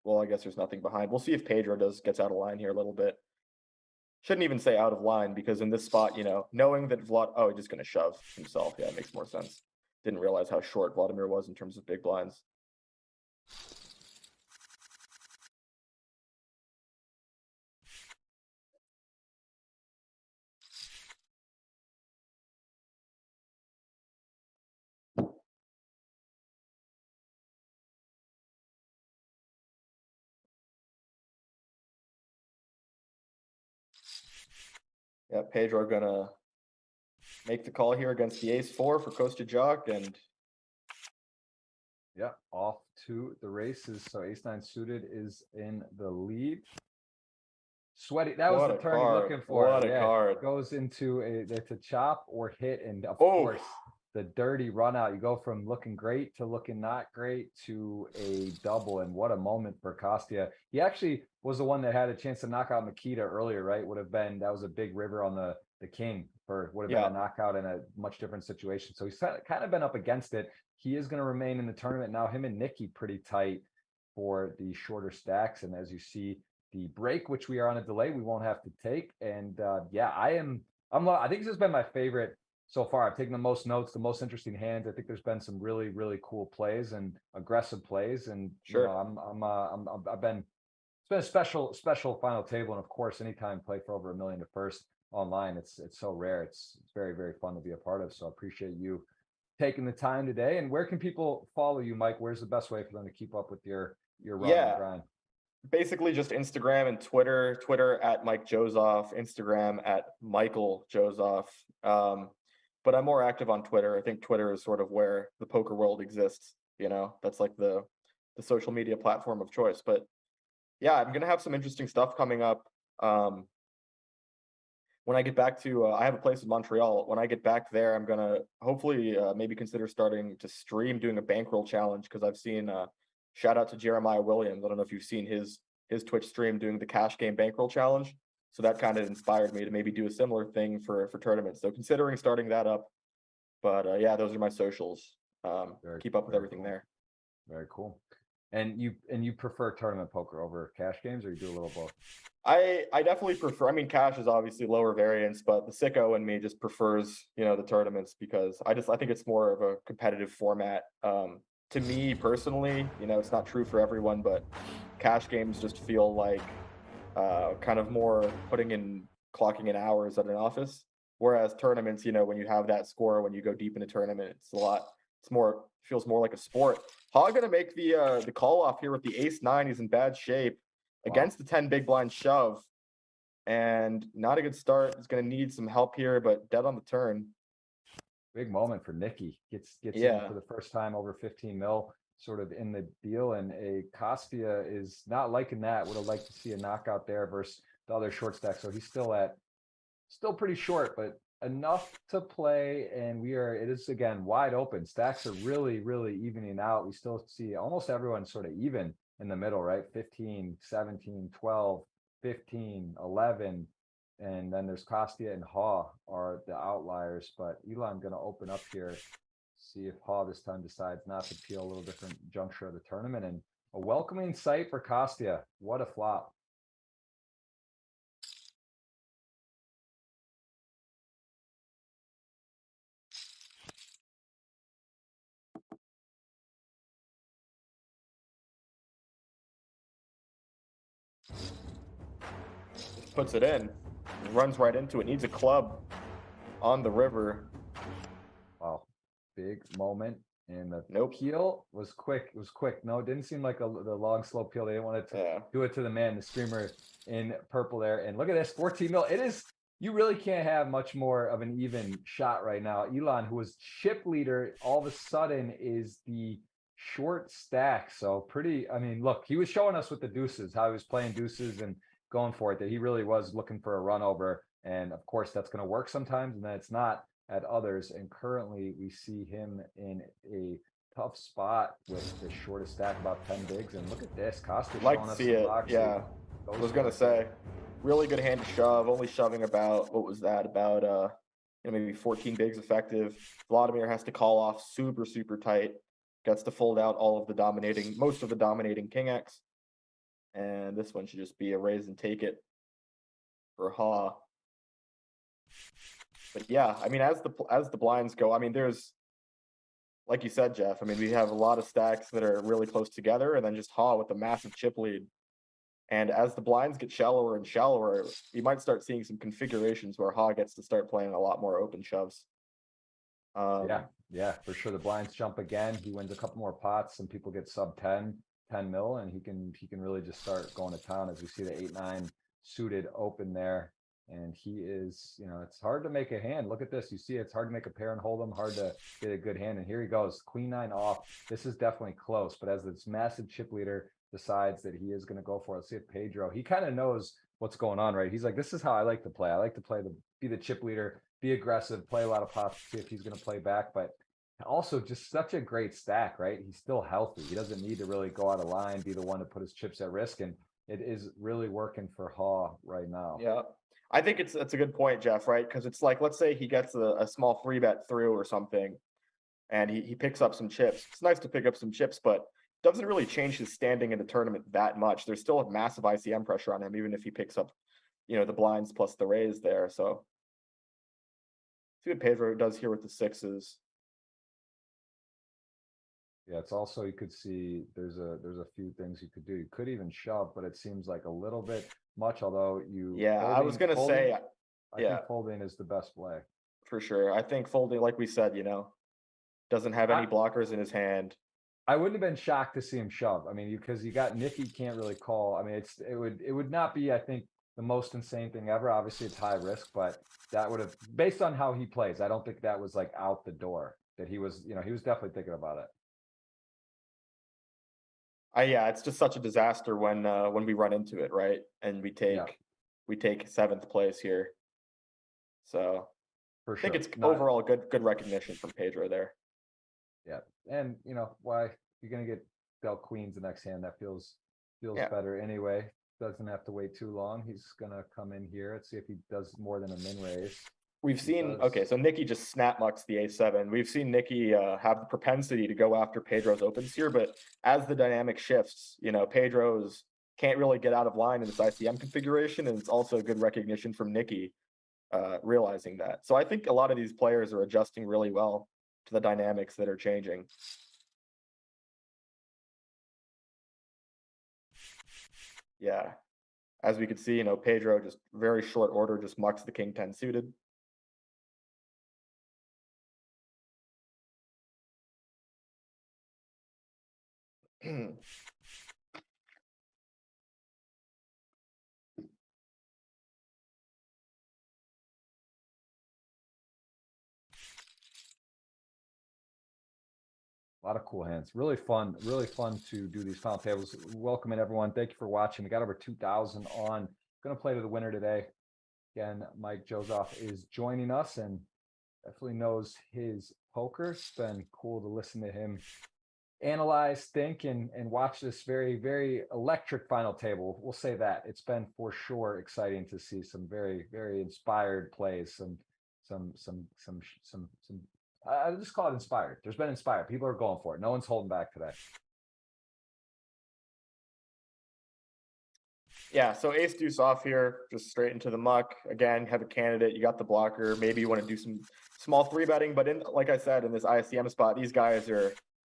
well, I guess there's nothing behind. We'll see if Pedro gets out of line here a little bit. Shouldn't even say out of line, because in this spot, you know, knowing that he's just going to shove himself. Yeah, it makes more sense. Didn't realize how short Vladimir was in terms of big blinds. Yeah, Pedro gonna make the call here against the ace-4 for Costa Jock, and Yeah, off to the races. So ace-9 suited is in the lead. Sweaty, that was what the a turn you're card! looking for. What a Yeah, card! goes into it's a chop or hit, and of Oh, course, the dirty run out. You go from looking great to looking not great to a double, and what a moment for Kostya. He actually was the one that had a chance to knock out Makita earlier, right? Would have been, that was a big river on the king, for would have been yeah. a knockout in a much different situation. So he's kind of been up against it. He is going to remain in the tournament now. Him and Nikki pretty tight for the shorter stacks, and as you see, the break, which we are on a delay, we won't have to take. And yeah, I think this has been my favorite so far. I've taken the most notes, the most interesting hands. I think there's been some really, really cool plays and aggressive plays. And you know, Sure. I've been, it's been a special final table. And of course, anytime play for over $1 million to first online, it's so rare. It's very, very fun to be a part of. So I appreciate you taking the time today. And where can people follow you, Mike? Where's the best way for them to keep up with your run and Yeah. grind? Basically just Instagram and Twitter. Twitter at Mike Jozoff, Instagram at Michael Jozoff. But I'm more active on Twitter. I think Twitter is sort of where the poker world exists. You know, that's like the social media platform of choice. But yeah, I'm gonna have some interesting stuff coming up. When I get back to, I have a place in Montreal. When I get back there, I'm gonna hopefully maybe consider starting to stream doing a bankroll challenge, because I've seen. Shout out to Jeremiah Williams. I don't know if you've seen his Twitch stream doing the cash game bankroll challenge. So that kind of inspired me to maybe do a similar thing for tournaments. So considering starting that up. But yeah, those are my socials. Keep up with Very everything cool. there. Very cool. And you prefer tournament poker over cash games, or you do a little both? I definitely prefer. I mean, cash is obviously lower variance, but the sicko in me just prefers, the tournaments, because I think it's more of a competitive format. To me personally, it's not true for everyone, but cash games just feel like kind of more clocking in hours at an office. Whereas tournaments, when you have that score, when you go deep in a tournament, feels more like a sport. Hog gonna make the call off here with the ace-9. He's in bad shape against the 10 big blind shove, and not a good start. He's going to need some help here, but dead on the turn. Big moment for Nikki. Gets in for the first time over 15 mil, sort of in the deal. And a Kostya is not liking that. Would have liked to see a knockout there versus the other short stack. So he's still pretty short, but enough to play. And it is again wide open. Stacks are really, really evening out. We still see almost everyone sort of even in the middle, right? 15, 17, 12, 15, 11. And then there's Kostya and Haw are the outliers. But Elon going to open up here, see if Haw this time decides not to peel a little different juncture of the tournament. And a welcoming sight for Kostya. What a flop. Just puts it in, runs right into it. Needs a club on the river. Wow, big moment. And the Nope. peel was quick. It was quick. No, it didn't seem like the long, slow peel. They didn't want to do it to the man, the streamer in purple there. And look at this, 14 mil. It is, you really can't have much more of an even shot right now. Elon, who was chip leader, all of a sudden is the short stack. So pretty, I mean, look, he was showing us with the deuces, how he was playing deuces and going for it, that he really was looking for a run over. And of course, that's going to work sometimes, and then it's not at others. And currently we see him in a tough spot with the shortest stack, about 10 bigs. And look at this, Costa Like showing to us see some it. moxie. Yeah. I was gonna say, really good hand to shove, only shoving about, what was that, about maybe 14 bigs effective. Vladimir has to call off super, super tight. Gets to fold out most of the dominating King X. And this one should just be a raise and take it for Haw. But yeah, I mean, as the blinds go, I mean, there's, like you said, Jeff, I mean, we have a lot of stacks that are really close together, and then just Haw with a massive chip lead. And as the blinds get shallower and shallower, you might start seeing some configurations where Haw gets to start playing a lot more open shoves. Yeah, for sure. The blinds jump again. He wins a couple more pots. Some people get sub 10 mil, and he can really just start going to town, as we see the 8-9 suited open there. And he is, it's hard to make a hand. Look at this. You see, it's hard to make a pair and hold them, hard to get a good hand. And here he goes, queen nine off. This is definitely close, but as this massive chip leader decides that he is going to go for it, let's see if Pedro, he kind of knows what's going on, right? He's like, this is how I like to play. I like to play be the chip leader, be aggressive, play a lot of pots, see if he's going to play back. But also just such a great stack, right? He's still healthy. He doesn't need to really go out of line, be the one to put his chips at risk. And it is really working for Haw right now. Yeah. I think it's a good point, Jeff, right? Because it's like, let's say he gets a small free bet through or something, and he picks up some chips. It's nice to pick up some chips, but doesn't really change his standing in the tournament that much. There's still a massive ICM pressure on him, even if he picks up, the blinds plus the raise there. So see what Pedro does here with the sixes. Yeah, it's also, you could see there's a few things you could do. You could even shove, but it seems like a little bit much, although I was gonna say, I think folding is the best play. For sure. I think folding, like we said, doesn't have any blockers in his hand. I wouldn't have been shocked to see him shove. I mean, because you got Nicky can't really call. I mean, it would not be, I think, the most insane thing ever. Obviously, it's high risk, but that would have, based on how he plays, I don't think that was like out the door. That he was, he was definitely thinking about it. It's just such a disaster when we run into it, right? And we take seventh place here. So for I sure. think it's overall good recognition from Pedro there. Yeah, and why you're gonna get dealt queens the next hand. That feels better anyway. Doesn't have to wait too long. He's gonna come in here. Let's see if he does more than a min raise. We've seen, okay, so Nicky just snap mucks the a7. We've seen Nicky have the propensity to go after Pedro's opens here, but as the dynamic shifts, Pedro's can't really get out of line in this ICM configuration, and it's also good recognition from Nicky realizing that. So I think a lot of these players are adjusting really well to the dynamics that are changing. Yeah, as we could see, Pedro just very short order just mucks the king 10 suited. A lot of cool hands. Really fun to do these final tables. Welcoming everyone. Thank you for watching. We got over 2,000 on. Gonna play to the winner today. Again, Mike Jozoff is joining us and definitely knows his poker. It's been cool to listen to him analyze, think, and watch this very, very electric final table. We'll say that. It's been for sure exciting to see some very, very inspired plays, I just call it inspired. There's been inspired. People are going for it. No one's holding back today. Yeah, so ace deuce off here, just straight into the muck. Again, have a candidate, you got the blocker. Maybe you want to do some small three betting, but like I said, in this ICM spot, these guys are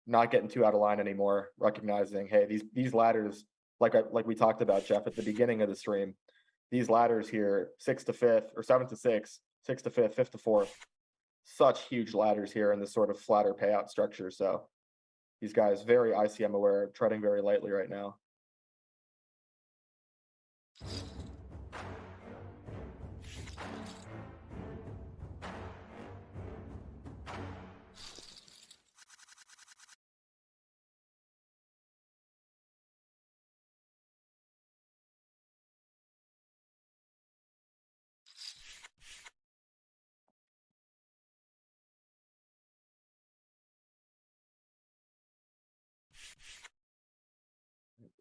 not getting too out of line anymore, recognizing, hey, these ladders, like we talked about, Jeff, at the beginning of the stream, these ladders here, 6 to 5th or 7 to 6, 6 to 5th, 5th to 4th, such huge ladders here in this sort of flatter payout structure. So these guys very ICM aware, treading very lightly right now.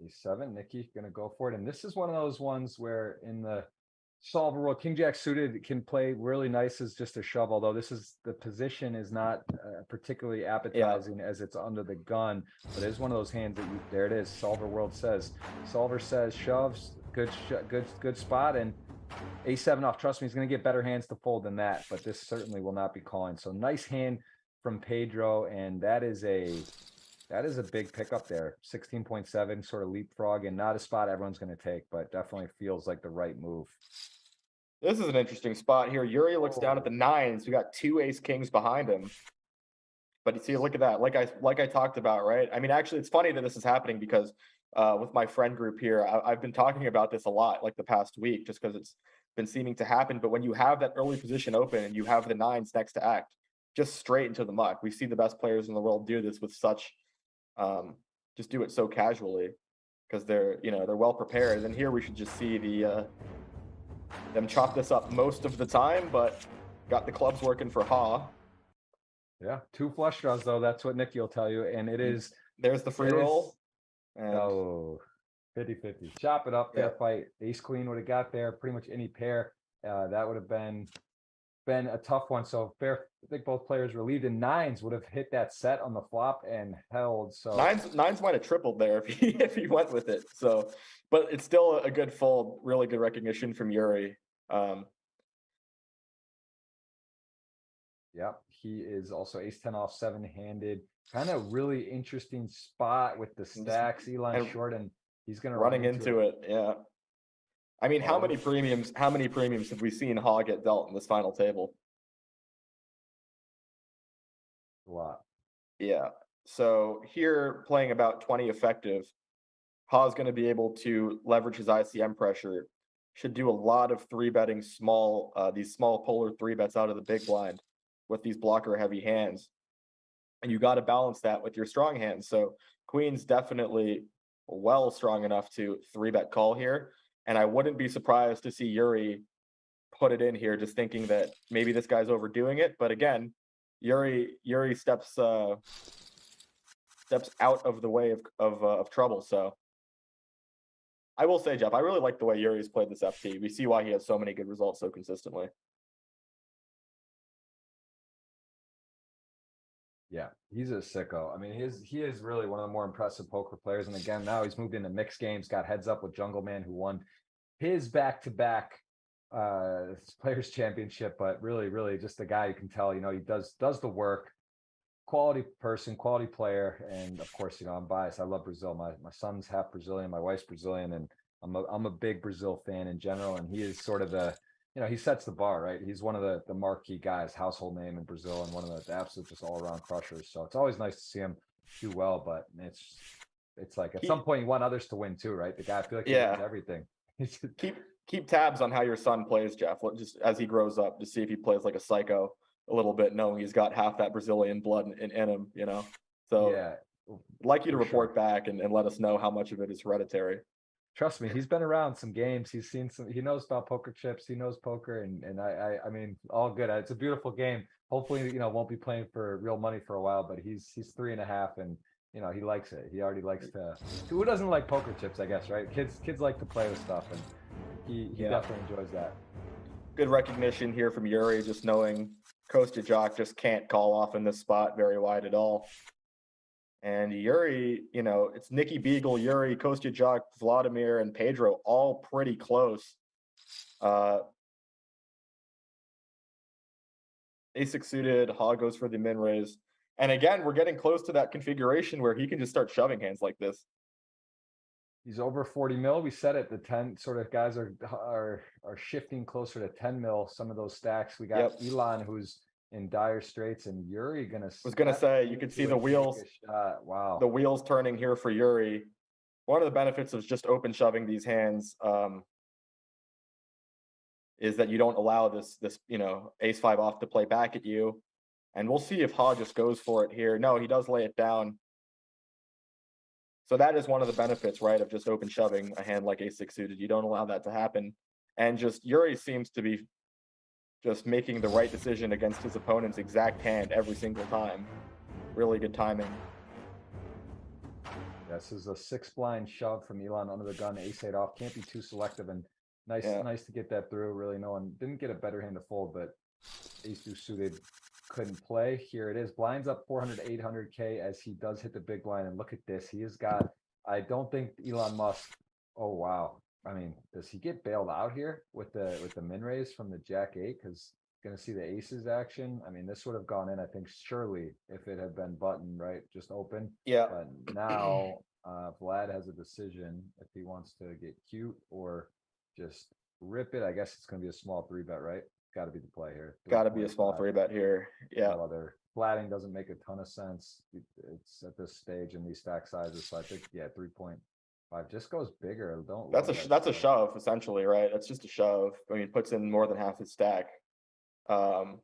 A7, Nicky gonna go for it. And this is one of those ones where in the solver world, King Jack suited can play really nice as just a shove, although the position is not particularly appetizing as it's under the gun, but it is one of those hands that there it is. Solver says shoves, good spot, and A7 off. Trust me, he's gonna get better hands to fold than that, but this certainly will not be calling. So nice hand from Pedro, and that is a big pickup there. 16.7 sort of leapfrog, and not a spot everyone's going to take, but definitely feels like the right move. This is an interesting spot here. Yuri looks down at the nines. We got 2 ace kings behind him. But you see, look at that. Like I talked about, right? I mean, actually, it's funny that this is happening because with my friend group here, I've been talking about this a lot, like the past week, just because been seeming to happen. But when you have that early position open and you have the nines next to act, just straight into the muck. We see the best players in the world do this with such, just do it so casually because they're well prepared. And here we should just see them chop this up most of the time, but got the clubs working for Ha. Yeah, 2 flush draws though. That's what Nicky will tell you, and it is. There's the free roll. And oh, 50-50. Chop it up, fair fight. Ace queen would have got there. Pretty much any pair. That would have been a tough one. So fair. I think both players were lead, and nines would have hit that set on the flop and held. So nines might have tripled there if he went with it. So, but it's still a good fold. Really good recognition from Yuri. Yep, he is also ace 10 off 7-handed. Kind of really interesting spot with the stacks. Elon short, and he's going to running into it. Yeah. I mean, how many premiums have we seen Ha get dealt in this final table? A lot. Yeah. So here, playing about 20 effective, Ha's going to be able to leverage his ICM pressure. Should do a lot of 3-betting small, these small polar 3-bets out of the big blind with these blocker heavy hands. And you got to balance that with your strong hands. So Queen's definitely well strong enough to 3-bet call here. And I wouldn't be surprised to see Yuri put it in here, just thinking that maybe this guy's overdoing it. But again, Yuri steps out of the way of trouble. So I will say, Jeff, I really like the way Yuri's played this FT. We see why he has so many good results so consistently. Yeah, he's a sicko. I mean, he is really one of the more impressive poker players. And again, now he's moved into mixed games, got heads up with Jungle Man, who won his back-to-back players championship. But really just a guy you can tell, he does the work, quality person, quality player. And of course, I'm biased. I love Brazil. My son's half Brazilian, my wife's Brazilian, and I'm a big Brazil fan in general. And he is sort of the, he sets the bar, right? He's one of the marquee guys, household name in Brazil, and one of the absolute just all around crushers. So it's always nice to see him do well, but it's like at some point you want others to win too, right? The guy, I feel like he wins everything. Keep tabs on how your son plays, Jeff, just as he grows up, to see if he plays like a psycho a little bit, knowing he's got half that Brazilian blood in him, So yeah, I'd like you to report back and let us know how much of it is hereditary. Trust me, he's been around some games. He's seen some. He knows about poker chips. He knows poker, and I mean, all good. It's a beautiful game. Hopefully, won't be playing for real money for a while, but he's 3.5, and he likes it. He already likes to. Who doesn't like poker chips? I guess, right? Kids like to play with stuff, and he definitely enjoys that. Good recognition here from Yuri, just knowing Kostya Jock just can't call off in this spot very wide at all. And Yuri, it's Nicky Beagle, Yuri, Kostya Jock, Vladimir, and Pedro, all pretty close. Ace-6 suited, Ha goes for the min raise. And again, we're getting close to that configuration where he can just start shoving hands like this. He's over 40 mil. We said it, the 10 sort of guys are shifting closer to 10 mil. Some of those stacks. We got Elon, who's in dire straits, and Yuri was gonna say, you can see the wheels. Wow, the wheels turning here for Yuri. One of the benefits of just open shoving these hands is that you don't allow this ace-5 off to play back at you. And we'll see if Ha just goes for it here. No, he does lay it down. So that is one of the benefits, right, of just open shoving a hand like ace-6 suited. You don't allow that to happen. And just Yuri seems to be just making the right decision against his opponent's exact hand every single time. Really good timing. This is a 6-blind shove from Elon under the gun, ace-8 off. Can't be too selective, and nice to get that through. Really, no one didn't get a better hand to fold, but ace-2 suited couldn't play. Here it is. Blinds up 400, 800K as he does hit the big blind. And look at this. He has got, I don't think Elon Musk. Oh, wow. I mean, does he get bailed out here with the min raise from the Jack-8? Because going to see the aces action. I mean, this would have gone in, I think, surely if it had been button, right? Just open. Yeah. But now Vlad has a decision if he wants to get cute or just rip it. I guess it's going to be a small 3-bet, right? Got to be the play here. Got to be a small 3-bet here. Yeah. No other flatting doesn't make a ton of sense. It's at this stage in these stack sizes. So I think, 3 point 5 just goes bigger. Don't That's love that that's a shove. shove essentially, right? That's just a shove. I mean, puts in more than half his stack. How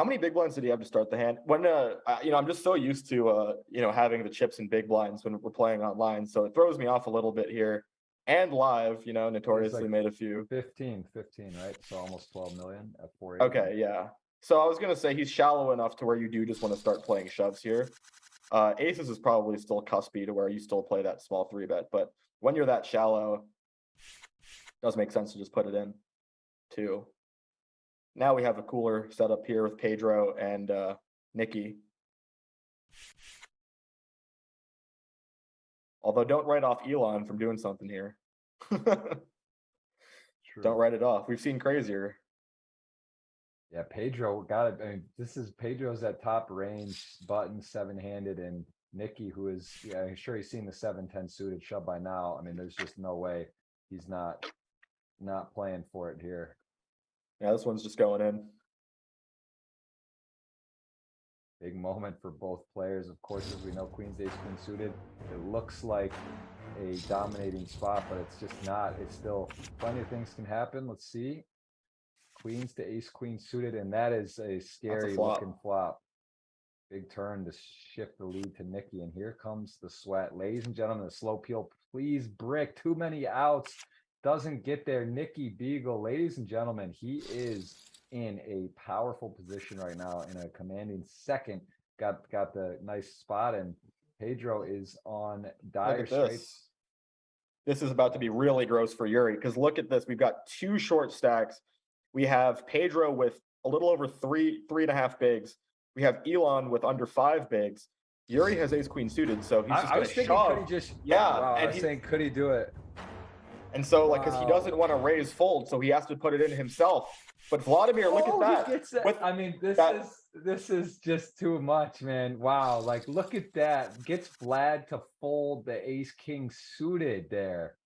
many big blinds did he have to start the hand? When you know, I'm just so used to you know, having the chips and big blinds when we're playing online, so it throws me off a little bit here. And live, you know, notoriously made a few. 15, right? So almost 12 million at 4-8. Okay, yeah. So I was gonna say he's shallow enough to where you do just want to start playing shoves here. Aces is probably still cuspy to where you still play that small 3-bet, but when you're that shallow, it does make sense to just put it in too. Now we have a cooler setup here with Pedro and Nikki. Although don't write off Elon from doing something here. Don't write it off. We've seen crazier. Yeah, Pedro got it. I mean, this is Pedro's at top range button 7-handed, and Nikki, who is, yeah, I'm sure he's seen the 7-10 suited shove by now. I mean, there's just no way he's not playing for it here. Yeah, this one's just going in. Big moment for both players. Of course, as we know, Queen's ace queen suited. It looks like a dominating spot, but it's just not. It's still plenty of things can happen. Let's see. Queens to ace queen suited, and that is a scary looking flop. Big turn to shift the lead to Nikki, and here comes the sweat. Ladies and gentlemen, the slow peel, please brick. Too many outs. Doesn't get there. Nikki Beagle, ladies and gentlemen, he is in a powerful position right now in a commanding second. Got the nice spot, and Pedro is on dire straits. This is about to be really gross for Yuri, because look at this. We've got 2 short stacks. We have Pedro with a little over 3.5 bigs. We have Elon with under 5 bigs. Yuri has ace queen suited, so he's just going to shove. Could he just, wow, I was saying, could he do it? And so, like, because he doesn't want to raise fold, so he has to put it in himself. But Vladimir, look at that. I mean, this is just too much, man. Wow, like, look at that. Gets Vlad to fold the ace king suited there.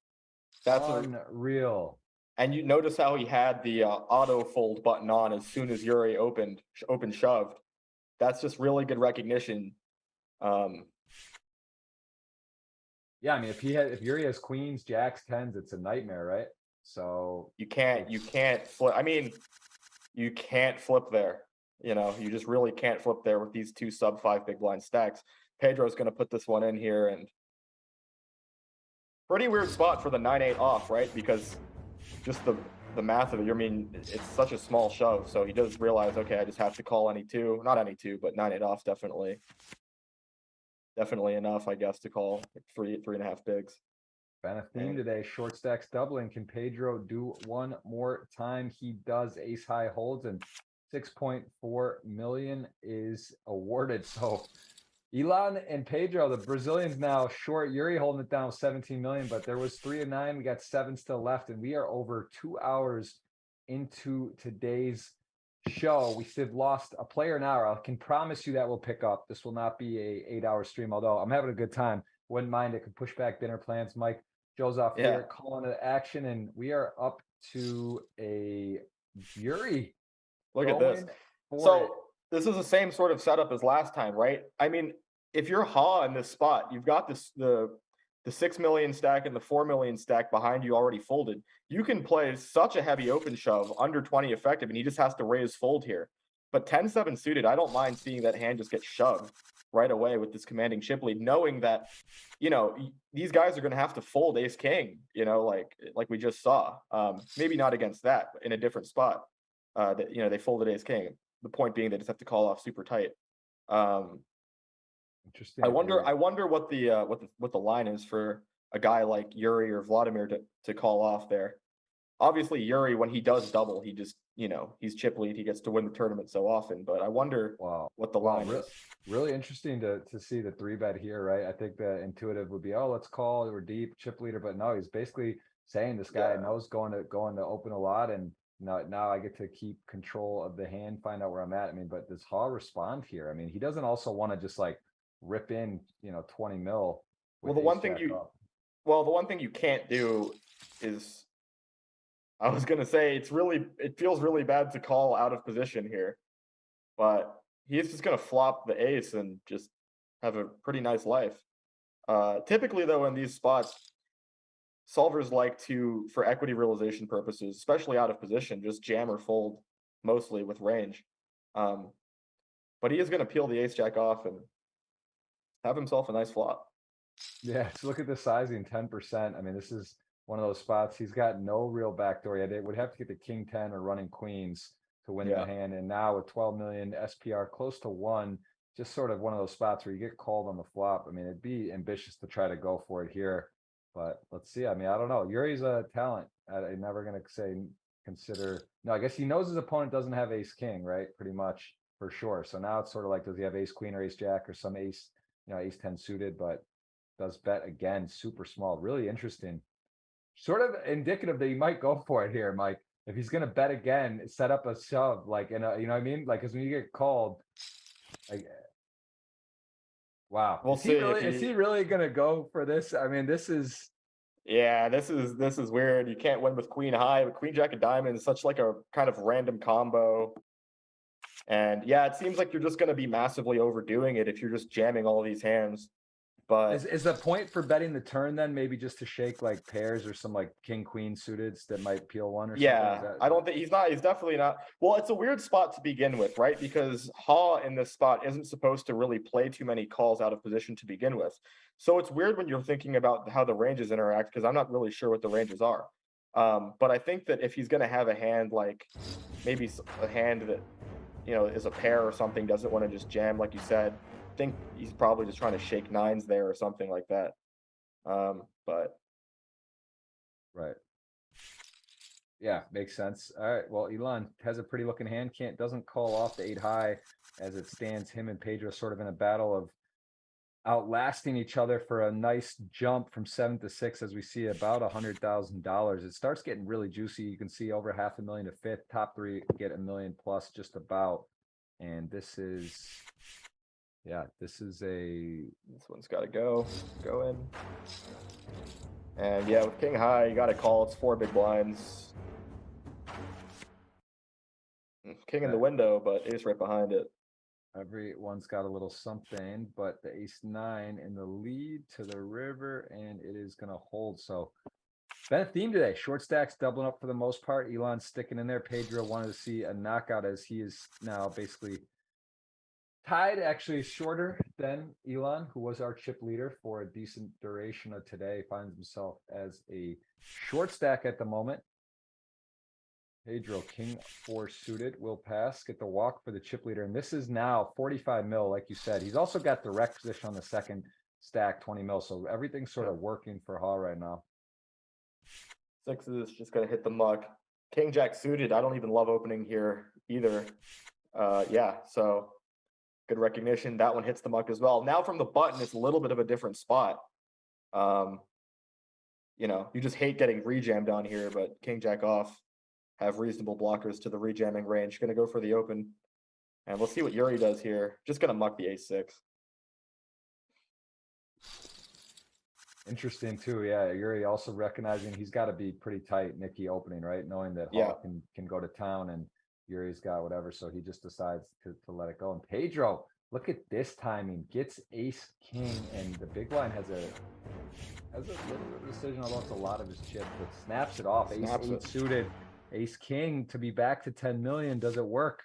That's unreal. And you notice how he had the auto fold button on as soon as Yuri opened shoved. That's just really good recognition. Yeah, I mean, if Yuri has queens, jacks, tens, it's a nightmare, right? So you can't flip. I mean, you can't flip there. You know, you just really can't flip there with these 2 sub 5 big blind stacks. Pedro's going to put this one in here, and pretty weird spot for the 9-8 off, right? Because just the math of it, I mean, it's such a small shove, so he does realize, okay, I just have to call any 2, not any 2, but 9-8 off definitely enough, I guess, to call like 3.5 bigs. Been a theme today. Short stacks doubling. Can Pedro do one more time? He does. Ace high holds, and 6.4 million is awarded. So Elon and Pedro, the Brazilians, now short. Yuri holding it down with 17 million, but there was 3 of 9. We got 7 still left, and we are over 2 hours into today's show. We still lost a player an hour. I can promise you that will pick up. This will not be a 8-hour stream, although I'm having a good time. Wouldn't mind. It could push back dinner plans. Mike Jozoff here calling it action, and we are up to a Yuri. Look at this. So this is the same sort of setup as last time, right? I mean, if you're Ha in this spot, you've got this the 6 million stack and the 4 million stack behind you already folded. You can play such a heavy open shove under 20 effective, and he just has to raise fold here. But 10-7 suited, I don't mind seeing that hand just get shoved right away with this commanding chip lead, knowing that, you know, these guys are going to have to fold ace king, you know, like we just saw. Maybe not against that, but in a different spot. That, you know, they folded ace king. The point being they just have to call off super tight. Interesting. I wonder what the line is for a guy like Yuri or Vladimir to call off there. Obviously, Yuri, when he does double, he just, you know, he's chip lead. He gets to win the tournament so often. But I wonder what the line is. Really interesting to see the 3-bet here, right? I think the intuitive would be, oh, let's call. We're deep chip leader, but no, he's basically saying this guy knows going to open a lot, and now I get to keep control of the hand, find out where I'm at. I mean, but does Ha respond here? I mean, he doesn't also want to just like rip in, you know, 20 mil. Well, the one thing you can't do is, I was going to say, it feels really bad to call out of position here, but he's just going to flop the ace and just have a pretty nice life. Typically, though, in these spots, solvers like to, for equity realization purposes, especially out of position, just jam or fold mostly with range. Um, but he is going to peel the ace jack off and have himself a nice flop. Yeah, so look at the sizing, 10%. I mean, this is one of those spots. He's got no real backdoor yet. It would have to get the king 10 or running queens to win Yeah. the hand. And now with 12 million SPR close to 1, just sort of one of those spots where you get called on the flop. I mean, it'd be ambitious to try to go for it here, but let's see. I mean, I don't know. Yuri's a talent. I'm never gonna say consider. No, I guess he knows his opponent doesn't have ace king, right? Pretty much for sure. So now it's sort of like, does he have ace queen or ace jack or some ace, ace 10 suited, but does bet again, super small, really interesting. Sort of indicative that he might go for it here, Mike. If he's gonna bet again, set up a shove, like you know what I mean? Like, cause when you get called, like, wow, We'll is he see really if is he. he really gonna go for this? I mean, this is Yeah, this is weird. You can't win with queen high, but queen jack of diamonds, such like a kind of random combo. And yeah, it seems like you're just going to be massively overdoing it if you're just jamming all these hands. But is the point for betting the turn then maybe just to shake like pairs or some like king queen suiteds that might peel one or something? yeah, I don't think he's definitely not. Well, it's a weird spot to begin with, right? Because Ha in this spot isn't supposed to really play too many calls out of position to begin with. So it's weird when you're thinking about how the ranges interact, because I'm not really sure what the ranges are. But I think that if he's going to have a hand like maybe a hand that is a pair or something, doesn't want to just jam like you said, I think he's probably just trying to shake nines there or something like that. But Right. Yeah, makes sense. All right. Well, Elon has a pretty looking hand. Doesn't call off the 8 high as it stands. Him and Pedro sort of in a battle of outlasting each other for a nice jump from 7 to 6 as we see about $100,000. It starts getting really juicy. You can see over 500,000 to fifth. Top 3 get a million plus just about. And this is this one's got to go in. And yeah, with king high, you got to call. It's 4 big blinds. King in the window, but ace right behind it. Everyone's got a little something, but the ace 9 in the lead to the river, and it is going to hold. So, been a theme today. Short stacks doubling up for the most part. Elon sticking in there. Pedro wanted to see a knockout as he is now basically tied, actually shorter than Elon, who was our chip leader for a decent duration of today. Finds himself as a short stack at the moment. Pedro, king 4 suited, will pass, get the walk for the chip leader. And this is now 45 mil, like you said. He's also got direct position on the second stack, 20 mil. So everything's sort of working for Hall right now. 6 is just going to hit the muck. King jack suited, I don't even love opening here either. Yeah, so good recognition. That one hits the muck as well. Now from the button, it's a little bit of a different spot. You just hate getting rejammed on here, but king jack off have reasonable blockers to the rejamming range. Going to go for the open. And we'll see what Yuri does here. Just going to muck the ace 6. Interesting too. Yeah, Yuri also recognizing he's got to be pretty tight, Nikki opening, right? Knowing that Hall can go to town and Yuri's got whatever. So he just decides to let it go. And Pedro, look at this timing. Gets ace king, and the big line has a little bit of decision, although it's a lot of his chip, but snaps it off. Ace 8 suited. Ace king to be back to 10 million. Does it work?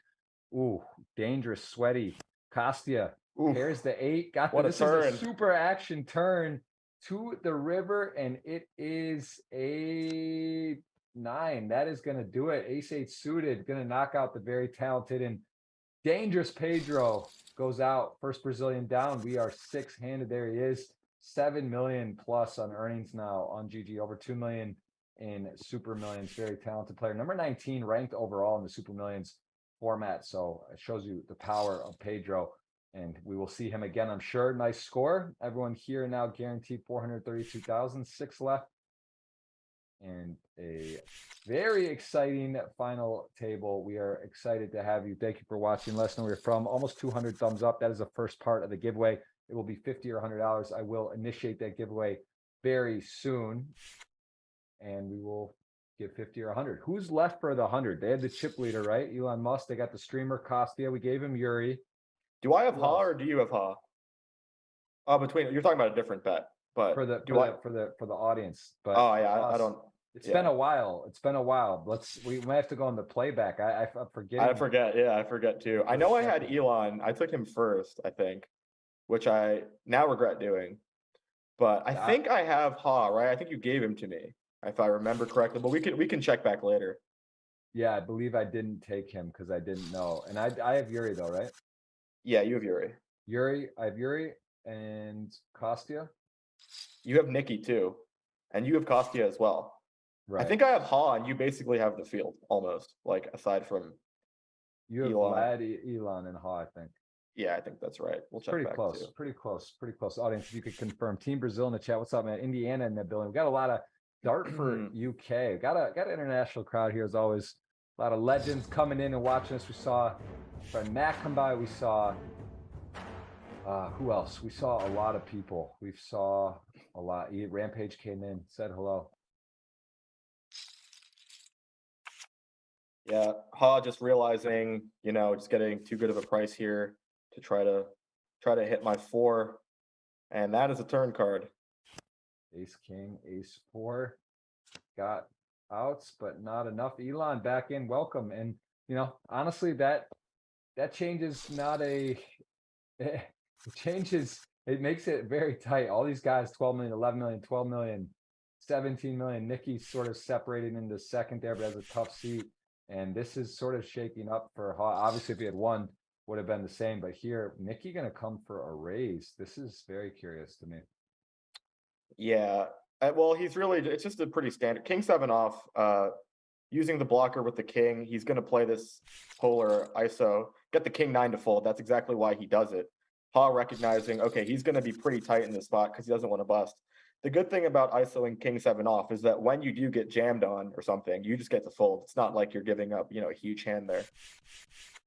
Ooh, dangerous, sweaty. Costia pairs the 8. Got the, this is a super action turn to the river, and it is a 9. That is going to do it. Ace 8 suited, going to knock out the very talented and dangerous Pedro. Goes out. First Brazilian down. We are 6-handed. There he is. 7 million plus on earnings now on GG. Over 2 million in Super Millions. Very talented player. Number 19 ranked overall in the Super Millions format. So it shows you the power of Pedro. And we will see him again, I'm sure. Nice score. Everyone here now guaranteed 432,000. 6 left. And a very exciting final table. We are excited to have you. Thank you for watching. Let us know where you're from. Almost 200 thumbs up. That is the first part of the giveaway. It will be $50 or $100. I will initiate that giveaway very soon. And we will give 50 or 100. Who's left for the 100? They had the chip leader, right? Elon Musk. They got the streamer Costia. We gave him Yuri. Do I have Ha or do you have Ha? Oh, between you're talking about a different bet, but for the audience. But oh for yeah, I us, don't. it's Yeah, been a while. It's been a while. We might have to go on the playback. I'm forgetting. I forget. Yeah, I forget too. I know I had Elon. I took him first, I think, which I now regret doing. But I think I have Ha, right? I think you gave him to me, if I remember correctly. But we can check back later. Yeah, I believe I didn't take him because I didn't know. And I have Yuri though, right? Yeah, you have Yuri. I have Yuri and Kostya. You have Nikki too, and you have Kostya as well. Right. I think I have Ha, and you basically have the field almost, like aside from You have Elon. Vlad, Elon, and Ha, I think. Yeah, I think that's right. We'll check Pretty back close, too. pretty close, pretty close. Audience, if you could confirm. Team Brazil in the chat. What's up, man? Indiana in the building. We got a lot of Dartford, UK. Got an international crowd here as always. A lot of legends coming in and watching us. We saw friend Matt come by. We saw who else? We saw a lot of people. We saw a lot. Rampage came in, said hello. Yeah, Ha just realizing, just getting too good of a price here to try to hit my 4, and that is a turn card. Ace King, Ace 4, got outs, but not enough. Elon back in, welcome. And honestly, that changes not a it changes, it makes it very tight. All these guys, 12 million, 11 million, 12 million, 17 million. Nikki's sort of separated into second there, but has a tough seat. And this is sort of shaking up for obviously if he had won, would have been the same. But here, Nikki gonna come for a raise. This is very curious to me. Yeah. Well, it's just a pretty standard king 7 off, using the blocker with the king. He's going to play this polar ISO, get the king 9 to fold. That's exactly why he does it. Ha recognizing, okay, he's going to be pretty tight in this spot because he doesn't want to bust. The good thing about ISOing king 7 off is that when you do get jammed on or something, you just get to fold. It's not like you're giving up, a huge hand there.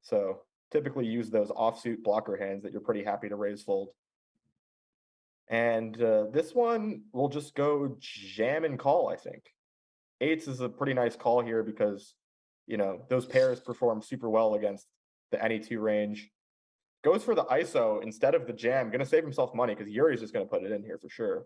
So typically use those offsuit blocker hands that you're pretty happy to raise fold. And this one will just go jam and call, I think. 8s is a pretty nice call here because, those pairs perform super well against the any 2 range. Goes for the ISO instead of the jam. Going to save himself money because Yuri's just going to put it in here for sure.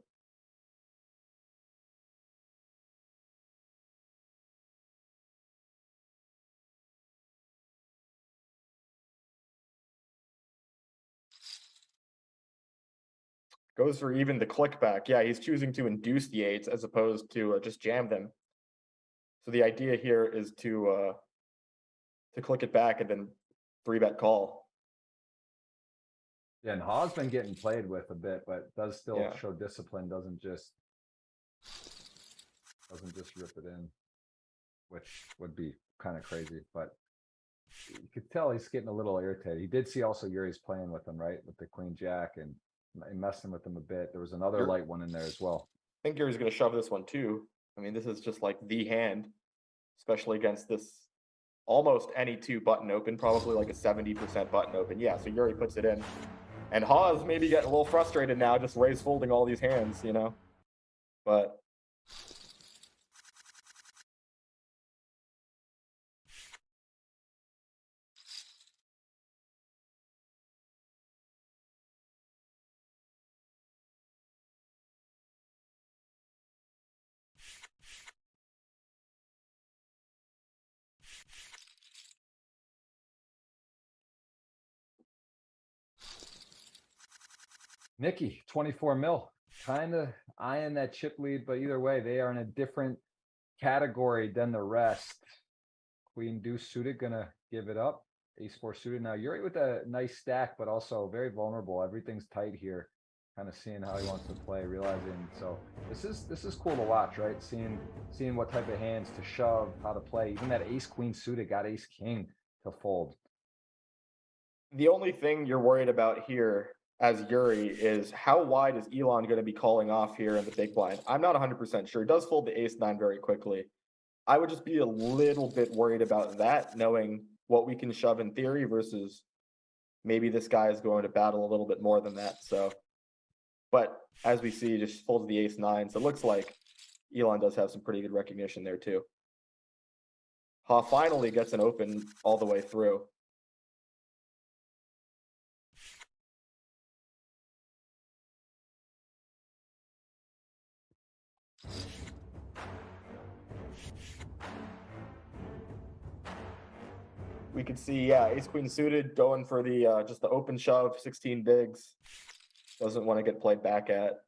Goes for even the click back. Yeah, he's choosing to induce the 8s as opposed to just jam them. So the idea here is to click it back and then 3-bet call. Yeah, and Ha's been getting played with a bit, but does still show discipline. Doesn't just rip it in, which would be kind of crazy. But you could tell he's getting a little irritated. He did see also Yuri's playing with him, right, with the Queen Jack and messing with him a bit. There was another light one in there as well. I think Yuri's going to shove this one too. I mean, this is just like the hand, especially against this almost any 2 button open, probably like a 70% button open. Yeah, so Yuri puts it in. And Ha's maybe getting a little frustrated now, just raise folding all these hands, But Nikki, 24 mil, kind of eyeing that chip lead, but either way, they are in a different category than the rest. Queen deuce suited, gonna give it up. Ace 4 suited. Now Yuri with a nice stack, but also very vulnerable. Everything's tight here. Kind of seeing how he wants to play, realizing. So this is cool to watch, right? Seeing what type of hands to shove, how to play. Even that ace queen suited got ace king to fold. The only thing you're worried about here as Yuri is how wide is Elon going to be calling off here in the big blind? I'm not 100% sure. He does fold the ace 9 very quickly. I would just be a little bit worried about that, knowing what we can shove in theory versus maybe this guy is going to battle a little bit more than that. So, but as we see, just folds the ace 9. So it looks like Elon does have some pretty good recognition there too. Ha finally gets an open all the way through. We could see, yeah, ace queen suited going for the just the open shove, 16 bigs. Doesn't want to get played back at.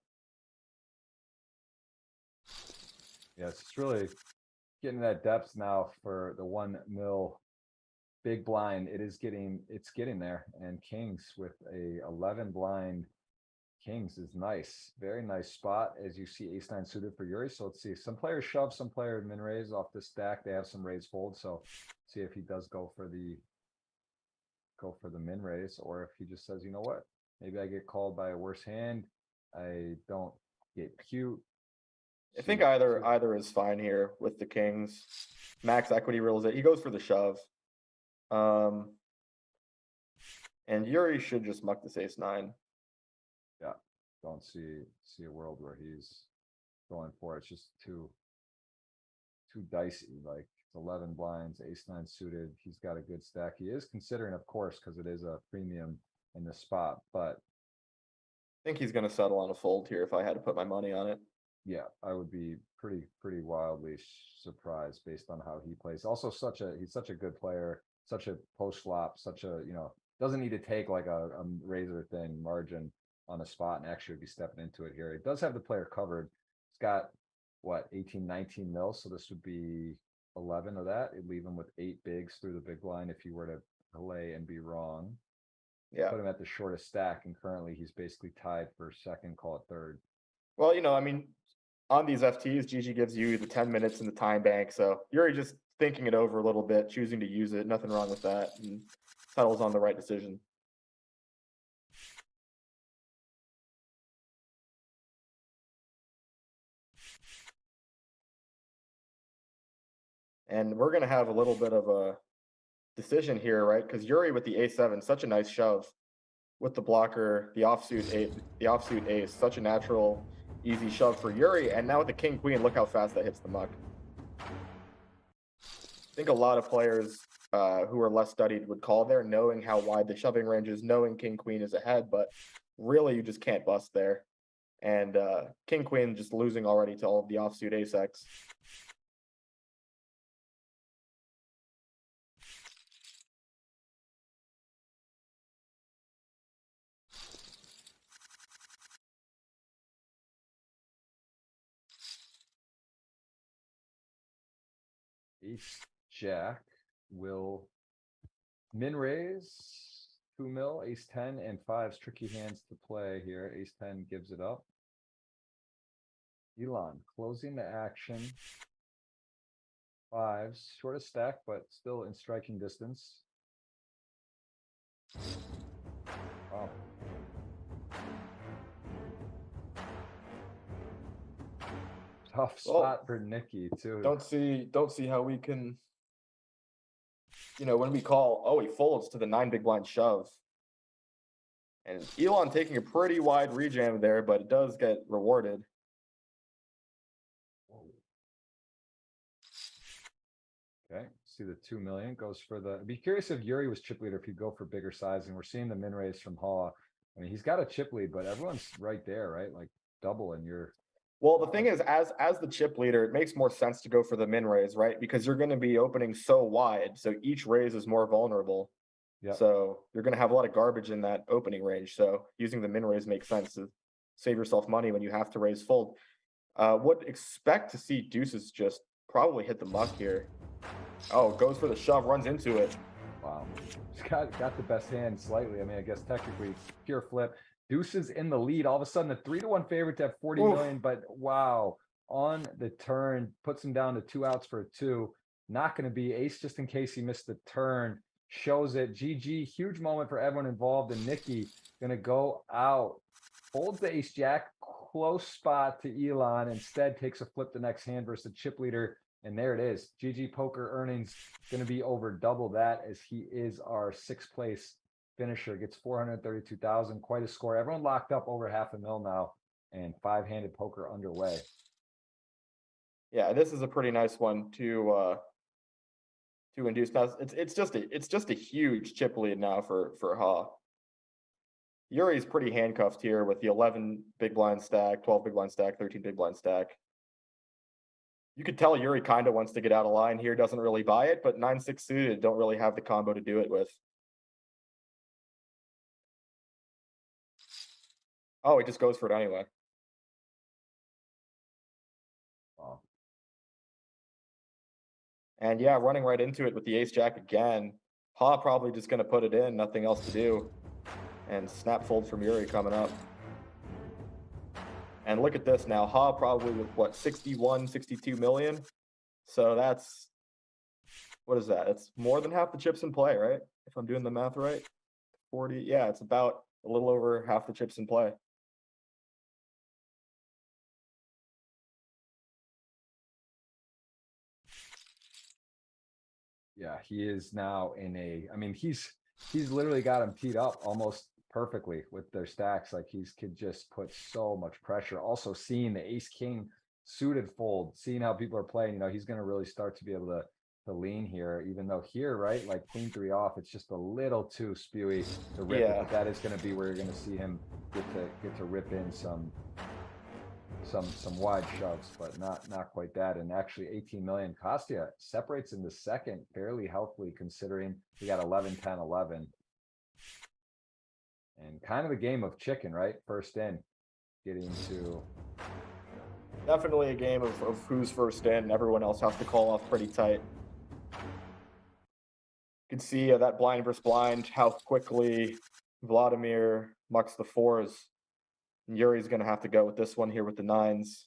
Yeah, it's just really getting that depth now for the 1 mil big blind. It's getting there. And kings with a 11 blind kings is nice. Very nice spot as you see ace 9 suited for Yuri. So let's see. Some players shove, some player min raise off the stack. They have some raise fold. So see if he does go for the min raise, or if he just says, you know what, maybe I get called by a worse hand. I don't get cute. I think either is fine here with the kings. Max equity realization. He goes for the shove. And Yuri should just muck this ace 9. Yeah, don't see a world where he's going for it. It's just too dicey. Like it's 11 blinds, ace 9 suited. He's got a good stack. He is considering, of course, because it is a premium in the spot, but I think he's going to settle on a fold here if I had to put my money on it. yeah, I would be pretty wildly surprised based on how he plays. Also, he's such a good player, such a post flop, such a, doesn't need to take like a razor thin margin on a spot and actually be stepping into it here. It does have the player covered. It's got what, 18, 19 mil. So this would be 11 of that. It'd leave him with 8 bigs through the big line if you were to play and be wrong. Yeah. Put him at the shortest stack, and currently he's basically tied for second, call it third. Well, I mean, on these FTs, GG gives you the 10 minutes in the time bank. So you're just thinking it over a little bit, choosing to use it. Nothing wrong with that. And settles on the right decision. And we're going to have a little bit of a decision here, right? Because Yuri with the a7, such a nice shove with the blocker, the offsuit ace, such a natural, easy shove for Yuri. And now with the king queen, look how fast that hits the muck. I think a lot of players who are less studied would call there, knowing how wide the shoving range is, knowing king queen is ahead, but really you just can't bust there. And king queen just losing already to all of the offsuit ace x. Ace jack will min raise 2 mil, ace 10 and 5's tricky hands to play here. Ace 10 gives it up. Elon closing the action. 5's short of stack, but still in striking distance. Wow. Tough spot for Nikki too. Don't see how we can, when we call, oh, he folds to the 9 big blind shove. And Elon taking a pretty wide rejam there, but it does get rewarded. Okay, see the 2 million goes for the. I'd be curious if Yuri was chip leader, if you go for bigger size, and we're seeing the min raise from Haw. I mean, he's got a chip lead, but everyone's right there, right? Like double, and you're. Well, the thing is, as the chip leader, it makes more sense to go for the min raise, right? Because you're going to be opening so wide, so each raise is more vulnerable. Yeah. So you're going to have a lot of garbage in that opening range. So using the min raise makes sense to save yourself money when you have to raise fold. Would expect to see deuces just probably hit the muck here. Oh, goes for the shove, runs into it. Wow, he's got the best hand slightly. I mean, I guess technically pure flip. Deuces in the lead. All of a sudden, a 3-1 favorite to have 40 million. But wow, on the turn, puts him down to 2 outs for a 2. Not going to be ace just in case he missed the turn. Shows it. GG, huge moment for everyone involved. And Nikki going to go out. Folds the ace jack. Close spot to Elon. Instead, takes a flip the next hand versus the chip leader. And there it is. GGPoker earnings going to be over double that, as he is our 6th place finisher. Gets 432,000. Quite a score. Everyone locked up over $500,000 now, and 5-handed poker underway. Yeah, this is a pretty nice one to induce. Now it's just a huge chip lead now for Haw. Yuri's pretty handcuffed here with the 11 big blind stack, 12 big blind stack, 13 big blind stack. You could tell Yuri kind of wants to get out of line here, doesn't really buy it, but 9-6 suited don't really have the combo to do it with. Oh, he just goes for it anyway. Wow. And yeah, running right into it with the ace jack again. Ha probably just going to put it in, nothing else to do. And snap fold from Yuri coming up. And look at this now. Ha probably with what, 61, 62 million? So that's, what is that? It's more than half the chips in play, right? If I'm doing the math right. 40, yeah, it's about a little over half the chips in play. Yeah, he is now in a, I mean, he's literally got him teed up almost perfectly with their stacks. Like he's could just put so much pressure. Also seeing the ace king suited fold, seeing how people are playing, you know, he's going to really start to be able to lean here, even though here, right, like queen 3 off, it's just a little too spewy to rip it, but that is going to be where you're going to see him get to rip in some wide shoves, but not quite that. And actually 18 million. Kostya separates in the second fairly healthily, considering he got 11, 10, 11. And kind of a game of chicken, right? First in, getting to. Definitely a game of who's first in. Everyone else has to call off pretty tight. You can see that blind versus blind, how quickly Vladimir mucks the fours. And Yuri's going to have to go with this one here with the nines.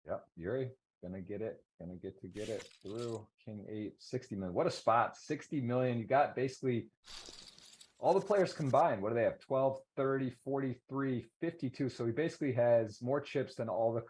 Yep, Yuri gonna get it through. King 8, 60 million. What a spot. 60 million. You got basically all the players combined. What do they have? 12, 30, 43, 52. So he basically has more chips than all the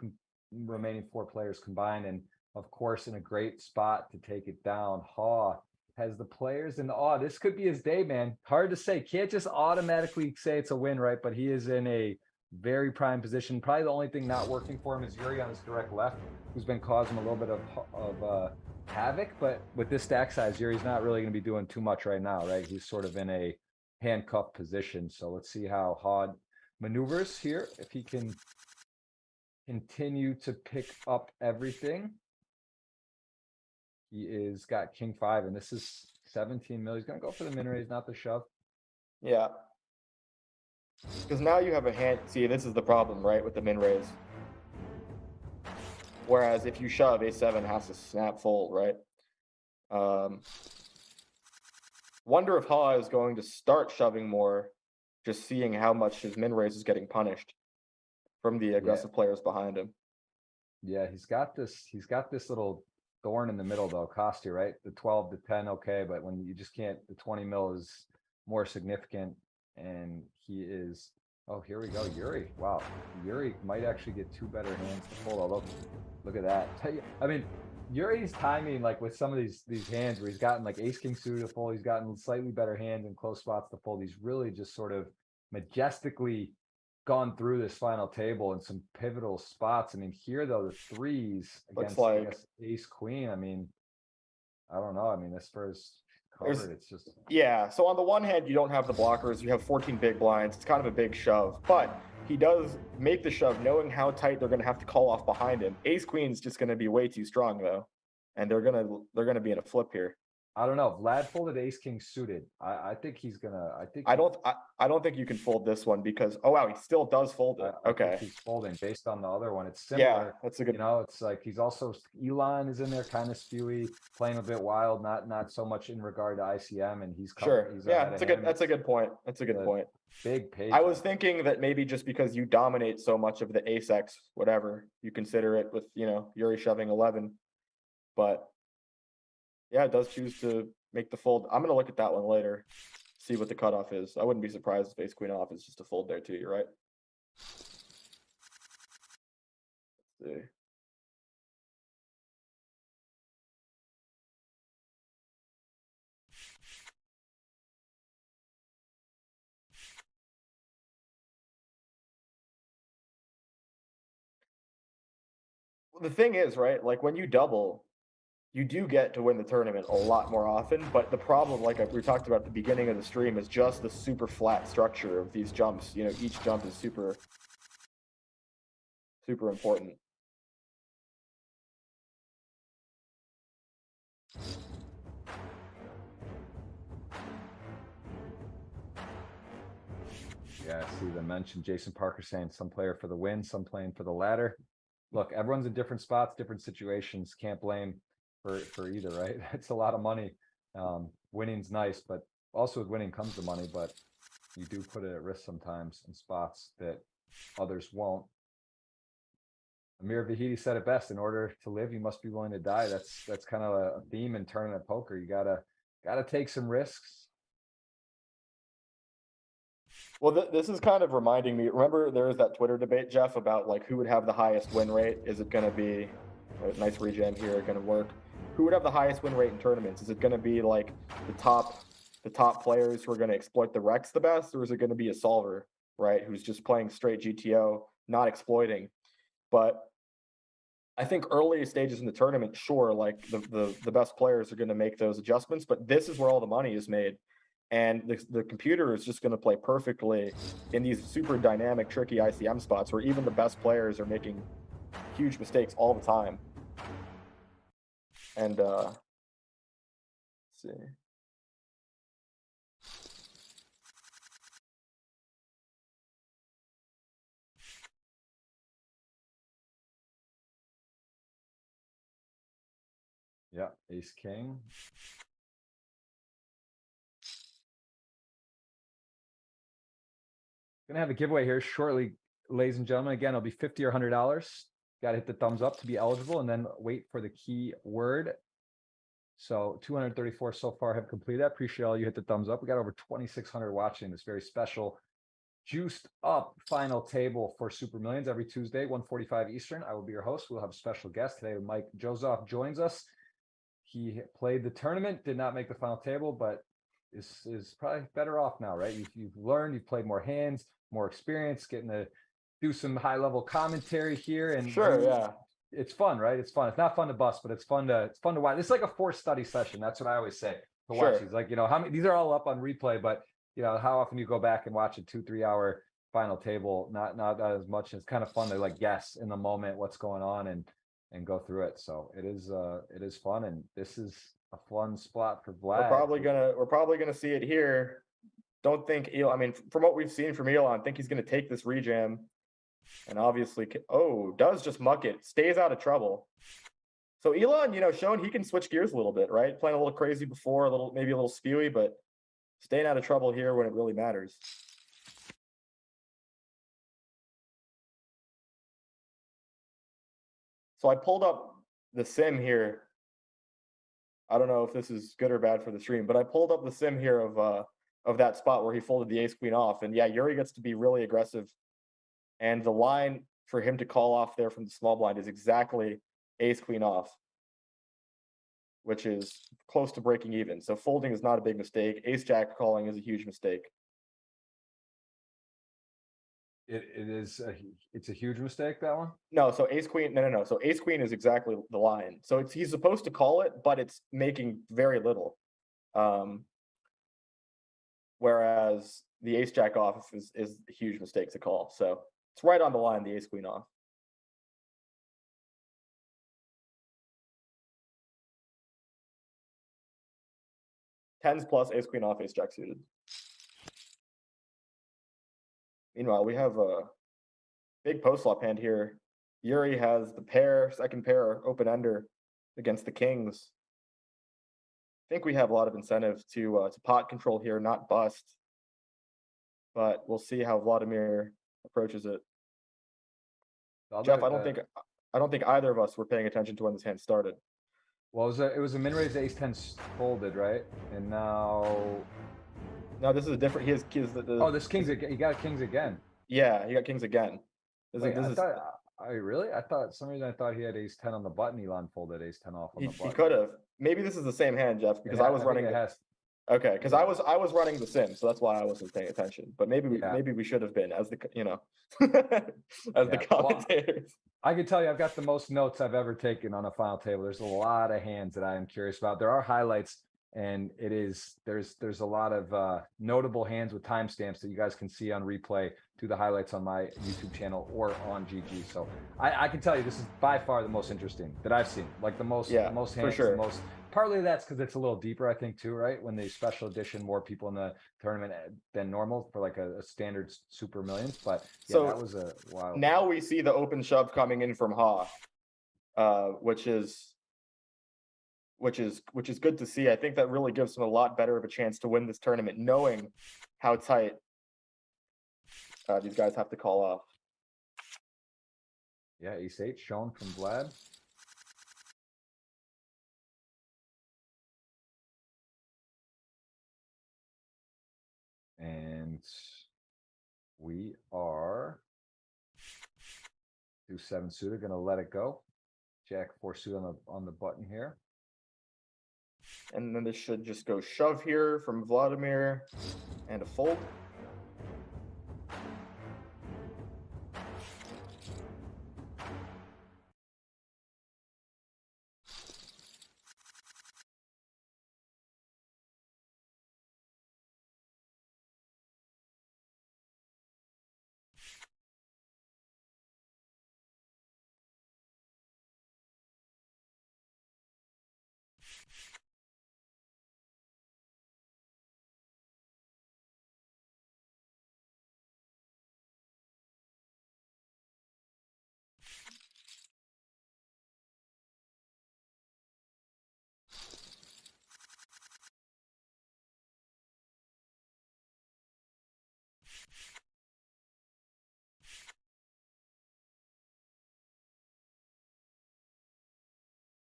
remaining 4 players combined. And of course, in a great spot to take it down. Ha has the players in the this could be his day, man. Hard to say. Can't just automatically say it's a win, right? But he is in a very prime position. Probably the only thing not working for him is Yuri on his direct left, who's been causing a little bit of havoc. But with this stack size, Yuri's not really going to be doing too much right now, right? He's sort of in a handcuff position. So let's see how Hod maneuvers here. If he can continue to pick up everything. He is got king 5, and this is 17 mil. He's going to go for the min raise, not the shove. Yeah. Because now you have a hand. See, this is the problem, right, with the min raise. Whereas if you shove, a7 has to snap fold, right? Wonder if Ha is going to start shoving more, just seeing how much his min raise is getting punished from the aggressive players behind him. Yeah, he's got this little thorn in the middle though, Kostya, right? The 12 to 10, okay, but when you just can't, the 20 mil is more significant, and he is. Oh, here we go, Yuri. Wow, Yuri might actually get 2 better hands to fold. Although, look at that. I mean, Yuri's timing, like with some of these hands where he's gotten like ace king suited to fold, he's gotten slightly better hands and close spots to fold. He's really just sort of majestically gone through this final table in some pivotal spots. I mean, here though, the threes against I guess, ace queen. I mean, I don't know. I mean, this first covered, it's just. Yeah. So on the one hand, you don't have the blockers. You have 14 big blinds. It's kind of a big shove, but he does make the shove knowing how tight they're going to have to call off behind him. Ace queen's just going to be way too strong though, and they're going to be in a flip here. I don't know. Vlad folded ace king suited. I think he's gonna. I don't think you can fold this one because wow, he still does fold it. Okay, he's folding based on the other one. It's similar. Yeah, that's a good. You know, it's like he's also Elon is in there, kind of spewy, playing a bit wild, not so much in regard to ICM, and he's sure. He's yeah, that's a good point. That's a good point. Big page. I was thinking that maybe just because you dominate so much of the ace X, whatever, you consider it with Yuri shoving 11, but yeah, it does choose to make the fold. I'm gonna look at that one later, see what the cutoff is. I wouldn't be surprised if ace queen off is just a fold there too. You're right. Let's see. the thing is, right, like, when you double, you do get to win the tournament a lot more often, but the problem, like, we talked about at the beginning of the stream, is just the super flat structure of these jumps. You know, each jump is super important. Yeah, I see the mention. Jason Parker saying some player for the win, some playing for the ladder. Look, everyone's in different spots, different situations. Can't blame for either, right? It's a lot of money. Winning's nice, but also with winning comes the money, but you do put it at risk sometimes in spots that others won't. Amir Vahidi said it best: in order to live, you must be willing to die. That's kind of a theme in tournament poker. You gotta take some risks. Well, this is kind of reminding me. Remember, there was that Twitter debate, Jeff, about like who would have the highest win rate. Is it going to be a nice regen here? Going to work? Who would have the highest win rate in tournaments? Is it going to be like the top players who are going to exploit the Rex the best, or is it going to be a solver, right, who's just playing straight GTO, not exploiting? But I think early stages in the tournament, sure, like the best players are going to make those adjustments, but this is where all the money is made. And the computer is just going to play perfectly in these super dynamic, tricky ICM spots where even the best players are making huge mistakes all the time. And let's see. Yeah, ace king. Gonna have a giveaway here shortly, ladies and gentlemen. Again, it'll be $50 or $100. Got to hit the thumbs up to be eligible, and then wait for the key word. So 234 so far have completed that. Appreciate all you hit the thumbs up. We got over 2,600 watching this very special juiced up final table for Super Millions every Tuesday, 1:45 Eastern. I will be your host. We'll have a special guest today. Mike Jozoff joins us. He played the tournament, did not make the final table, but is probably better off now, right? You've learned, you've played more hands, more experience, getting to do some high level commentary here. And sure, yeah, it's fun, right? It's fun. It's not fun to bust, but it's fun to watch. It's like a forced study session. That's what I always say to watch these. Like, you know, how many, these are all up on replay, but you know, how often you go back and watch a 2-3 hour final table? Not as much. It's kind of fun to like guess in the moment what's going on and go through it. So it is fun, and this is a fun spot for Vlad. We're probably gonna see it here. Don't think I mean, from what we've seen from Elon, I think he's gonna take this rejam, and obviously, does just muck it, stays out of trouble. So Elon, you know, shown he can switch gears a little bit, right? Playing a little crazy before, maybe a little spewy, but staying out of trouble here when it really matters. So I pulled up the sim here. I don't know if this is good or bad for the stream, but I pulled up the sim here of that spot where he folded the ace queen off. And yeah, Yuri gets to be really aggressive. And the line for him to call off there from the small blind is exactly ace queen off, which is close to breaking even. So folding is not a big mistake. Ace jack calling is a huge mistake. It's a huge mistake, that one. No, so ace queen, no. So ace queen is exactly the line. So he's supposed to call it, but it's making very little. Whereas the ace jack off is a huge mistake to call. So it's right on the line, the ace queen off. Tens plus ace queen off, ace jack suited. Meanwhile, we have a big post flop hand here. Yuri has the pair, second pair, open ender against the kings. I think we have a lot of incentive to pot control here, not bust. But we'll see how Vladimir approaches it. Jeff, I don't think either of us were paying attention to when this hand started. Well, it was a min raise ace 10 folded, right? And now this is a different. He has this kings again. He got kings again. Yeah, he got kings again. I thought some reason I thought he had ace 10 on the button. Elon folded ace 10 off on the button. He could have. Maybe this is the same hand, Jeff, because I was running. Okay, because I was running the sim, so that's why I wasn't paying attention. But maybe Yeah. maybe we should have been as the as the Yeah. Well, commentators. I can tell you, I've got the most notes I've ever taken on a final table. There's a lot of hands that I am curious about. There are highlights, and there's a lot of notable hands with timestamps that you guys can see on replay to the highlights on my YouTube channel or on GG. So I can tell you, this is by far the most interesting that I've seen. Like the most Yeah, most for hands, sure. the most. Partly that's because it's a little deeper, I think, too, right? When they special edition more people in the tournament than normal for like a standard Super Millions. But yeah, So that was a wild. now we see the open shove coming in from Ha, which is good to see. I think that really gives him a lot better of a chance to win this tournament, knowing how tight these guys have to call off. Yeah, ace-8 shown from Vlad. And we are 2-7 suited, gonna let it go. Jack-4 suit on the button here. And then this should just go shove here from Vladimir and a fold.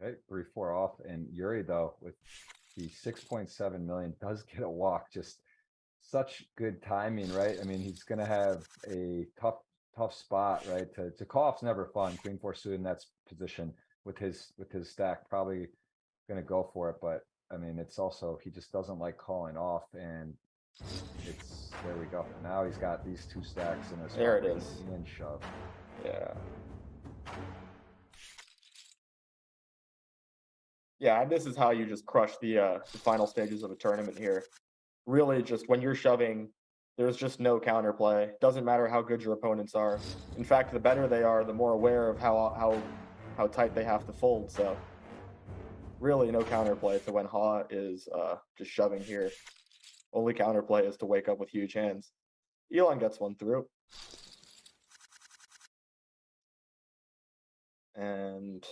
Okay, 3-4 off. And Yuri, though, with the 6.7 million, does get a walk. Just such good timing, right? I mean, he's gonna have a tough spot, right? To call off's never fun. Queen-4 suited in that position with his stack, probably gonna go for it. But I mean, it's also he just doesn't like calling off, and it's there we go. Now he's got these two stacks in a spot. There it is. And shove. Yeah. Yeah, and this is how you just crush the final stages of a tournament here. Really, just when you're shoving, there's just no counterplay. Doesn't matter how good your opponents are. In fact, the better they are, the more aware of how tight they have to fold. So really no counterplay to when Ha is just shoving here. Only counterplay is to wake up with huge hands. Elon gets one through. And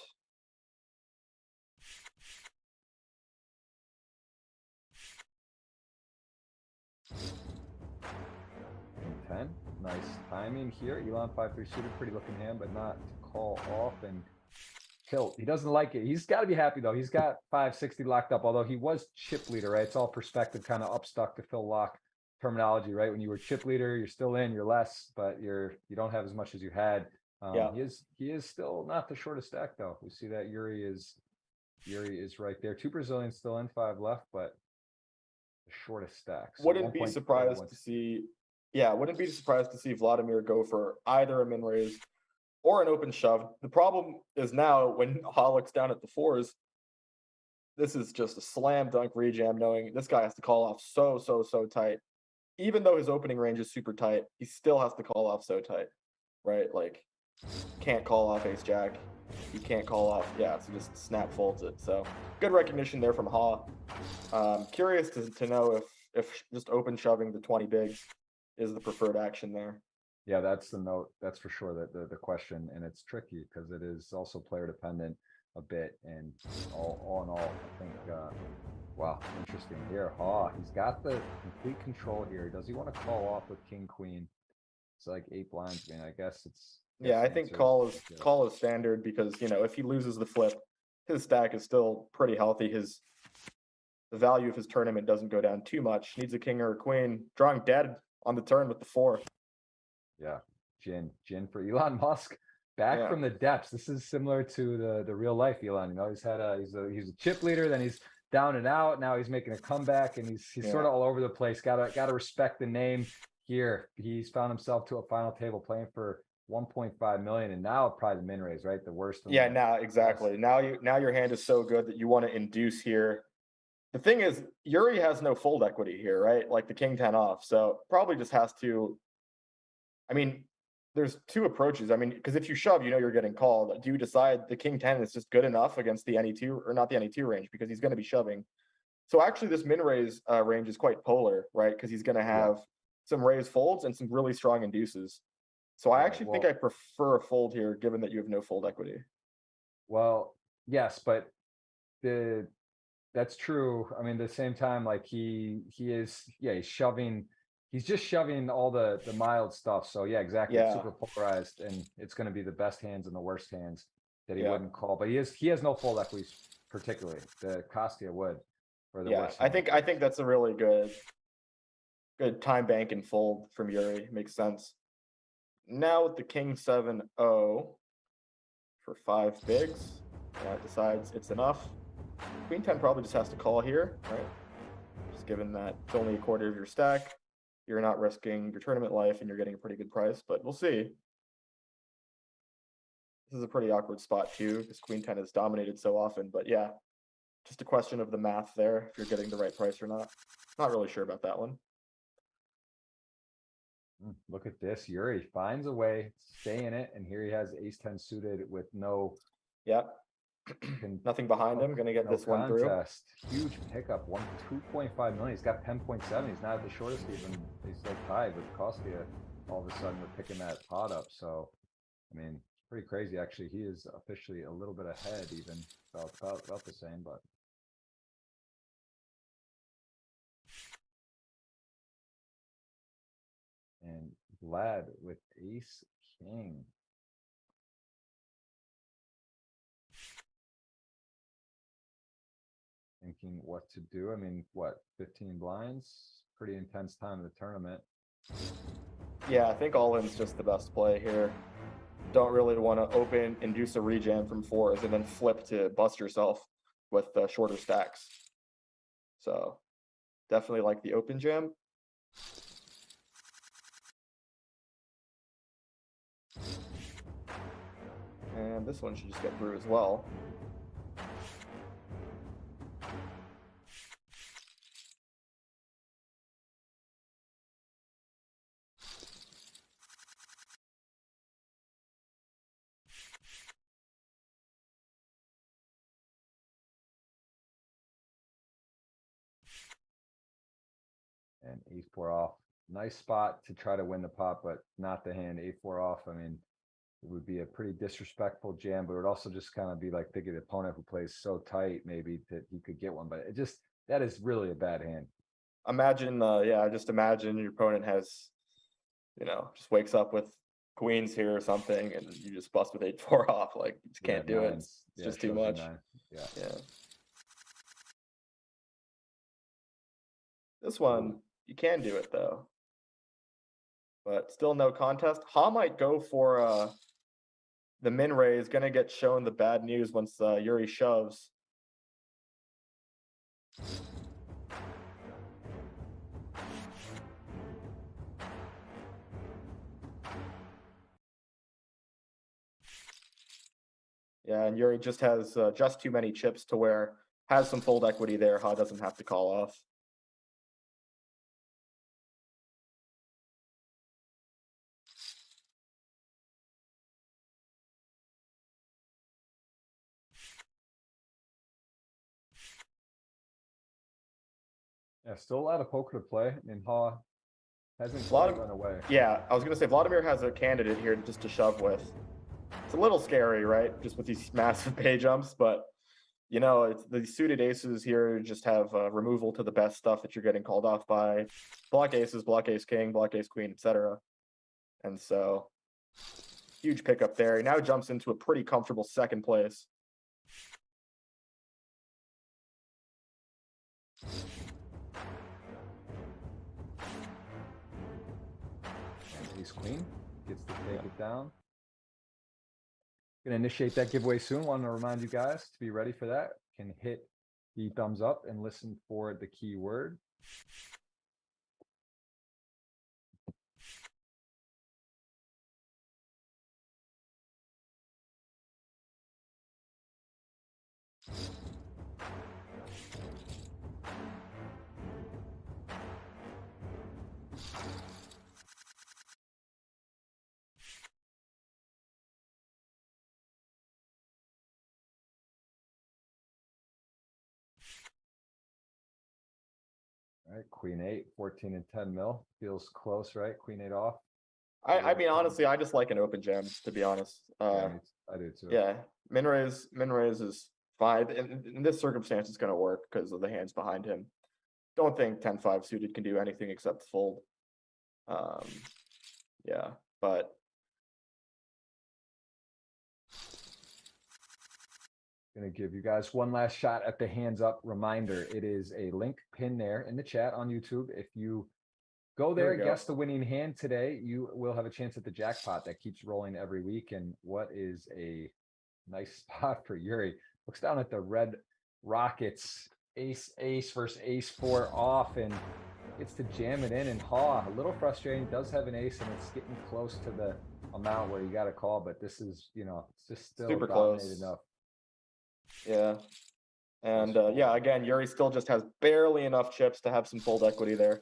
10. Nice timing here. Elon 5-3 suited, pretty looking hand, but not to call off and tilt. He doesn't like it. He's got to be happy though. He's got 560 locked up, although he was chip leader, right? It's all perspective, kind of up stuck to fill lock terminology, right? When you were chip leader, you're still in, you're less, but you don't have as much as you had. yeah, He is still not the shortest stack though. We see that Yuri is right there. 2 Brazilians still in, 5 left, but the shortest stack. So wouldn't be surprised to see. Yeah, wouldn't be surprised to see Vladimir go for either a min raise or an open shove. The problem is now when Ha looks down at the fours, this is just a slam dunk rejam, knowing this guy has to call off so tight. Even though his opening range is super tight, he still has to call off so tight, right? Like, can't call off ace jack. You can't call off, yeah, so just snap folds it. So good recognition there from Ha. Curious to know if just open shoving the 20 bigs is the preferred action there. Yeah, that's the note. That's for sure that the question, and it's tricky because it is also player dependent a bit. And all in all, I think, wow, interesting here. He's got the complete control here. Does he want to call off with king queen? It's like 8 blinds. I mean, I guess it's. Yeah, I think call is standard because if he loses the flip, his stack is still pretty healthy. The value of his tournament doesn't go down too much. Needs a king or a queen. Drawing dead on the turn with the 4. Yeah, Jin for Elon Musk, back from the depths. This is similar to the real life Elon. He's had he's a chip leader, then he's down and out. Now he's making a comeback, and he's sort of all over the place. Gotta respect the name here. He's found himself to a final table playing for 1.5 million, and now probably the min raise, right? The worst. Yeah, now exactly. Now your hand is so good that you want to induce here. The thing is, Yuri has no fold equity here, right? Like the king 10 off. So probably just has to. I mean, there's two approaches. I mean, because if you shove, you know you're getting called. Do you decide the king 10 is just good enough against the NE2 or not the NE2 range because he's going to be shoving? So actually, this min raise range is quite polar, right? Because he's going to have some raise folds and some really strong induces. So I actually think I prefer a fold here, given that you have no fold equity. Well, yes, but that's true. I mean, at the same time, like he is, he's shoving. He's just shoving all the mild stuff. So yeah, exactly. It's super polarized, and it's going to be the best hands and the worst hands that he wouldn't call. But he has no fold equities, particularly. The Kostia would. For the worst I think that's a really good time bank and fold from Yuri. Makes sense. Now with the king 7-0 for 5 bigs, decides it's enough. Queen 10 probably just has to call here, right? Just given that it's only a quarter of your stack, you're not risking your tournament life and you're getting a pretty good price, but we'll see. This is a pretty awkward spot too, because Queen 10 is dominated so often, but yeah, just a question of the math there, if you're getting the right price or not. Not really sure about that one. Look at this. Yuri finds a way to stay in it, and here he has ace 10 suited with no. Nothing behind him. Gonna get this one through. Huge pickup. 2.5 million. He's got 10.7. He's not at the shortest even. He's like tied with Kostia. All of a sudden, we're picking that pot up. So, I mean, pretty crazy. Actually, he is officially a little bit ahead, even about the same, but. And Vlad with ace king. Thinking what to do. I mean, what, 15 blinds? Pretty intense time in the tournament. Yeah, I think all-in's just the best play here. Don't really want to open, induce a rejam from 4s, and then flip to bust yourself with shorter stacks. So definitely like the open jam. And this one should just get through as well. And ace-4 off. Nice spot to try to win the pot, but not the hand. A4 off. I mean, it would be a pretty disrespectful jam, but it would also just kind of be like thinking the opponent who plays so tight maybe that he could get one. But it just, that is really a bad hand. Imagine, just imagine your opponent has, just wakes up with queens here or something, and you just bust with 8-4 off. Like, you just can't do it. It's just too much. Yeah. This one, you can do it though. But still no contest. Ha might go for the min raise, gonna get shown the bad news once Yuri shoves. Yeah, and Yuri just has just too many chips to where has some fold equity there. Ha doesn't have to call off. Yeah, still a lot of poker to play. I mean, Ha hasn't run away. Yeah, I was gonna say Vladimir has a candidate here just to shove with. It's a little scary, right? Just with these massive pay jumps, but it's the suited aces here just have removal to the best stuff that you're getting called off by. Block aces, block ace king, block ace queen, etc. And so, huge pickup there. He now jumps into a pretty comfortable second place. Ace queen gets to take it down. Gonna initiate that giveaway soon. Want to remind you guys to be ready for that. Can hit the thumbs up and listen for the keyword. All right, Queen 8, 14 and 10 mil. Feels close, right? Queen 8 off. I mean, honestly, I just like an open jam, to be honest. Yeah, I do too. Yeah, min raise is fine. In this circumstance, it's going to work because of the hands behind him. Don't think 10-5 suited can do anything except fold. Yeah, but Gonna give you guys one last shot at the hands up reminder. It is a link pinned there in the chat on YouTube. If you go there, guess the winning hand today, you will have a chance at the jackpot that keeps rolling every week. And what is a nice spot for Yuri? Looks down at the red Rockets, ace versus ace 4 off, and gets to jam it in and haw. A little frustrating. Does have an ace, and it's getting close to the amount where you got to call, but this is, it's just still super dominated close enough. Yeah. And yeah, again, Yuri still just has barely enough chips to have some fold equity there.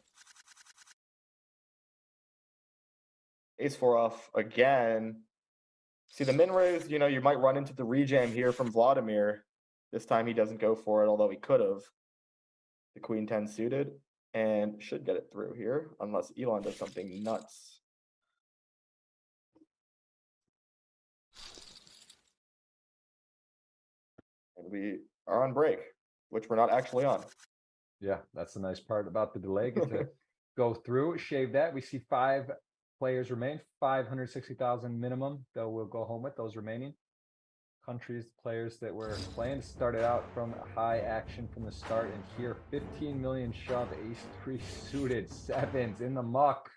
Ace 4 off again. See, the min raise, you might run into the rejam here from Vladimir. This time he doesn't go for it, although he could have. The Queen 10 suited and should get it through here, unless Elon does something nuts. And we are on break, which we're not actually on. Yeah, that's the nice part about the delay. Get to go through, shave that. We see 5 players remain, 560,000 minimum that we'll go home with those remaining countries, players that were playing. Started out from high action from the start, and here 15 million shove, ace 3 suited, 7s in the muck.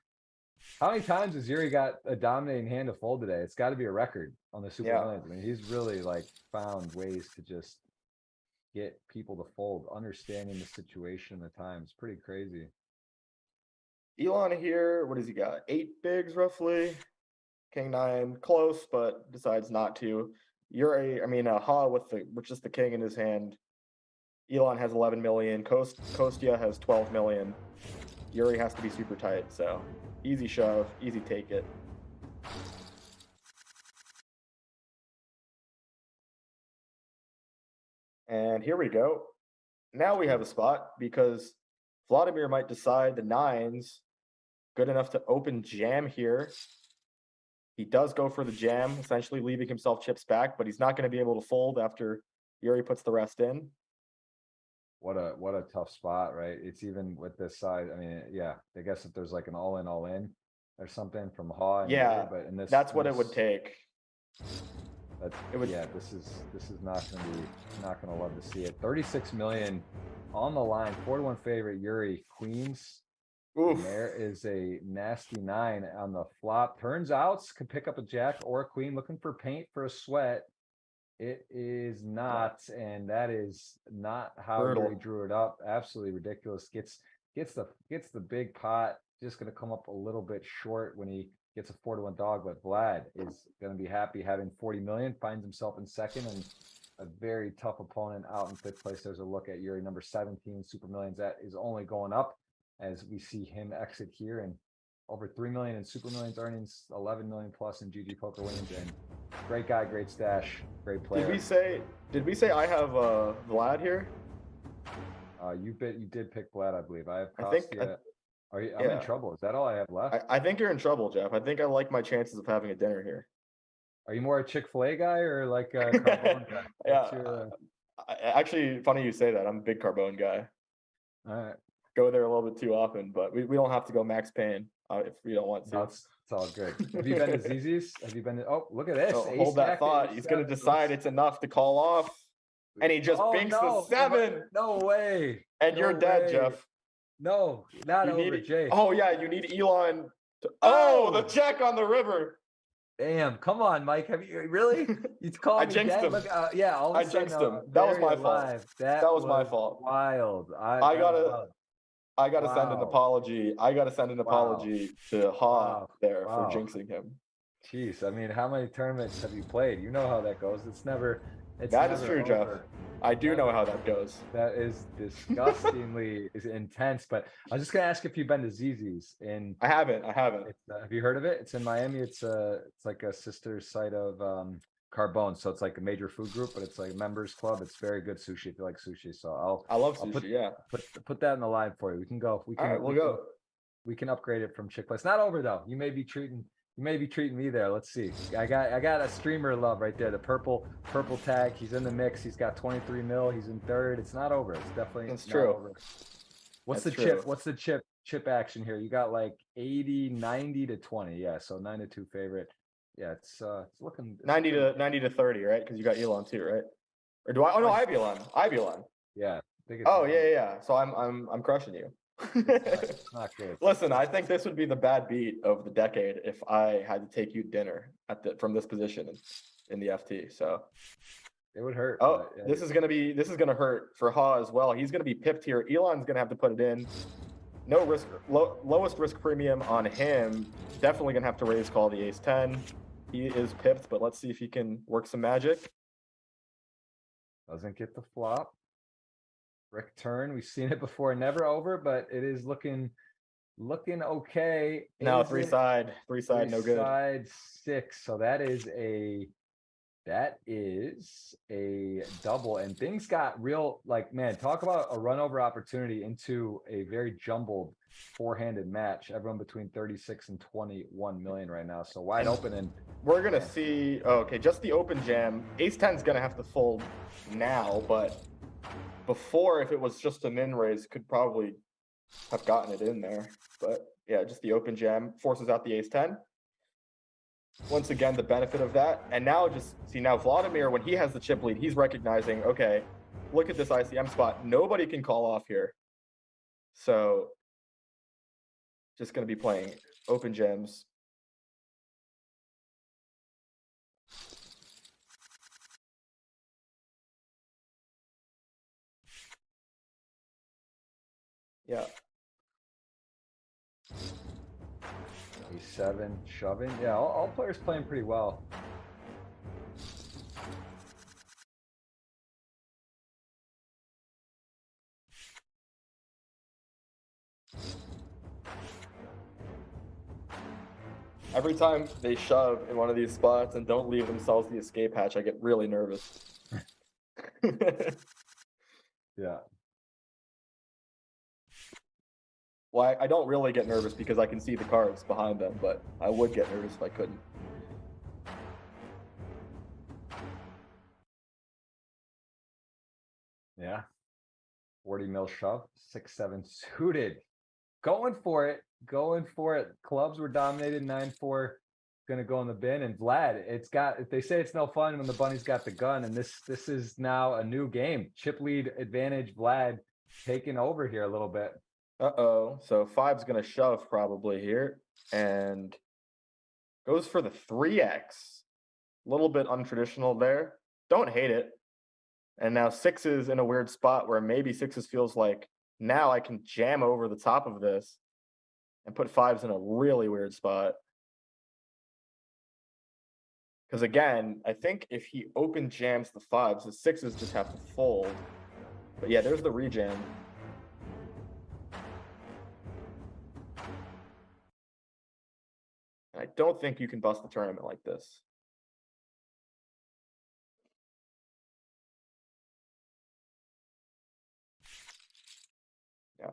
How many times has Yuri got a dominating hand to fold today? It's got to be a record on the Super Millions. I mean, he's really found ways to just get people to fold, understanding the situation, the times. Pretty crazy. Elon here, what has he got? 8 bigs roughly. King 9, close, but decides not to. Yuri, Ha with just the king in his hand. Elon has 11 million. Kostya has 12 million. Yuri has to be super tight, so easy shove, easy take it. And here we go. Now we have a spot because Vladimir might decide the 9s good enough to open jam here. He does go for the jam, essentially leaving himself chips back, but he's not going to be able to fold after Yuri puts the rest in. What a tough spot, right? It's even with this side. I mean, yeah, I guess if there's an all in or something from Ha. Yeah, but in this, that's what it would take. Yeah, this is not gonna love to see it. 36 million on the line, 4-1 favorite. Yuri Queens. And there is a nasty 9 on the flop. Turns out could pick up a jack or a queen, looking for paint for a sweat. It is not, and that is not how Yuri drew it up. Absolutely ridiculous. Gets the big pot. Just going to come up a little bit short when he gets a 4-1 dog. But Vlad is going to be happy having 40 million. Finds himself in second, and a very tough opponent out in 5th place. There's a look at Yuri, number 17, Super Millions. That is only going up as we see him exit here, and over 3 million in Super Millions earnings, 11 million plus in GGPoker winnings, and great guy, great stash, great player. Did we say I have Vlad here? You did pick Vlad, I believe. I have Kostya. I'm in trouble. Is that all I have left? I think you're in trouble, Jeff. I think I like my chances of having a dinner here. Are you more a Chick-fil-A guy or a Carbone guy? Yeah. Actually, funny you say that. I'm a big Carbone guy. All right. Go there a little bit too often, but we don't have to go Max Payne if we don't want to. No, it's all good. Have you been to ZZ's? Have you been to, oh, look at this. Hold that thought. He's going to decide it's enough to call off. And he just binks the 7. No way. And you're dead, Jeff. No, not over, Jay. Oh, yeah, you need Elon to, the check on the river. Damn, come on, Mike. Have you really? You call I me jinxed dead? him. Look, yeah, all of I a sudden, jinxed him. That was very my fault. alive. That That was my fault. wild. I That was gotta wild. I gotta send an Wow. apology. I gotta send an Wow. apology to Ha Wow. there for Wow. jinxing him. Jeez, I mean, how many tournaments have you played? You know how that goes. It's never That is true, Jeff. over. I do know Never how that goes. That is disgustingly is intense. But I was just gonna ask if you've been to ZZ's in. I haven't. It's, have you heard of it? It's in Miami. It's like a sister site of Carbone. So it's like a major food group, but it's like a members club. It's very good sushi if you like sushi. So I love I'll sushi. put Yeah. put that in the line for you. We can go. We All can right, we'll go. we can upgrade it from Chick-fil-A. It's not over though. You may be treating me there. Let's see. I got a streamer love right there. The purple tag. He's in the mix. He's got 23 mil. He's in third. It's not over. It's definitely That's not true. over. What's That's the chip? true. What's the chip action here? You got like 80, 90 to 20. Yeah, so 9-2 favorite. Yeah, it's looking 90 to 30, right? Because you got Elon too, right? Or do I? Oh no, I have Elon. Yeah. I think it's Oh yeah. So I'm crushing you. not good. Listen, I think this would be the bad beat of the decade if I had to take you dinner from this position in the FT. So it would hurt. Oh, but, yeah. this is gonna hurt for Ha as well. He's gonna be pipped here. Elon's gonna have to put it in. No risk, lowest risk premium on him. Definitely gonna have to raise call the ace-10. He is pipped, but let's see if he can work some magic. Doesn't get the flop. Rick turn. We've seen it before. Never over, but it is looking okay. Now Is three it- side, no good. Side 6. So that is a double, and things got real. Like, man, talk about a run over opportunity into a very jumbled four-handed match. Everyone between 36 and 21 million right now. So wide open, and We're gonna see. Oh, okay, just the open jam. Ace-10 is gonna have to fold now, but before, if it was just a min raise, could probably have gotten it in there. But yeah, just the open jam forces out the ace-10. Once again, the benefit of that. And now just see, now Vladimir, when he has the chip lead, he's recognizing, okay, look at this ICM spot. Nobody can call off here. So just going to be playing open jams. Yeah. A7 shoving. Yeah, all players playing pretty well. Every time they shove in one of these spots and don't leave themselves the escape hatch, I get really nervous. Yeah. Well, I don't really get nervous because I can see the cards behind them, but I would get nervous if I couldn't. Yeah. 40 mil shove, 6-7 suited. Going for it. Clubs were dominated, 9-4. Gonna go in the bin. And Vlad, they say it's no fun when the bunny's got the gun, and this is now a new game. Chip lead advantage, Vlad taking over here a little bit. Uh-oh. So 5's gonna shove probably here and goes for the 3x. A little bit untraditional there. Don't hate it. And now 6 is in a weird spot where maybe 6 feels like now I can jam over the top of this and put 5s in a really weird spot. Because again, I think if he open jams the 5s, the 6s just have to fold. But yeah, there's the rejam. I don't think you can bust the tournament like this. Yeah.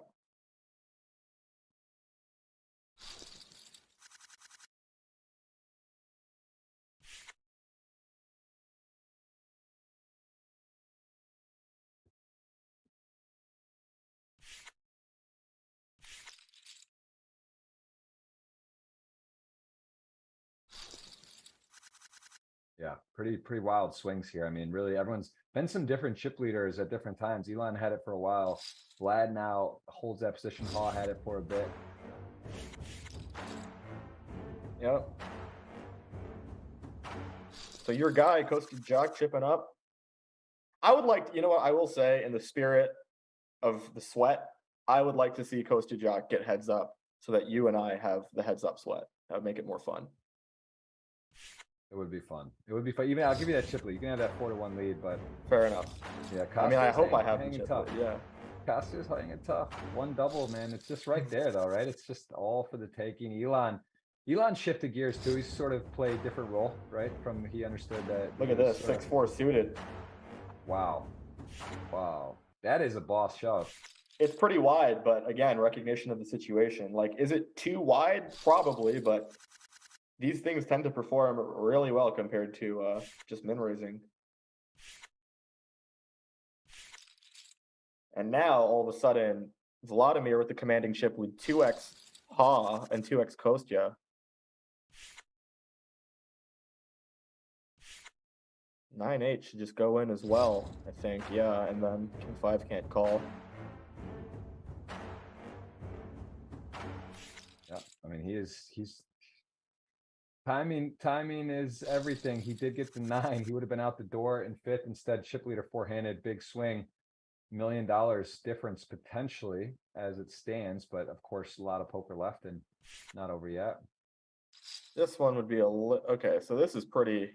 Yeah, pretty wild swings here. I mean, really, everyone's been some different chip leaders at different times. Elon had it for a while. Vlad now holds that position. Ha had it for a bit. Yep. So your guy, Coasted Jock, chipping up. I would like, you know what, I will say, in the spirit of the sweat, I would like to see Coasted Jock get heads up so that you and I have the heads up sweat. That would make it more fun. It would be fun. It would be fun. Even I'll give you that chip lead. You can have that 4-1 lead, but Fair enough. yeah, I mean, I Costa's hope I have the hanging chip tough. lead, yeah. Costa's hanging tough. One double, man. It's just right there, though, right? It's just all for the taking. Elon shifted gears too. He's sort of played a different role, right? From he understood that. Look at this, 6-4 suited. Wow. Wow. That is a boss shove. It's pretty wide, but again, recognition of the situation. Like, is it too wide? Probably, but these things tend to perform really well compared to just min raising. And now, all of a sudden, Vladimir with the commanding chip with 2x Ha and 2x Kostya. 9-8 should just go in as well, I think. Yeah, and then King 5 can't call. Yeah, I mean, he's timing is everything. He did get the 9. He would have been out the door in 5th instead. Chip leader 4-handed, big swing. $1 million difference potentially as it stands, but of course a lot of poker left and not over yet. This one would be okay, so this is pretty.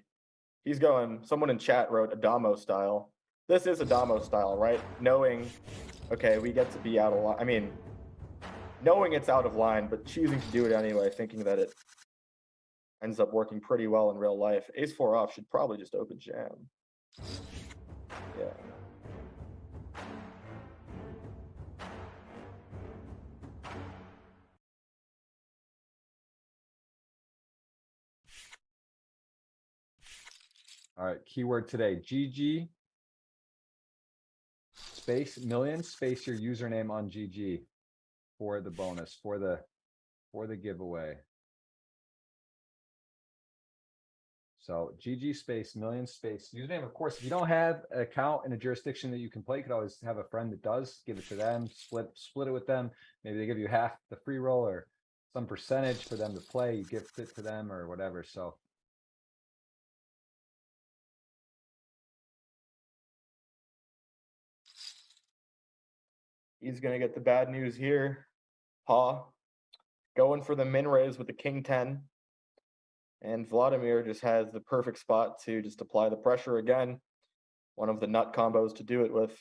He's going, someone in chat wrote Adamo style. This is Adamo style, right? Knowing, okay, we get to be out of line. I mean, knowing it's out of line, but choosing to do it anyway, thinking that it ends up working pretty well in real life. Ace-4 off should probably just open jam. Yeah. All right, keyword today, GG space million space your username on GG for the bonus, for the giveaway. So GG space million space username. Of course, if you don't have an account in a jurisdiction that you can play, you could always have a friend that does. Give it to them, split it with them. Maybe they give you half the free roll or some percentage for them to play. You gift it to them or whatever. So He's going to get the bad news here. Ha. Going for the min raise with the King 10. And Vladimir just has the perfect spot to just apply the pressure again. One of the nut combos to do it with.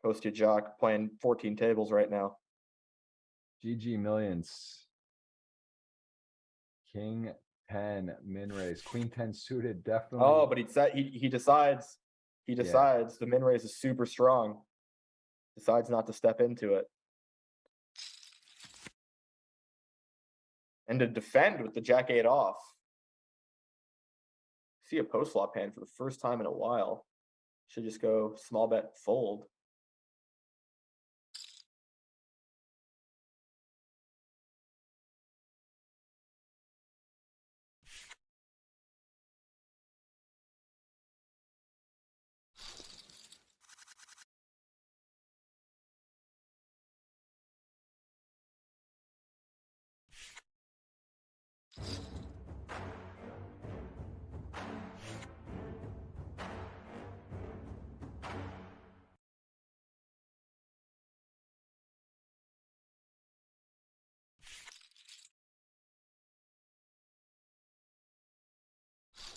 Kostya Jock playing 14 tables right now. GG millions. King 10 min raise. Queen 10 suited, definitely. Oh, but he decides. He decides the min raise is super strong. Decides not to step into it. And to defend with the Jack-8 off. See a post-flop hand for the first time in a while. Should just go small bet fold.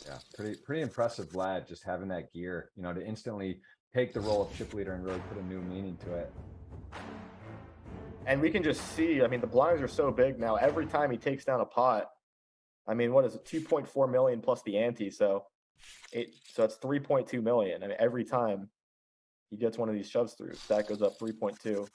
Yeah, pretty impressive, Vlad, just having that gear, you know, to instantly take the role of chip leader and really put a new meaning to it. And we can just see, I mean, the blinds are so big now. Every time he takes down a pot, I mean, what is it? 2.4 million plus the ante. So it's 3.2 million. I mean, every time he gets one of these shoves through, that goes up 3.2.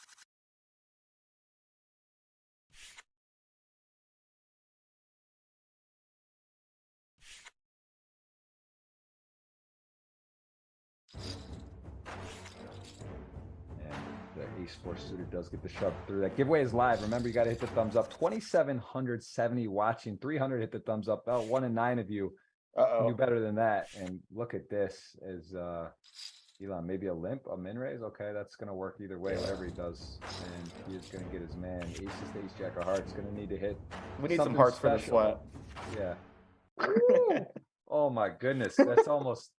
The ace-4 suited does get the shove through. That giveaway is live. Remember, you got to hit the thumbs up. 2,770 watching, 300 hit the thumbs up. About 1 in 9 of you can do better than that. And look at this as Elon, maybe a limp, a min raise. Okay, that's going to work either way, whatever he does. And he is going to get his man. Ace to ace jack of hearts. Going to need to hit. We need some hearts for the sweat. Yeah. Ooh. Oh my goodness, that's almost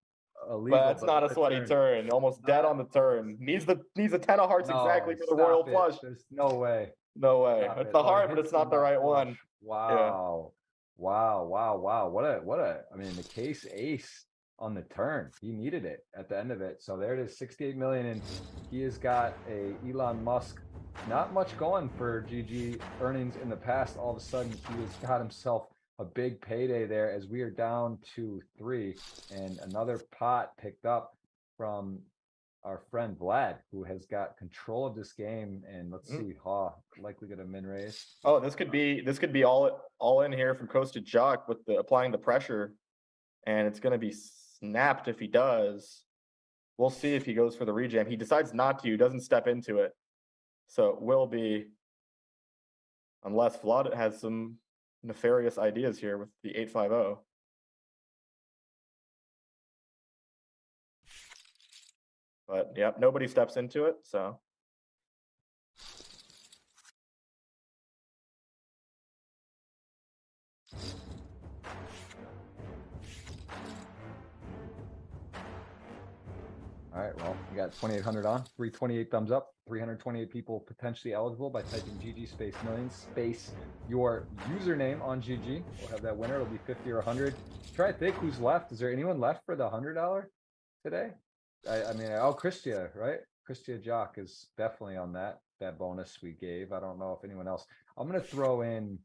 illegal. But it's not a what sweaty turn. Almost dead on the turn. Needs the 10 of hearts No, exactly for the royal stop it. flush. There's no way. No way. Stop It's it. the Oh, he heart, but hits it's the not the nut right flush. one. Yeah. Wow. Wow. I mean, the case ace on the turn. He needed it at the end of it. So there it is, 68 million. And he has got a Elon Musk, not much going for GG earnings in the past. All of a sudden, he has got himself a big payday there as we are down to 3 and another pot picked up from our friend Vlad, who has got control of this game. And let's see, likely gonna min raise. Oh, this could be all in here from Coast to Jock with the applying the pressure, and it's gonna be snapped if he does. We'll see if he goes for the rejam. He decides not to, doesn't step into it. So it will be, unless Vlad has some nefarious ideas here with the 850. But yep, nobody steps into it, so. All right, well, we got 2,800 on, 328 thumbs up, 328 people potentially eligible by typing GG space millions space your username on GG. We'll have that winner. It'll be 50 or 100. Try to think who's left. Is there anyone left for the $100 today? I mean, Christia, right? Christia Jock is definitely on that bonus we gave. I don't know if anyone else. I'm gonna throw in.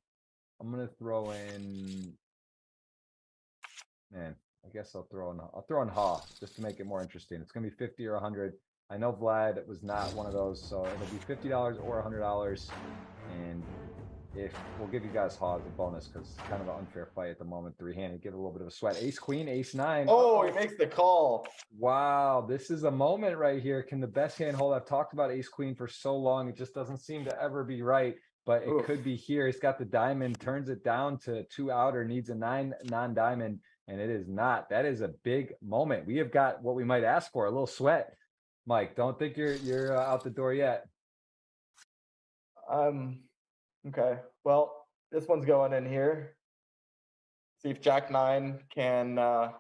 Man, I guess I'll throw in Ha just to make it more interesting. It's gonna be 50 or 100. I know Vlad was not one of those, so it'll be $50 or $100. And if we'll give you guys Ha as a bonus because it's kind of an unfair fight at the moment. Three-handed, give a little bit of a sweat. Ace Queen, Ace 9. Oh, he makes the call. Wow, this is a moment right here. Can the best hand hold? I've talked about Ace Queen for so long. It just doesn't seem to ever be right, but it could be here. He's got the diamond, turns it down to 2 outer, needs a 9 non-diamond. And it is not. That is a big moment. We have got what we might ask for, a little sweat. Mike, don't think you're out the door yet. Okay. Well, this one's going in here. See if Jack 9 can, or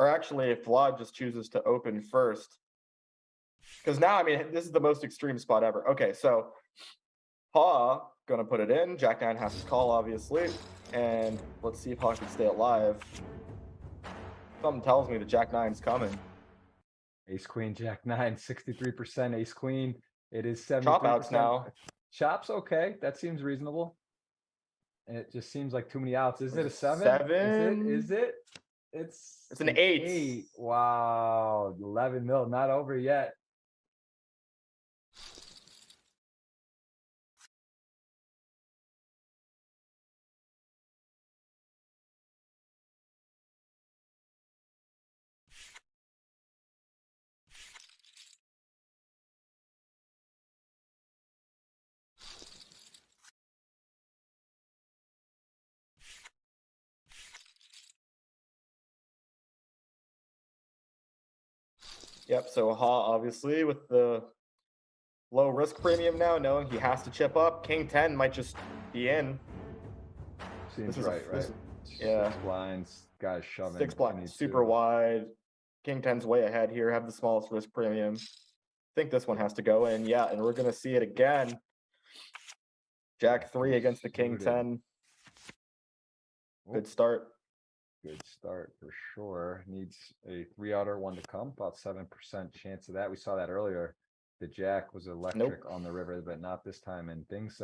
actually if Vlad just chooses to open first. Because now, I mean, this is the most extreme spot ever. Okay, so Ha gonna put it in. Jack 9 has to call, obviously. And let's see if Ha can stay alive. Something tells me that Jack 9's coming. Ace Queen, Jack 9, 63%. Ace Queen, it is 73%. Chop outs now. Chop's okay. That seems reasonable. And it just seems like too many outs. Is it a 7? 7? Is it? It's an 8. Wow, 11 mil, not over yet. Yep, so Ha obviously with the low risk premium now, knowing he has to chip up. King 10 might just be in. Seems right? Yeah. 6 blinds, guys shoving. 6 blinds, super wide. King 10's way ahead here, have the smallest risk premium. I think this one has to go in, yeah, and we're gonna see it again. Jack 3 against the King 10. Good start. Good start for sure. Needs a 3 outer, 1 to come. About 7% chance of that. We saw that earlier. The Jack was electric on the river, but not this time. And things,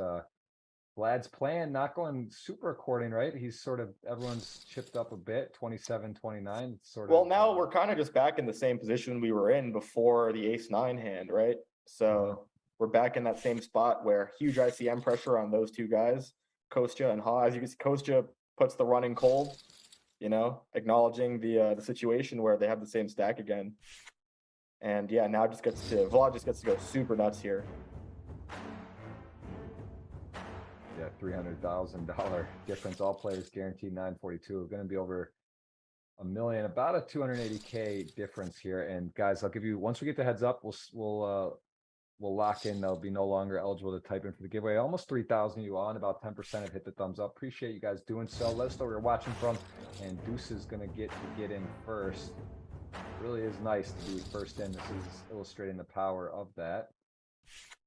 Vlad's plan not going super according, right? He's sort of, everyone's chipped up a bit, 27, 29. It's sort of. Well, now we're kind of just back in the same position we were in before the Ace 9 hand, right? So we're back in that same spot where huge ICM pressure on those two guys, Kostya and Ha. As you can see, Kostya puts the running cold, you know, acknowledging the situation where they have the same stack again. And yeah, now Vlad just gets to go super nuts here. Yeah, $300,000 difference. All players guaranteed 942. We're going to be over a million, about a 280K difference here. And guys, I'll give you, once we get the heads up, we'll will lock in. They'll be no longer eligible to type in for the giveaway. Almost 3,000 you on. About 10% have hit the thumbs up. Appreciate you guys doing so. Let us know where you're watching from. And Deuce is going to get in first. It really is nice to be first in. This is illustrating the power of that.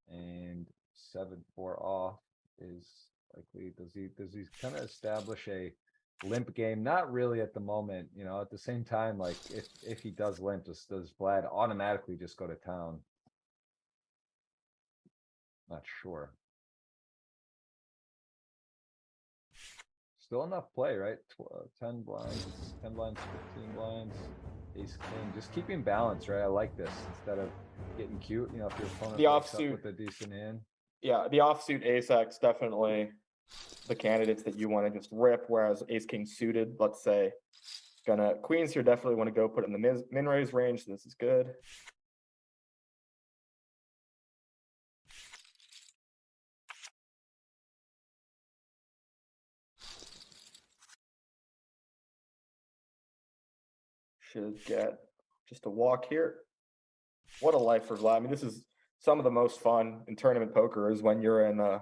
And 7-4 off is likely. Does he kind of establish a limp game? Not really at the moment. You know, at the same time, like if he does limp, does Vlad automatically just go to town? Not sure. Still enough play, right? 10 blinds, 10 blinds, 15 blinds, ace king. Just keeping balance, right? I like this instead of getting cute. You know, if your opponent The wakes up offsuit with a decent hand. Yeah, the offsuit ace-x definitely the candidates that you want to just rip, whereas ace-king suited, let's say, queens here definitely want to go put it in the min-raise range, so this is good. Should get just a walk here. What a life for Vlad. I mean, this is some of the most fun in tournament poker is when you're in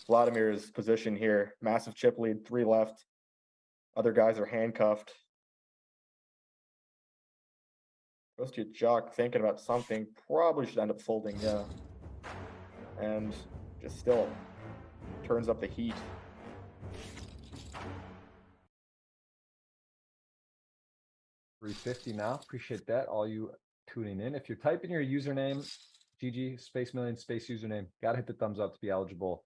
Vladimir's position here. Massive chip lead, 3 left. Other guys are handcuffed. Goes to Jock thinking about something. Probably should end up folding, yeah. And just still turns up the heat. $350 now. Appreciate that. All you tuning in. If you're typing your username, GG space million space username, gotta hit the thumbs up to be eligible.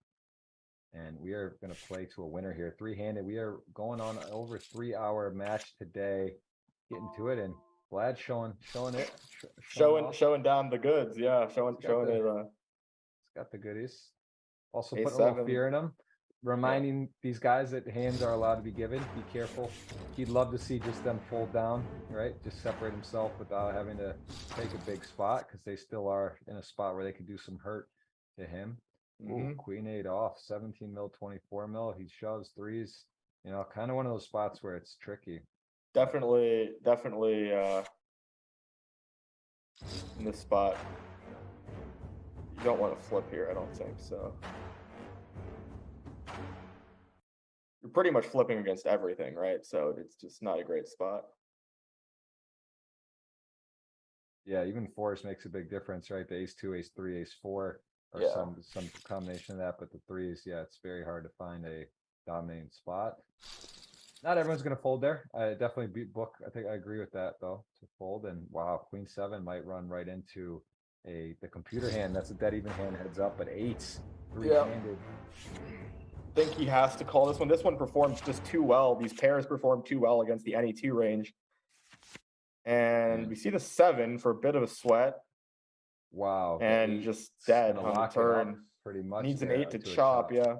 And we are gonna play to a winner here. 3-handed. We are going on over 3-hour match today. Getting to it, and Vlad showing it. Showing down the goods, yeah. Showing it. It's got the goodies. Also putting a A7. little fear in them. Reminding these guys that hands are allowed to be given. Be careful. He'd love to see just them fold down, right? Just separate himself without having to take a big spot, because they still are in a spot where they could do some hurt to him. Ooh, queen 8 off, 17 mil, 24 mil. He shoves threes. You know, kind of one of those spots where it's tricky. Definitely in this spot. You don't want to flip here, I don't think so. You're pretty much flipping against everything, right? So it's just not a great spot. Yeah, even fours makes a big difference, right? The ace-2, ace-3, ace-4, or some combination of that, but the threes, yeah, it's very hard to find a dominating spot. Not everyone's gonna fold there. I definitely beat book. I think I agree with that though, to fold. And wow, queen 7 might run right into the computer hand. That's a dead even hand, heads up, but 8s, 3-handed. I think he has to call this one. This one performs just too well. These pairs perform too well against the NE2 range. And we see the 7 for a bit of a sweat. Wow. And just dead on the turn. Pretty much. Needs an 8 to chop, yeah.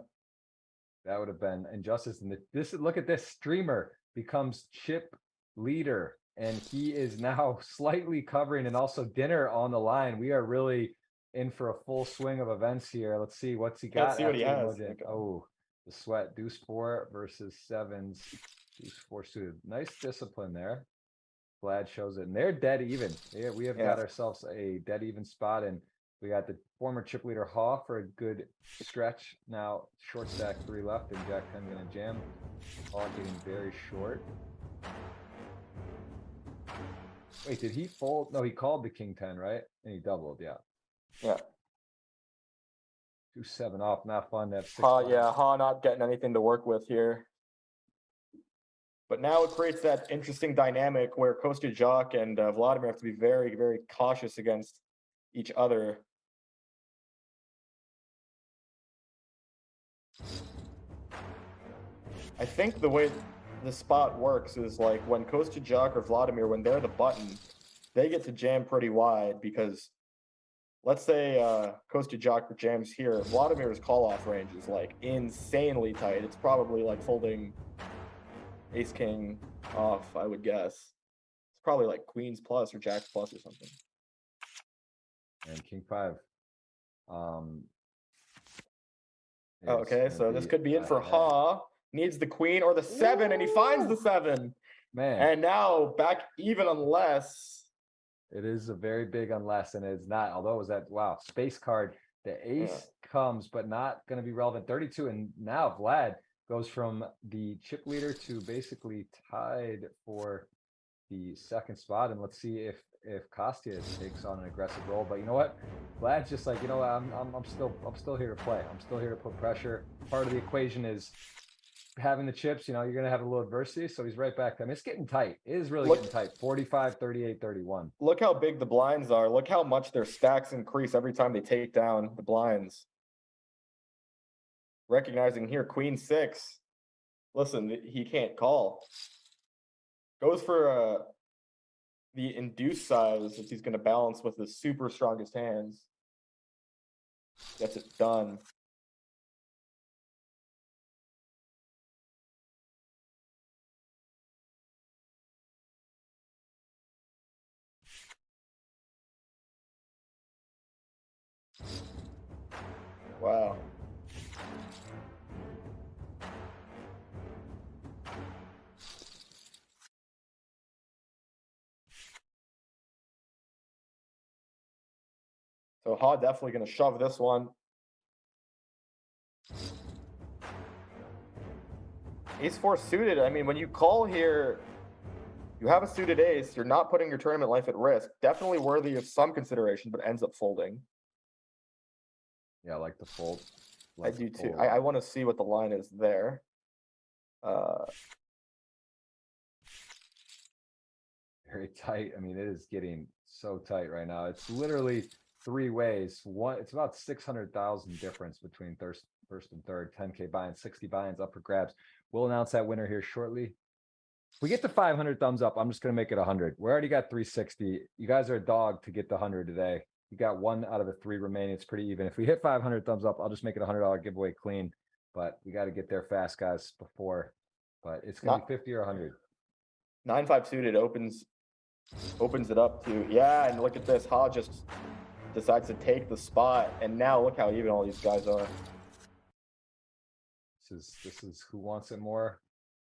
That would have been injustice. And this, look at this, streamer becomes chip leader, and he is now slightly covering, and also dinner on the line. We are really in for a full swing of events here. Let's see what's he got. Let's see what he has. Oh, the sweat. Deuce 4 versus 7s. Deuce 4 suited. Nice discipline there. Vlad shows it, and they're dead even. Yeah, we have got ourselves a dead even spot, and we got the former chip leader Haw for a good stretch. Now short stack 3 left, and Jack 10 gonna jam. Haw getting very short. Wait, did he fold? No, he called the king 10, right? And he doubled, yeah. Yeah. 2-7 off, not fun. That Haw not getting anything to work with here. But now it creates that interesting dynamic where Kostya Jock and Vladimir have to be very, very cautious against each other. I think the way the spot works is like when Kostya Jock or Vladimir, when they're the button, they get to jam pretty wide, because let's say Kostya Jock jams here, Vladimir's call-off range is like insanely tight. It's probably like folding ace king off, I would guess. It's probably like queens plus or jacks plus or something. And king 5. Okay, so this could be it for Haw. Needs the queen or the 7, and he finds the 7. Man. And now back even, unless It is a very big unless, and it's not, although it was that, wow, space card. The ace comes, but not going to be relevant. 32, and now Vlad goes from the chip leader to basically tied for the second spot. And let's see if Kostya takes on an aggressive role. But you know what? Vlad's just like, you know, I'm still here to play. I'm still here to put pressure. Part of the equation is having the chips, you know, you're going to have a little adversity. So he's right back. I mean, it's getting tight. It is really getting tight. 45, 38, 31. Look how big the blinds are. Look how much their stacks increase every time they take down the blinds. Recognizing here, queen 6. Listen, he can't call. Goes for the induced size if he's going to balance with the super strongest hands. Gets it done. Wow. So Ha definitely going to shove this one. Ace-4 suited. I mean, when you call here, you have a suited ace. You're not putting your tournament life at risk. Definitely worthy of some consideration, but ends up folding. Yeah, I like the fold. I do too. I want to see what the line is there. Very tight. I mean, it is getting so tight right now. It's literally 3 ways. One, it's about 600,000 difference between first and third. 10K buy-ins, 60 buy-ins up for grabs. We'll announce that winner here shortly. If we get to 500 thumbs up, I'm just going to make it 100. We already got 360. You guys are a dog to get the 100 today. You got 1 out of the 3 remaining. It's pretty even. If we hit 500 thumbs up, I'll just make it a $100 giveaway clean. But we got to get there fast, guys, before. But it's going to be 50 or 100. 9-5 suited opens it up to, yeah, and look at this. Ha just decides to take the spot, and now look how even all these guys are. This is who wants it more.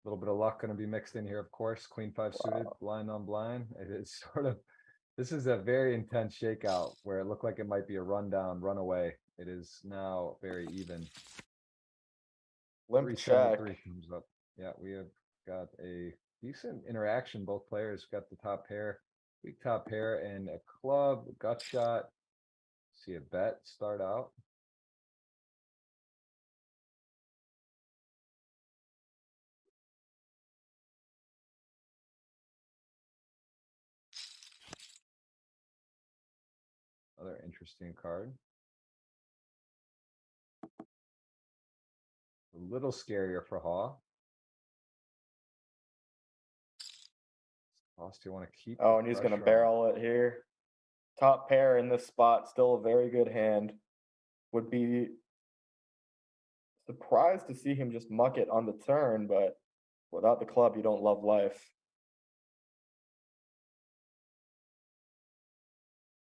A little bit of luck going to be mixed in here, of course. Queen 5 suited, blind on blind. It is sort of, this is a very intense shakeout where it looked like it might be a rundown, runaway. It is now very even. Limp check. Comes up. Yeah, we have got a decent interaction. Both players got the top pair, weak top pair, and a club, gut shot. See a bet start out. Another interesting card. A little scarier for Ha. Cost you want to keep. Oh, and he's going to barrel it here. Top pair in this spot, still a very good hand. Would be surprised to see him just muck it on the turn, but without the club, you don't love life.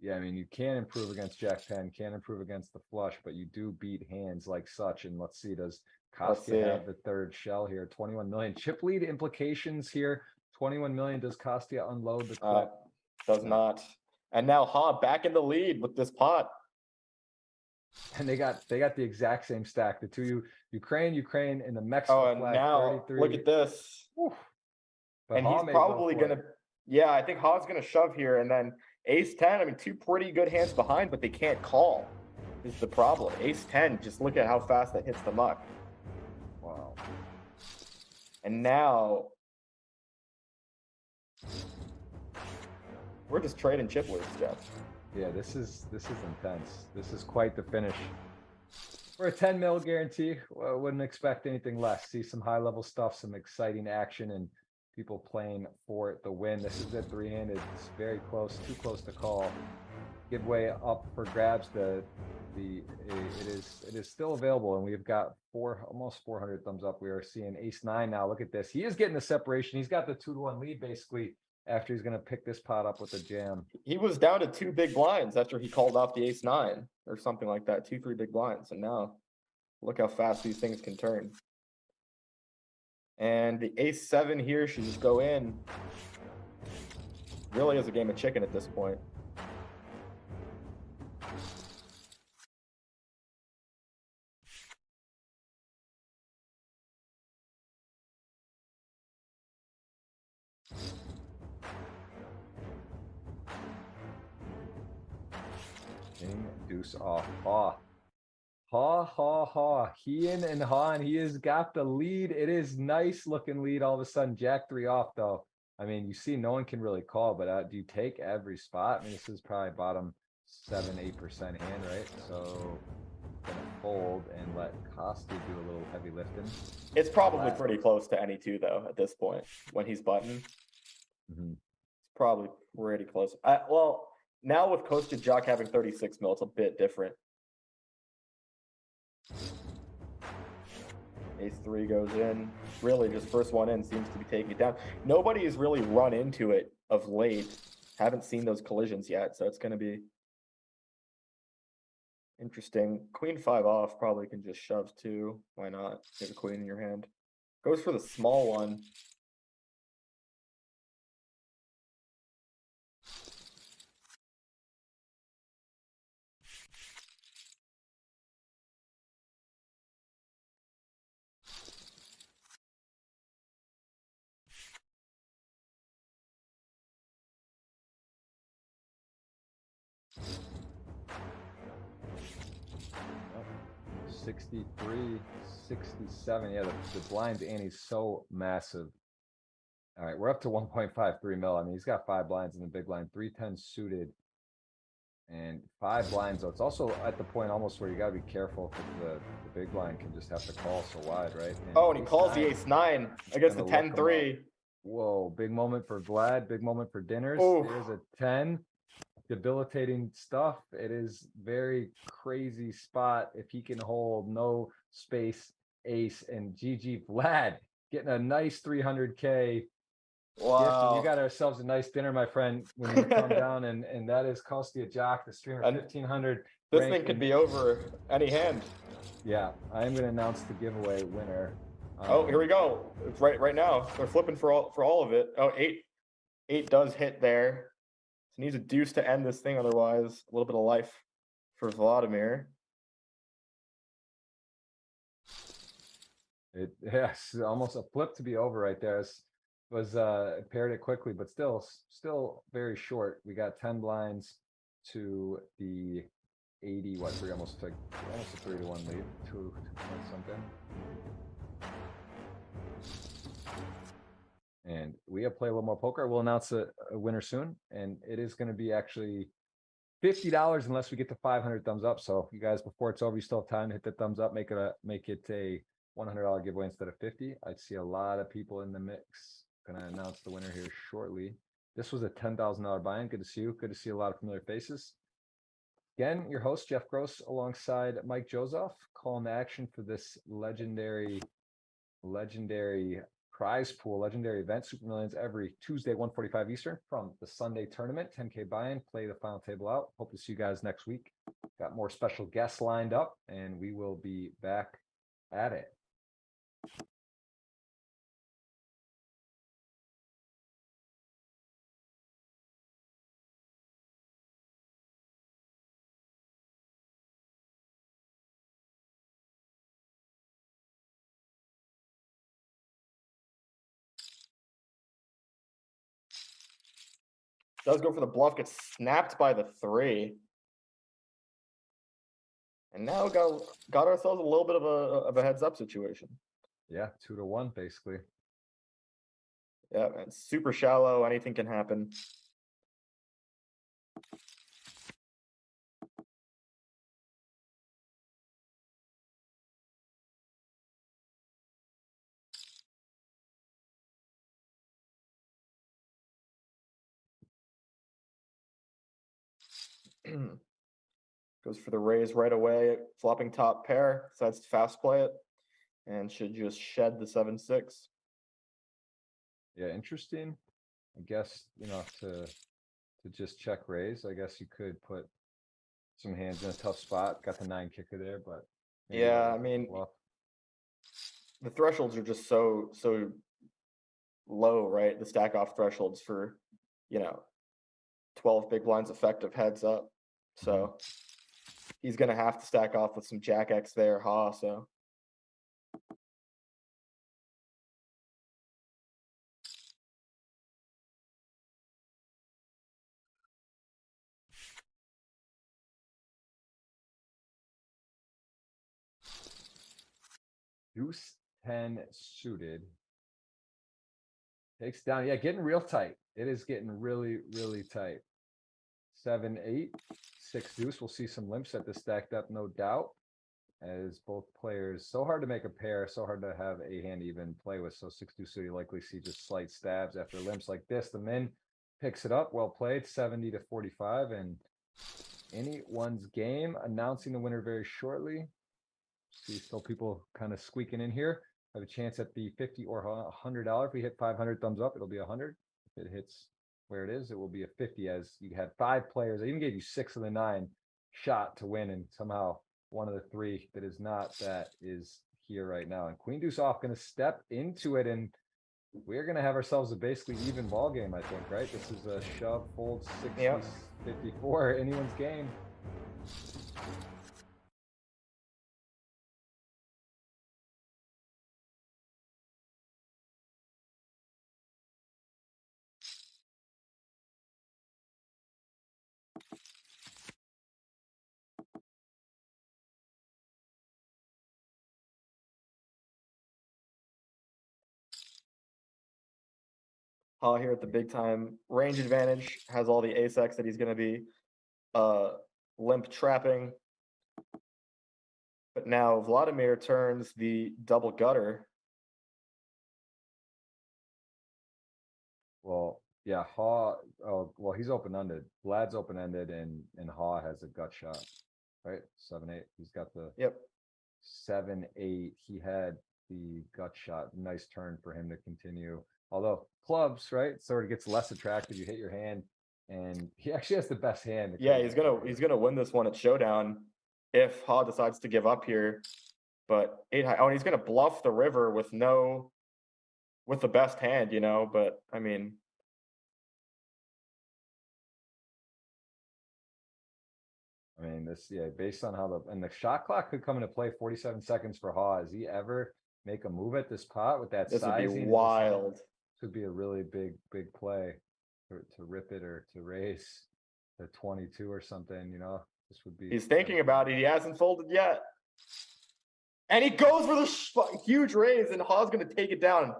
Yeah, I mean, you can improve against Jack 10, can improve against the flush, but you do beat hands like such. And let's see, does Kostya have the third shell here? 21 million. Chip lead implications here. 21 million. Does Kostya unload the clip? Does not. And now Ha back in the lead with this pot. And they got the exact same stack. The two Ukraine, and the Mexico flag. Oh, and now 33. Look at this. And he's probably gonna. Yeah, I think Ha's gonna shove here, and then Ace 10. I mean, 2 pretty good hands behind, but they can't call. Is the problem. Ace 10. Just look at how fast that hits the muck. Wow. And now we're just trading chip leads, Jeff. Yeah, this is intense. This is quite the finish. For a 10 mil guarantee, well, wouldn't expect anything less. See some high level stuff, some exciting action, and people playing for the win. This is a 3-handed. It's very close, too close to call. Giveaway up for grabs. It is still available, and we've got almost 400 thumbs up. We are seeing Ace 9 now. Look at this. He is getting the separation. He's got the 2-1 lead basically. After he's going to pick this pot up with a jam. He was down to 2 big blinds after he called off the Ace 9 or something like that. 2-3 big blinds. And now look how fast these things can turn. And the Ace 7 here should just go in. Really is a game of chicken at this point. King, deuce off. Ha. Ha ha ha. Hean and Han, he has got the lead. It is nice looking lead all of a sudden. Jack 3 off though. I mean, you see no one can really call, but do you take every spot? I mean, this is probably bottom 7-8% hand, right? So gonna fold and let Costi do a little heavy lifting. It's probably pretty close to any two though at this point when he's button. It's probably pretty close. Well, now with Coasted Jock having 36 mil, it's a bit different. Ace 3 goes in. Really, just first one in seems to be taking it down. Nobody has really run into it of late. Haven't seen those collisions yet, so it's going to be interesting. Queen 5 off probably can just shove too. Why not? You have a queen in your hand. Goes for the small one. Oh, 63, 67. Yeah, the blinds Annie's so massive. All right, we're up to 1.53 mil. I mean, he's got 5 blinds in the big blind, 310 suited, and 5 blinds. So it's also at the point almost where you got to be careful because the big blind can just have to call so wide, right? And he calls the ace 9 against the 10-3. Whoa, big moment for Vlad, big moment for dinners. Oof. There's a 10. Debilitating stuff. It is very crazy spot if he can hold no space ace and GG Vlad getting a nice 300K. Wow. You got ourselves a nice dinner, my friend, when you come down, and that is Costi a Jock, the streamer, 1500. This thing could be over any hand. Yeah, I am going to announce the giveaway winner. Oh, here we go. It's right now. They're flipping for all of it. Oh, 8 does hit there. So needs a deuce to end this thing, otherwise a little bit of life for Vladimir. Yes, almost a flip to be over right there. Was paired it quickly, but still very short. We got 10 blinds to the 80. What, three almost a 3-1 lead, 2 point something. And we have played a little more poker. We'll announce a winner soon, and it is going to be actually $50 unless we get to 500 thumbs up. So you guys, before it's over, you still have time to hit the thumbs up, make it a $100 giveaway instead of 50. I see a lot of people in the mix. Gonna announce the winner here shortly. This was a $10,000 buy-in. Good to see you. Good to see a lot of familiar faces. Again, your host Jeff Gross alongside Mike Jozoff, calling the action for this legendary prize pool, legendary event, Super Millions, every Tuesday, 1:45 Eastern from the Sunday tournament, 10K buy-in, play the final table out. Hope to see you guys next week. Got more special guests lined up, and we will be back at it. Does go for the bluff, gets snapped by the 3. And now got ourselves a little bit of a heads up situation. Yeah, 2-1 basically. Yeah, and super shallow. Anything can happen. Goes for the raise right away, flopping top pair, decides to fast play it, and should just shed the 7-6. Yeah, interesting. I guess, to just check raise, I guess you could put some hands in a tough spot. Got the 9 kicker there, but yeah, I mean, the thresholds are just so low, right? The stack off thresholds for, 12 big blinds effective heads up. So he's gonna have to stack off with some Jack X there, Ha. So Deuce 10 suited. Takes down. Yeah, getting real tight. It is getting really, really tight. 7, 8, 6 deuce. We'll see some limps at the stacked up, no doubt. As both players, so hard to make a pair, so hard to have a hand even play with. So 6 deuce, so you likely see just slight stabs after limps like this. The min picks it up. Well played, 70 to 45, and anyone's game. Announcing the winner very shortly. See still people kind of squeaking in here. Have a chance at the 50 or $100. If we hit 500 thumbs up, it'll be 100. If it hits where it is, it will be a 50, as you had 5 players. I even gave you 6 of the 9 shot to win, and somehow one of the 3 that is not that is here right now. And Queen Deuce off, going to step into it, and we're going to have ourselves a basically even ball game, I think, right? This is a shove, fold, 60, Yep. 54, anyone's game. Ha here at the big time range advantage, has all the ace X that he's gonna be limp trapping. But now Vladimir turns the double gutter. Well, yeah, Ha. Oh, well, he's open-ended. Vlad's open-ended, and Ha has a gut shot, right? 7, 8. He's got the Yep. 7, 8. He had the gut shot. Nice turn for him to continue. Although clubs, right, sort of gets less attractive. You hit your hand, and he actually has the best hand. Yeah, he's gonna win this one at showdown if Ha decides to give up here. But 8 high. Oh, and he's gonna bluff the river with the best hand, you know. But I mean, This, yeah, based on how the shot clock could come into play, 47 seconds for Ha. Does he ever make a move at this pot with that this would be sizing? Is this wild. could be a really big play to rip it or to raise the 22 or something, you know. This would be. He's thinking about it. He hasn't folded yet. And he goes for the huge raise, and Ha's gonna take it down.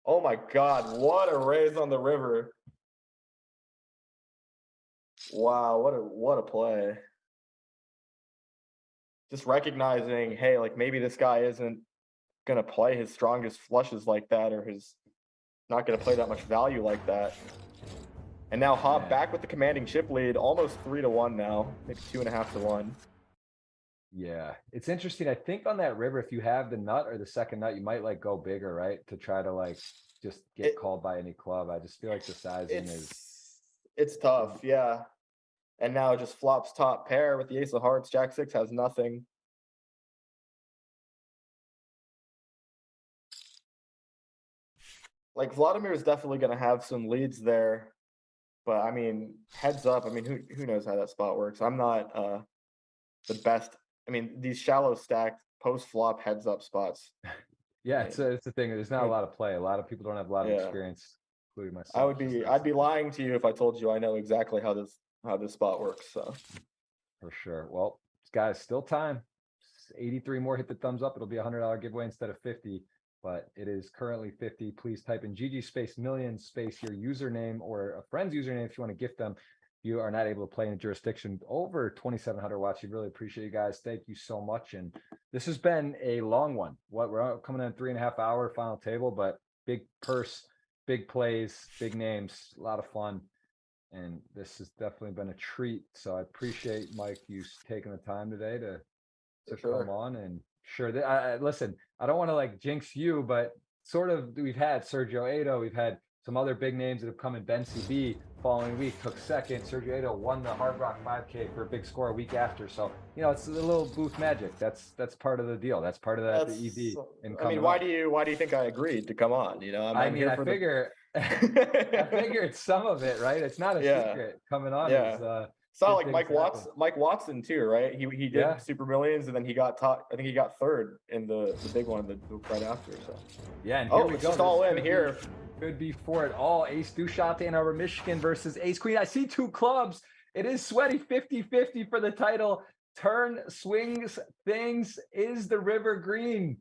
Oh my God, what a raise on the river. Wow, what a play. Just recognizing, hey, like maybe this guy isn't gonna play his strongest flushes like that, or his not gonna play that much value like that. And now Ha back with the commanding chip lead, almost 3-1 now, maybe 2.5 to 1. Yeah, it's interesting. I think on that river, if you have the nut or the second nut, you might like go bigger, right? To try to like just get called by any club. I just feel like the sizing it's tough, yeah. And now it just flops top pair with the ace of hearts. Jack 6 has nothing. Like Vladimir is definitely going to have some leads there, but I mean, heads up. I mean, who knows how that spot works? I'm not the best. I mean, these shallow stacked post flop heads up spots. Yeah, it's a thing. There's not a lot of play. A lot of people don't have a lot of experience, including myself. I'd be lying to you if I told you I know exactly how this spot works. So for sure. Well, guys, still time. 83 more. Hit the thumbs up. It'll be $100 giveaway instead of 50. But it is currently 50. Please type in GG space million space your username or a friend's username if you want to gift them. You are not able to play in a jurisdiction over 2,700 watts. We really appreciate you guys. Thank you so much. And this has been a long one. We're coming in 3.5 hour final table, but big purse, big plays, big names, a lot of fun. And this has definitely been a treat. So I appreciate Mike you taking the time today to come on. And sure that listen, I don't want to like jinx you, but sort of we've had Sergio Ado, we've had some other big names that have come in. Ben CB following week took second. Sergio Ato won the Hard Rock 5K for a big score a week after. So, you know, it's a little booth magic. That's part of the deal. That's part of the EV. I mean, why do you think I agreed to come on? You know, I figure I figured some of it, right? It's not a secret coming on. Yeah. Saw like Mike Watson too, right? He did Super Millions, and then he got I think he got third in the big one right after. So yeah, and here we it's go. Just all in here. Could be for it all. Ace Dushant Ann Arbor, Michigan versus Ace Queen. I see two clubs. It is sweaty 50-50 for the title. Turn swings things. Is the river green?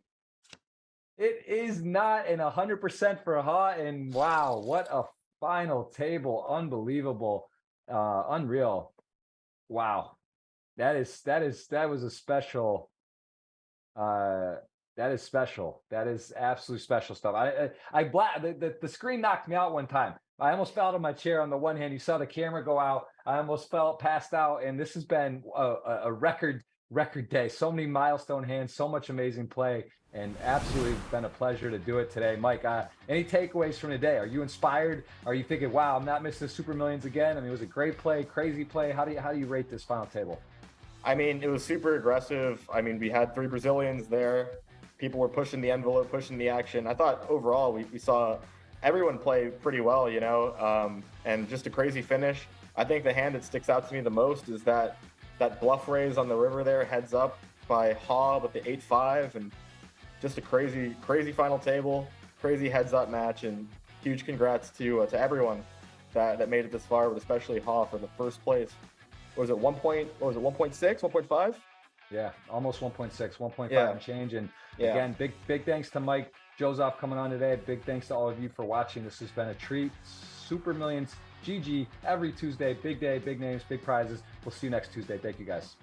It is not, and 100% for Ha. And wow, what a final table. Unbelievable. Unreal. Wow. That was a special that is special. That is absolutely special stuff. The screen knocked me out one time. I almost fell out of my chair on the one hand. You saw the camera go out. I almost passed out. And this has been a record day. So many milestone hands, so much amazing play, and absolutely been a pleasure to do it today. Mike, any takeaways from today? Are you inspired? Are you thinking, wow, I'm not missing the Super Millions again? I mean, it was a great play, crazy play. How do you rate this final table? I mean, it was super aggressive. I mean, we had 3 Brazilians there. People were pushing the envelope, pushing the action. I thought overall we saw everyone play pretty well, you know, and just a crazy finish. I think the hand that sticks out to me the most is that bluff raise on the river there, heads up by Ha with the 8-5, and just a crazy final table, crazy heads up match, and huge congrats to everyone that made it this far, but especially Ha for the first place. What was it, 1.6, 1.5? Yeah, almost 1.6, 1.5 and change. And again, big thanks to Mike Jozoff coming on today. Big thanks to all of you for watching. This has been a treat. Super Millions GG every Tuesday. Big day, big names, big prizes. We'll see you next Tuesday. Thank you, guys.